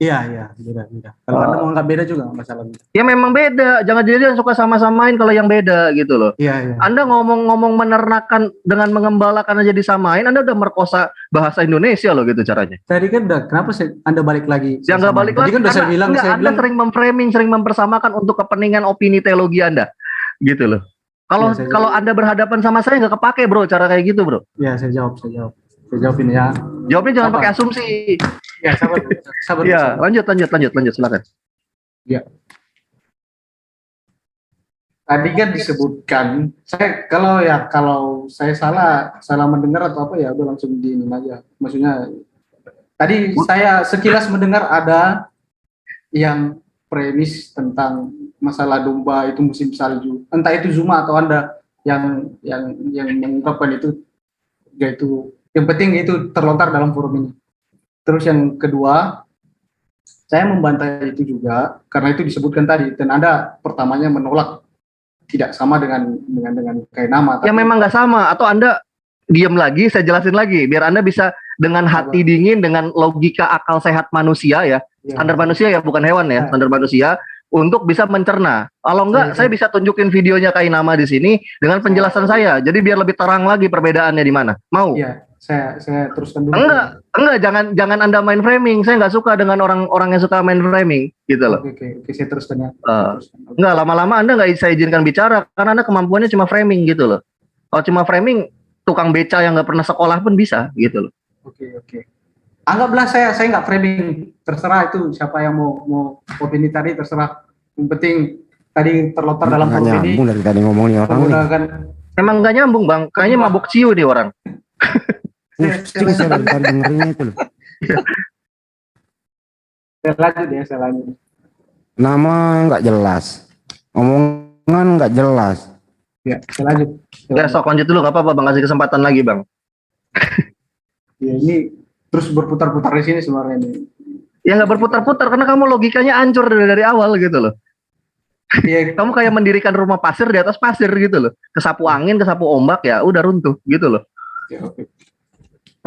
Iya, beda. Kalau Anda mau nggak beda juga masalahnya.
Ya memang beda, jangan jadi suka sama-samain kalau yang beda gitu loh.
Iya.
Anda ngomong menernakan dengan mengembalakan aja disamain, Anda udah merkosa bahasa Indonesia loh gitu caranya.
Tadi kan udah, kenapa Anda balik lagi?
Ya nggak balik lagi,
kan udah saya bilang,
Anda sering memframing, sering mempersamakan untuk kepentingan opini teologi Anda, gitu loh. Kalau Anda berhadapan sama saya nggak kepake bro, cara kayak gitu bro.
Ya saya jawab ini ya.
Jawabnya jangan pakai asumsi.
Ya sabar.
Ya lanjut silakan.
Ya. Tadi kan disebutkan, kalau saya salah mendengar atau apa ya udah langsung diinin aja. Maksudnya tadi saya sekilas mendengar ada yang premis tentang masalah domba itu musim salju. Entah itu Zuma atau Anda yang mengungkapkan itu, yaitu yang penting itu terlontar dalam forum ini. Terus yang kedua, saya membantah itu juga karena itu disebutkan tadi, dan Anda pertamanya menolak tidak sama dengan Kainama.
Ya memang nggak sama, atau Anda diam lagi, saya jelasin lagi biar Anda bisa dengan hati dingin, dengan logika akal sehat manusia ya, standar manusia ya, bukan hewan ya, standar manusia, untuk bisa mencerna. Kalau enggak, saya bisa tunjukin videonya Kainama di sini dengan penjelasan saya. Jadi biar lebih terang lagi perbedaannya di mana. Mau?
Iya, saya teruskan dulu.
Enggak, jangan Anda main framing. Saya nggak suka dengan orang yang suka main framing, gitu loh.
Oke, saya teruskan ya.
Enggak, lama-lama Anda nggak saya izinkan bicara karena Anda kemampuannya cuma framing gitu loh. Kalau cuma framing, tukang beca yang nggak pernah sekolah pun bisa, gitu loh.
Oke. Anggaplah saya nggak framing, terserah itu siapa yang mau opini tadi, terserah. Yang penting tadi terlontar dalam forum ini.
Nyambung dari tadi ngomongin orang
nih.
Emang nggak nyambung bang, kayaknya mabuk ciu nih orang.
Saya dengerinnya itu loh.
Saya lanjut.
Nama nggak jelas, omongan nggak jelas.
Ya, saya lanjut.
Ya sok lanjut dulu, nggak apa-apa bang, kasih kesempatan lagi bang.
Ya ini terus berputar-putar di sini sebenarnya ini.
Ya nggak berputar-putar karena kamu logikanya hancur dari awal gitu loh.
Iya.
Kamu kayak mendirikan rumah pasir di atas pasir gitu loh. Kesapu angin, kesapu ombak ya udah runtuh gitu loh.
Ya, oke.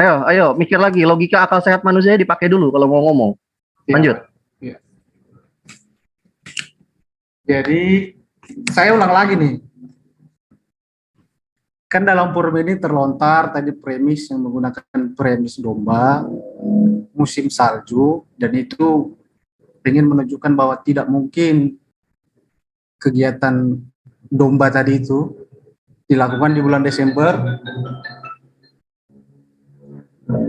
Ayo mikir lagi, logika akal sehat manusia dipakai dulu kalau mau ngomong. Lanjut.
Ya. Jadi saya ulang lagi nih. Kan dalam forum ini terlontar tadi premis yang menggunakan premis domba, musim salju, dan itu ingin menunjukkan bahwa tidak mungkin kegiatan domba tadi itu dilakukan di bulan Desember,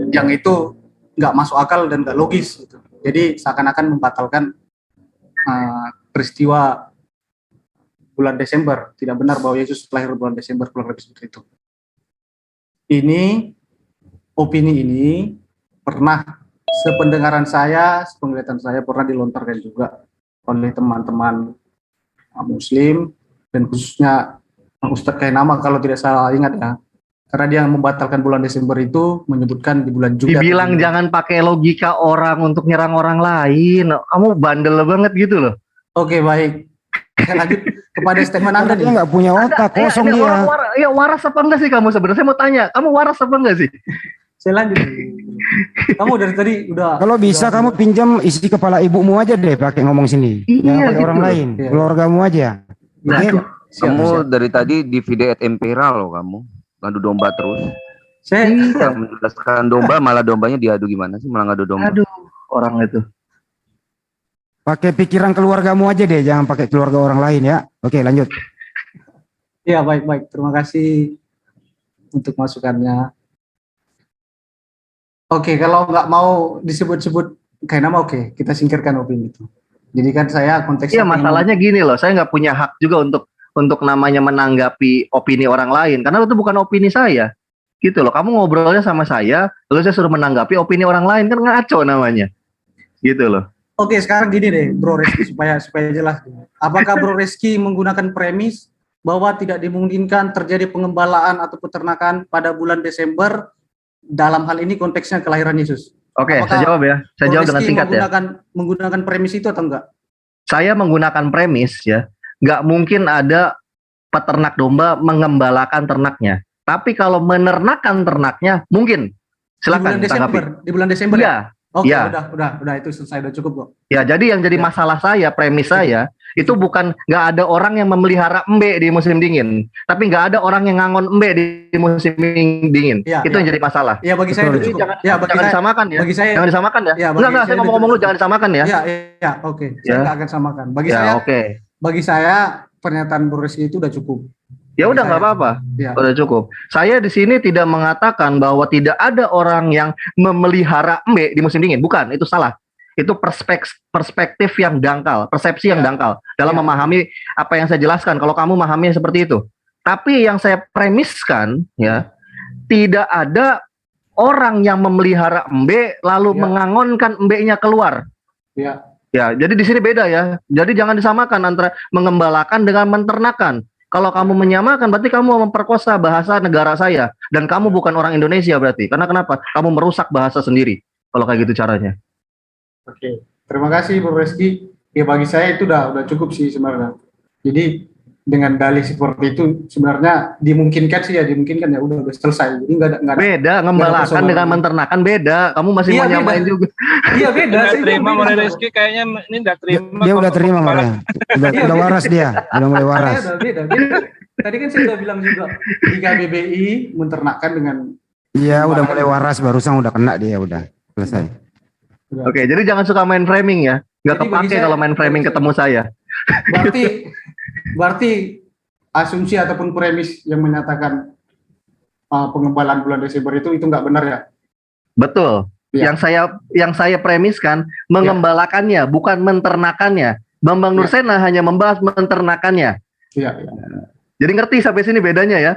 yang itu nggak masuk akal dan nggak logis gitu. Jadi seakan-akan membatalkan peristiwa bulan Desember. Tidak benar bahwa Yesus lahir bulan Desember, kurang lebih seperti itu. Opini ini pernah, sependengaran saya, sepenglihatan saya, pernah dilontarkan juga oleh teman-teman Muslim, dan khususnya Ustadz Kainama kalau tidak salah ingat ya, karena dia membatalkan bulan Desember itu menyebutkan di bulan Jumat.
Dibilang jangan pakai logika orang untuk nyerang orang lain, kamu bandel banget gitu loh.
Oke, baik. Saya lanjut kepada statement Anda nih.
Dia nggak punya otak, kosong dia.
Iya, waras apa enggak sih kamu sebenarnya? Saya mau tanya, kamu waras apa enggak sih?
Saya lanjut. Kamu dari tadi udah.
Kalau bisa kamu pinjam isi kepala ibumu aja deh pakai ngomong sini.
Iya,
gitu. Orang lain, keluargamu aja.
Nah, kamu dari tadi di video Empera loh kamu. Ngadu domba terus.
Saya
menjelaskan domba, malah dombanya diadu gimana sih? Malah ngadu domba.
Aduh, orang itu.
Pakai pikiran keluargamu aja deh, jangan pakai keluarga orang lain ya. Oke, lanjut.
Iya, baik. Terima kasih untuk masukannya. Oke, kalau nggak mau disebut-sebut kayak nama, oke, kita singkirkan opini itu. Jadi kan saya konteksnya.
Iya, masalahnya gini loh, saya nggak punya hak juga untuk namanya menanggapi opini orang lain, karena itu bukan opini saya. Gitu loh, kamu ngobrolnya sama saya, lalu saya suruh menanggapi opini orang lain, kan ngaco namanya. Gitu loh.
Oke, sekarang gini deh, Bro Reski, supaya jelas. Apakah Bro Reski menggunakan premis bahwa tidak dimungkinkan terjadi pengembalaan atau peternakan pada bulan Desember, dalam hal ini konteksnya kelahiran Yesus?
Oke, saya jawab ya. Saya jawab dengan singkat ya.
Menggunakan premis itu atau enggak?
Saya menggunakan premis ya. Nggak mungkin ada peternak domba mengembalakan ternaknya. Tapi kalau menernakan ternaknya, mungkin. Silakan tanggapi.
Di bulan Desember
ya?
Oke,
ya.
Udah itu selesai, udah cukup kok.
Ya, jadi yang jadi masalah saya, premis saya, itu bukan nggak ada orang yang memelihara embe di musim dingin, tapi nggak ada orang yang ngangon embe di musim dingin.
Ya,
itu yang jadi masalah.
Ya, bagi saya itu cukup.
Jangan disamakan ya.
Bagi saya,
jangan disamakan ya. Enggak, saya mau ngomong lu jangan disamakan ya.
Ya, oke. Saya nggak akan samakan. Bagi saya pernyataan Bro Reski itu udah cukup.
Ya udah nggak apa-apa, udah cukup. Saya di sini tidak mengatakan bahwa tidak ada orang yang memelihara embe di musim dingin, bukan, itu salah. Itu perspektif yang dangkal, persepsi yang dangkal dalam memahami apa yang saya jelaskan. Kalau kamu memahami seperti itu, tapi yang saya premiskan ya, tidak ada orang yang memelihara embe lalu mengangonkan embenya keluar. Ya, jadi di sini beda ya. Jadi jangan disamakan antara mengembalakan dengan menternakan. Kalau kamu menyamakan, berarti kamu memperkosa bahasa negara saya. Dan kamu bukan orang Indonesia berarti. Karena kenapa? Kamu merusak bahasa sendiri. Kalau kayak gitu caranya.
Oke. Terima kasih Bro Reski. Ya bagi saya itu udah cukup sih sebenarnya. Jadi dengan dalih seperti itu sebenarnya dimungkinkan ya udah selesai. Jadi nggak ada.
Beda, ngembalakan dengan menternakan beda. Kamu masih mau nyamain juga.
Iya beda.
Saya terima Bro Reski kayaknya ini udah terima.
Dia udah terima malah. Udah waras dia. Udah mulai waras.
Beda. Tadi kan saya udah bilang juga di KBBI menternakkan dengan.
Iya udah mulai waras, barusan udah kena dia udah selesai.
Oke, jadi jangan suka main framing ya. Nggak kepake kalau main framing ketemu saya.
Berarti asumsi ataupun premis yang menyatakan pengembalaan bulan Desember itu nggak benar ya?
Betul. Ya. Yang saya premiskan mengembalakannya, bukan menternakannya. Bambang Nursena hanya membahas menternakannya.
Iya.
Jadi ngerti sampai sini bedanya ya.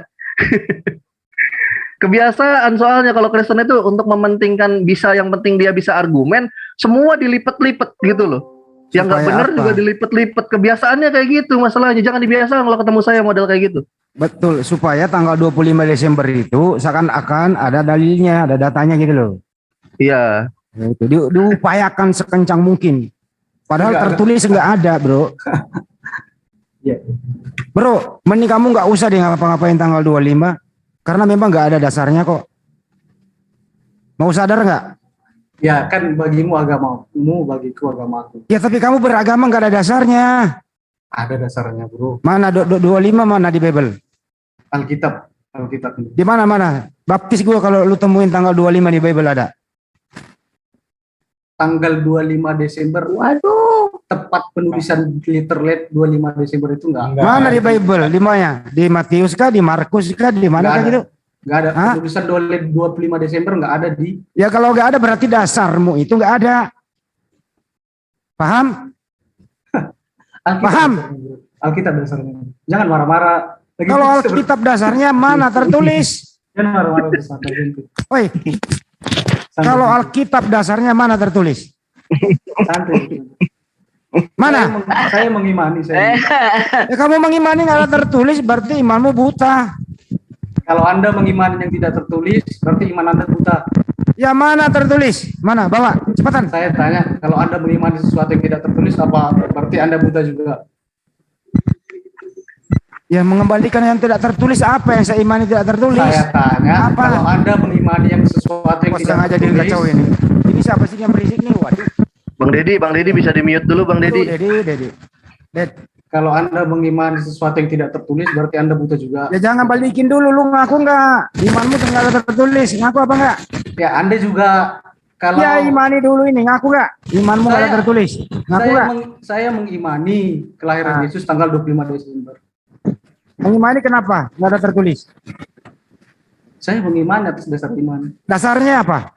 Kebiasaan soalnya kalau Kristen itu untuk mementingkan yang penting dia bisa argumen, semua dilipet-lipet gitu loh. Yang nggak benar juga dilipet-lipet. Kebiasaannya kayak gitu masalahnya. Jangan dibiasakan kalau ketemu saya model kayak gitu.
Betul, supaya tanggal 25 Desember itu seakan-akan ada dalilnya, ada datanya gitu loh.
Iya.
Itu diupayakan sekencang mungkin. Padahal tertulis nggak ada, Bro. Bro, mending kamu nggak usah deh ngapa-ngapain tanggal 25. Karena memang nggak ada dasarnya kok. Mau sadar nggak?
Ya kan bagimu agamamu, bagiku agamaku.
Ya tapi kamu beragama nggak ada dasarnya.
Ada dasarnya bro.
Mana 25 mana di Bible?
Alkitab.
Di mana? Baptis gua kalau lu temuin tanggal 25 di Bible ada.
Tanggal 25 Desember. Waduh. Tepat penulisan literate 25 Desember itu enggak.
Mana di Bible? Di mana? Di Matius kah? Di Markus kah? Di mana kah gitu?
Enggak ada. Penulisan 25 Desember enggak ada di.
Ya kalau enggak ada berarti dasarmu itu enggak ada. Paham? Paham?
Alkitab dasarnya. Jangan marah-marah.
Kalau Alkitab dasarnya mana tertulis?
Jangan marah-marah besar.
Oi. Kalau Alkitab dasarnya mana tertulis?
Santai.
Mana?
Saya mengimani.
Ya, kamu mengimani nggak tertulis berarti imanmu buta.
Kalau Anda mengimani yang tidak tertulis berarti iman Anda buta.
Ya mana tertulis? Mana? Bawa cepetan.
Saya tanya, kalau Anda mengimani sesuatu yang tidak tertulis apa berarti Anda buta juga?
Ya mengembalikan yang tidak tertulis apa yang saya imani tidak tertulis?
Saya tanya,
apa?
kalau Anda mengimani yang sesuatu yang tidak
jadi
tertulis.
kacau ini. Ini siapa sih yang berisik nih? Waduh.
Bang Dedi bisa di-mute dulu Bang Dedi.
Dedi.
Kalau Anda mengimani sesuatu yang tidak tertulis, berarti Anda buta juga.
Ya jangan balikin dulu, lu ngaku enggak? Imanmu enggak ada tertulis, ngaku apa enggak?
Ya Anda juga kalau
ya imani dulu ini, ngaku enggak? Imanmu enggak ada tertulis, ngaku enggak?
Saya mengimani kelahiran Yesus tanggal 25 Desember.
Mengimani kenapa? Enggak ada tertulis.
Saya mengimani atas dasar iman.
Dasarnya apa?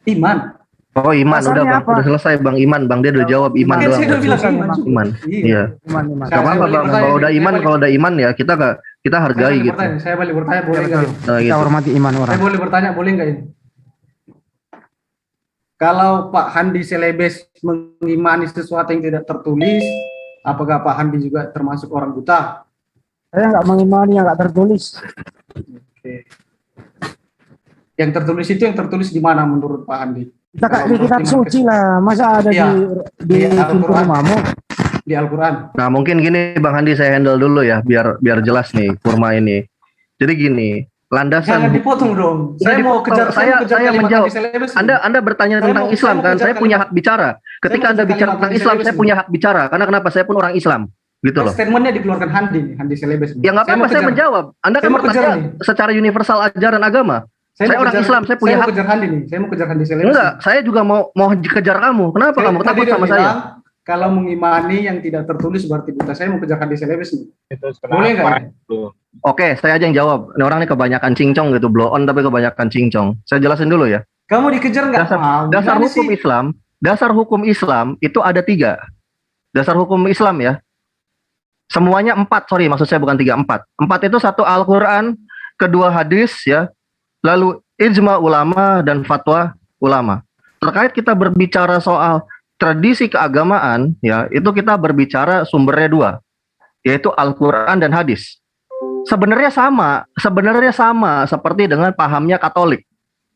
Iman.
Oh iman, udah Bang, udah selesai Bang iman, Bang dia udah jawab iman doang.
Saya udah bilang
iman. Iya.
Iman.
Gak apa-apa Bang, kalau udah iman ya kita hargai gitu.
Saya boleh bertanya, boleh nggak?
Kita hormati iman orang.
Saya boleh bertanya, boleh nggak ini? Kalau Pak Handi Selebes mengimani sesuatu yang tidak tertulis, apakah Pak Handi juga termasuk orang buta?
Saya nggak mengimani yang nggak tertulis.
Oke. Yang tertulis itu yang tertulis di mana menurut Pak Handi?
Di kitab suci lah, masa ada di pintu rumahmu?
Di Al-Quran.
Nah mungkin gini Bang Handi saya handle dulu ya biar jelas nih kurma ini. Jadi gini, landasan.
Jangan dipotong dong. Saya mau kejar
saya menjawab. Anda bertanya tentang Islam kan? Saya punya hak bicara. Ketika Anda bicara tentang Islam, saya punya hak bicara. Karena kenapa? Saya pun orang Islam. Gitu loh.
Statementnya dikeluarkan Handi Selebes.
Ya nggak apa-apa, saya menjawab. Anda kan bertanya secara universal ajaran agama. Saya orang Islam, saya punya hak.
Saya mau kejar Handi nih. Saya mau kejar Handi Selebes.
Enggak, saya juga mau kejar kamu. Kenapa kamu takut sama saya?
Kalau mengimani yang tidak tertulis berarti buta. Saya mau kejar Handi Selebes nih. Boleh nggak?
Oke, saya aja yang jawab. Ini orang ini kebanyakan cincong gitu, blow on tapi kebanyakan cincong. Saya jelasin dulu ya.
Kamu dikejar nggak?
Dasar hukum Islam itu ada 3. Dasar hukum Islam ya. Semuanya 4, maksud saya bukan 3, 4. 4 itu 1 Al-Quran, 2 hadis ya, lalu ijma ulama dan fatwa ulama. Terkait kita berbicara soal tradisi keagamaan ya, itu kita berbicara sumbernya 2, yaitu Al-Quran dan hadis. Sebenarnya sama seperti dengan pahamnya Katolik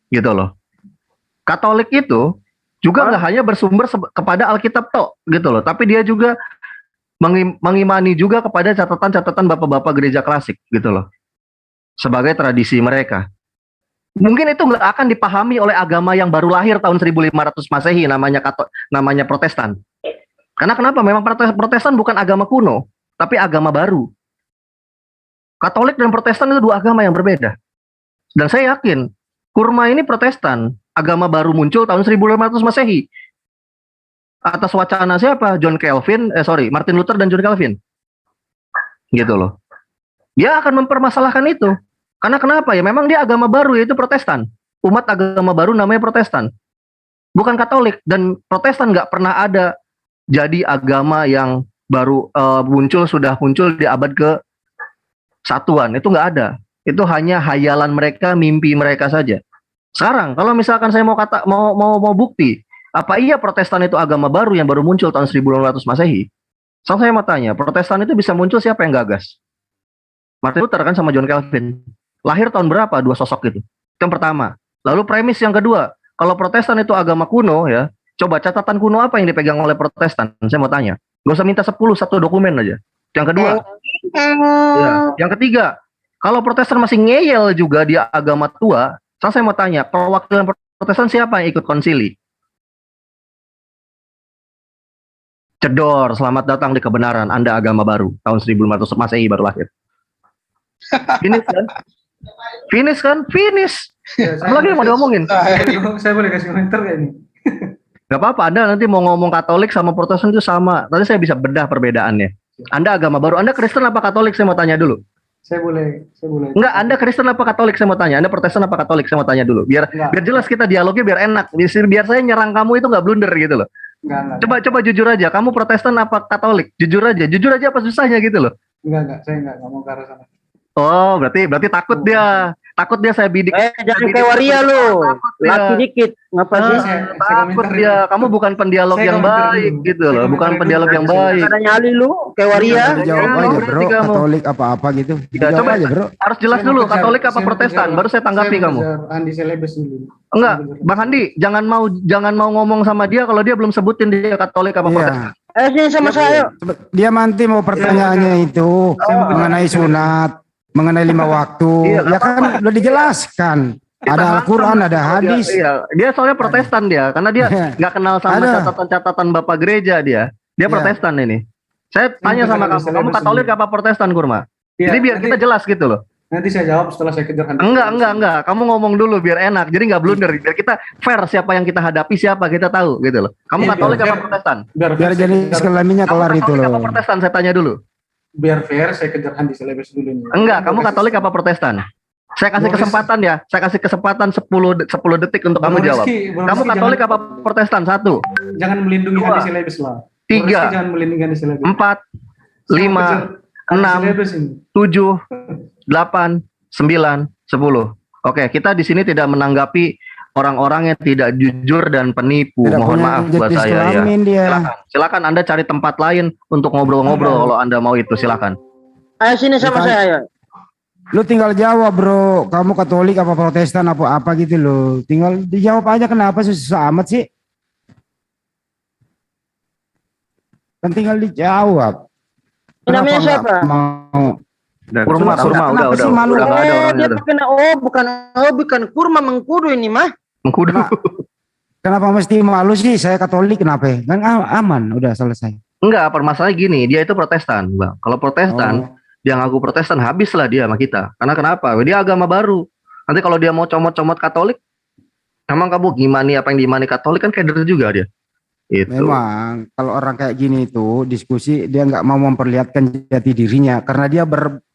gitu loh. Katolik itu juga nggak hanya bersumber kepada Alkitab tok gitu loh, tapi dia juga mengimani juga kepada catatan-catatan bapak-bapak gereja klasik gitu loh, sebagai tradisi mereka. Mungkin itu nggak akan dipahami oleh agama yang baru lahir tahun 1500 Masehi namanya Protestan. Karena kenapa? Memang Protestan bukan agama kuno, tapi agama baru. Katolik dan Protestan itu 2 agama yang berbeda. Dan saya yakin kurma ini Protestan, agama baru muncul tahun 1500 Masehi. Atas wacana siapa? Martin Luther dan John Calvin. Gitu loh. Dia akan mempermasalahkan itu. Karena kenapa ya? Memang dia agama baru, yaitu Protestan. Umat agama baru namanya Protestan. Bukan Katolik. Dan Protestan nggak pernah ada jadi agama yang baru sudah muncul di abad ke-1. Itu nggak ada. Itu hanya hayalan mereka, mimpi mereka saja. Sekarang, kalau misalkan saya mau bukti, apa iya Protestan itu agama baru yang baru muncul tahun 1500 Masehi? Saya mau tanya, Protestan itu bisa muncul siapa yang gagas? Martin Luther kan sama John Calvin. Lahir tahun berapa 2 sosok itu? Itu yang pertama. Lalu premis yang kedua, kalau Protestan itu agama kuno ya, coba catatan kuno apa yang dipegang oleh Protestan? Saya mau tanya. Gak usah minta 1 dokumen aja. Yang kedua. Ya. Yang ketiga, kalau Protestan masih ngeyel juga dia agama tua, saya mau tanya, perwakilan Protestan siapa yang ikut konsili? Cedor, selamat datang di kebenaran. Anda agama baru. Tahun 1500 Masehi baru lahir. Finish kan?
Ya,
apa lagi yang mau diomongin?
Saya boleh kasih komentar gak ini?
Gak apa-apa, Anda nanti mau ngomong Katolik sama Protestan itu sama. Nanti saya bisa bedah perbedaannya. Anda agama baru. Anda Kristen apa Katolik? Saya mau tanya dulu.
Saya boleh.
Enggak, Anda Kristen apa Katolik? Saya mau tanya. Anda Protestan apa Katolik? Saya mau tanya dulu. Biar jelas kita dialognya biar enak. Biar saya nyerang kamu itu nggak blunder gitu loh.
Enggak.
Coba jujur aja, kamu Protestan apa Katolik? Jujur aja apa susahnya gitu loh.
Enggak, saya enggak mau ke arah sana.
Oh, berarti takut dia. Takut dia saya bidik.
Jangan kayak waria lu. Laki dikit. Ngapa sih?
Takut dia. Kamu bukan pendialog yang baik gitu loh. Bukan pendialog yang baik.
Ada nyali lu kayak waria.
Jawab aja bro. Katolik apa-apa gitu.
Ya, coba aja bro. Harus jelas dulu Katolik apa Protestan. Baru saya tanggapi kamu.
Handi Selebes dulu.
Enggak, Bang Handi, jangan mau ngomong sama dia kalau dia belum sebutin dia Katolik apa Protestan.
Sini sama saya.
Dia nanti mau pertanyaannya itu mengenai sunat, mengenai 5 waktu. Ya kan udah dijelaskan. Ada Al-Quran, ada hadis.
Dia soalnya Protestan dia, karena dia nggak kenal sama catatan-catatan Bapak gereja dia. Dia Protestan ini. Saya tanya sama kamu Katolik apa Protestan, Kurma? Jadi biar kita jelas gitu loh.
Nanti saya jawab setelah saya kejar Handi.
Enggak. Kamu ngomong dulu biar enak. Jadi nggak blunder. Biar kita fair siapa yang kita hadapi, siapa kita tahu gitu loh. Kamu Katolik apa Protestan?
Biar jadi sekelaminnya kelar itu loh.
Apa Protestan? Saya tanya dulu.
Biar fair, saya kejar Handi Selebes dulu nih.
Enggak, kamu Katolik apa Protestan? Saya kasih kesempatan ya. Saya kasih kesempatan 10 detik untuk kamu jawab. Kamu Katolik apa Protestan? 1.
Jangan melindungi Handi Selebes lah.
3.
Jangan melindungi Handi Selebes.
4. 5. 6. 7. 8, 9, 10. Oke, kita di sini tidak menanggapi orang-orang yang tidak jujur dan penipu. Mohon maaf buat saya ya. Silakan Anda cari tempat lain untuk ngobrol-ngobrol kalau Anda mau itu, silakan.
Ayo sini sama saya ya.
Lu tinggal jawab, bro. Kamu Katolik apa Protestan apa gitu loh. Tinggal dijawab aja, kenapa susah amat sih? Kan tinggal dijawab.
Namanya siapa?
Mau
Kurma udah nggak ada orangnya.
Bukan kurma, mengkudu ini mah.
Mengkudu.
Kenapa mesti malu sih? Saya Katolik, kenapa? Kan aman, udah selesai.
Enggak, permasalahannya gini, dia itu Protestan, Bang. Kalau Protestan, dia ngaku Protestan, habislah dia sama kita. Karena kenapa? Dia agama baru. Nanti kalau dia mau comot-comot Katolik, emang kamu gimana apa yang diimani Katolik kan keder juga dia. Itu.
Memang kalau orang kayak gini itu diskusi, dia nggak mau memperlihatkan jati dirinya karena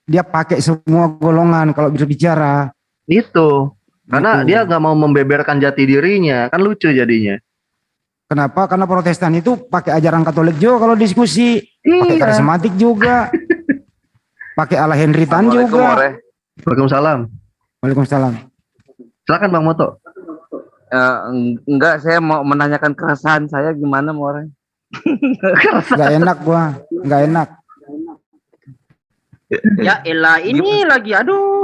dia pakai semua golongan kalau berbicara.
Itu. Karena dia nggak mau membeberkan jati dirinya, kan lucu jadinya.
Kenapa? Karena Protestan itu pakai ajaran Katolik juga kalau diskusi, pakai karismatik juga. Pakai ala Henritan juga.
Waalaikumsalam.
Waalaikumsalam.
Silakan Bang Moto.
Enggak, saya mau menanyakan keresahan saya gimana More.
Enggak enak gua, enggak enak.
Ya elah ini lagi aduh.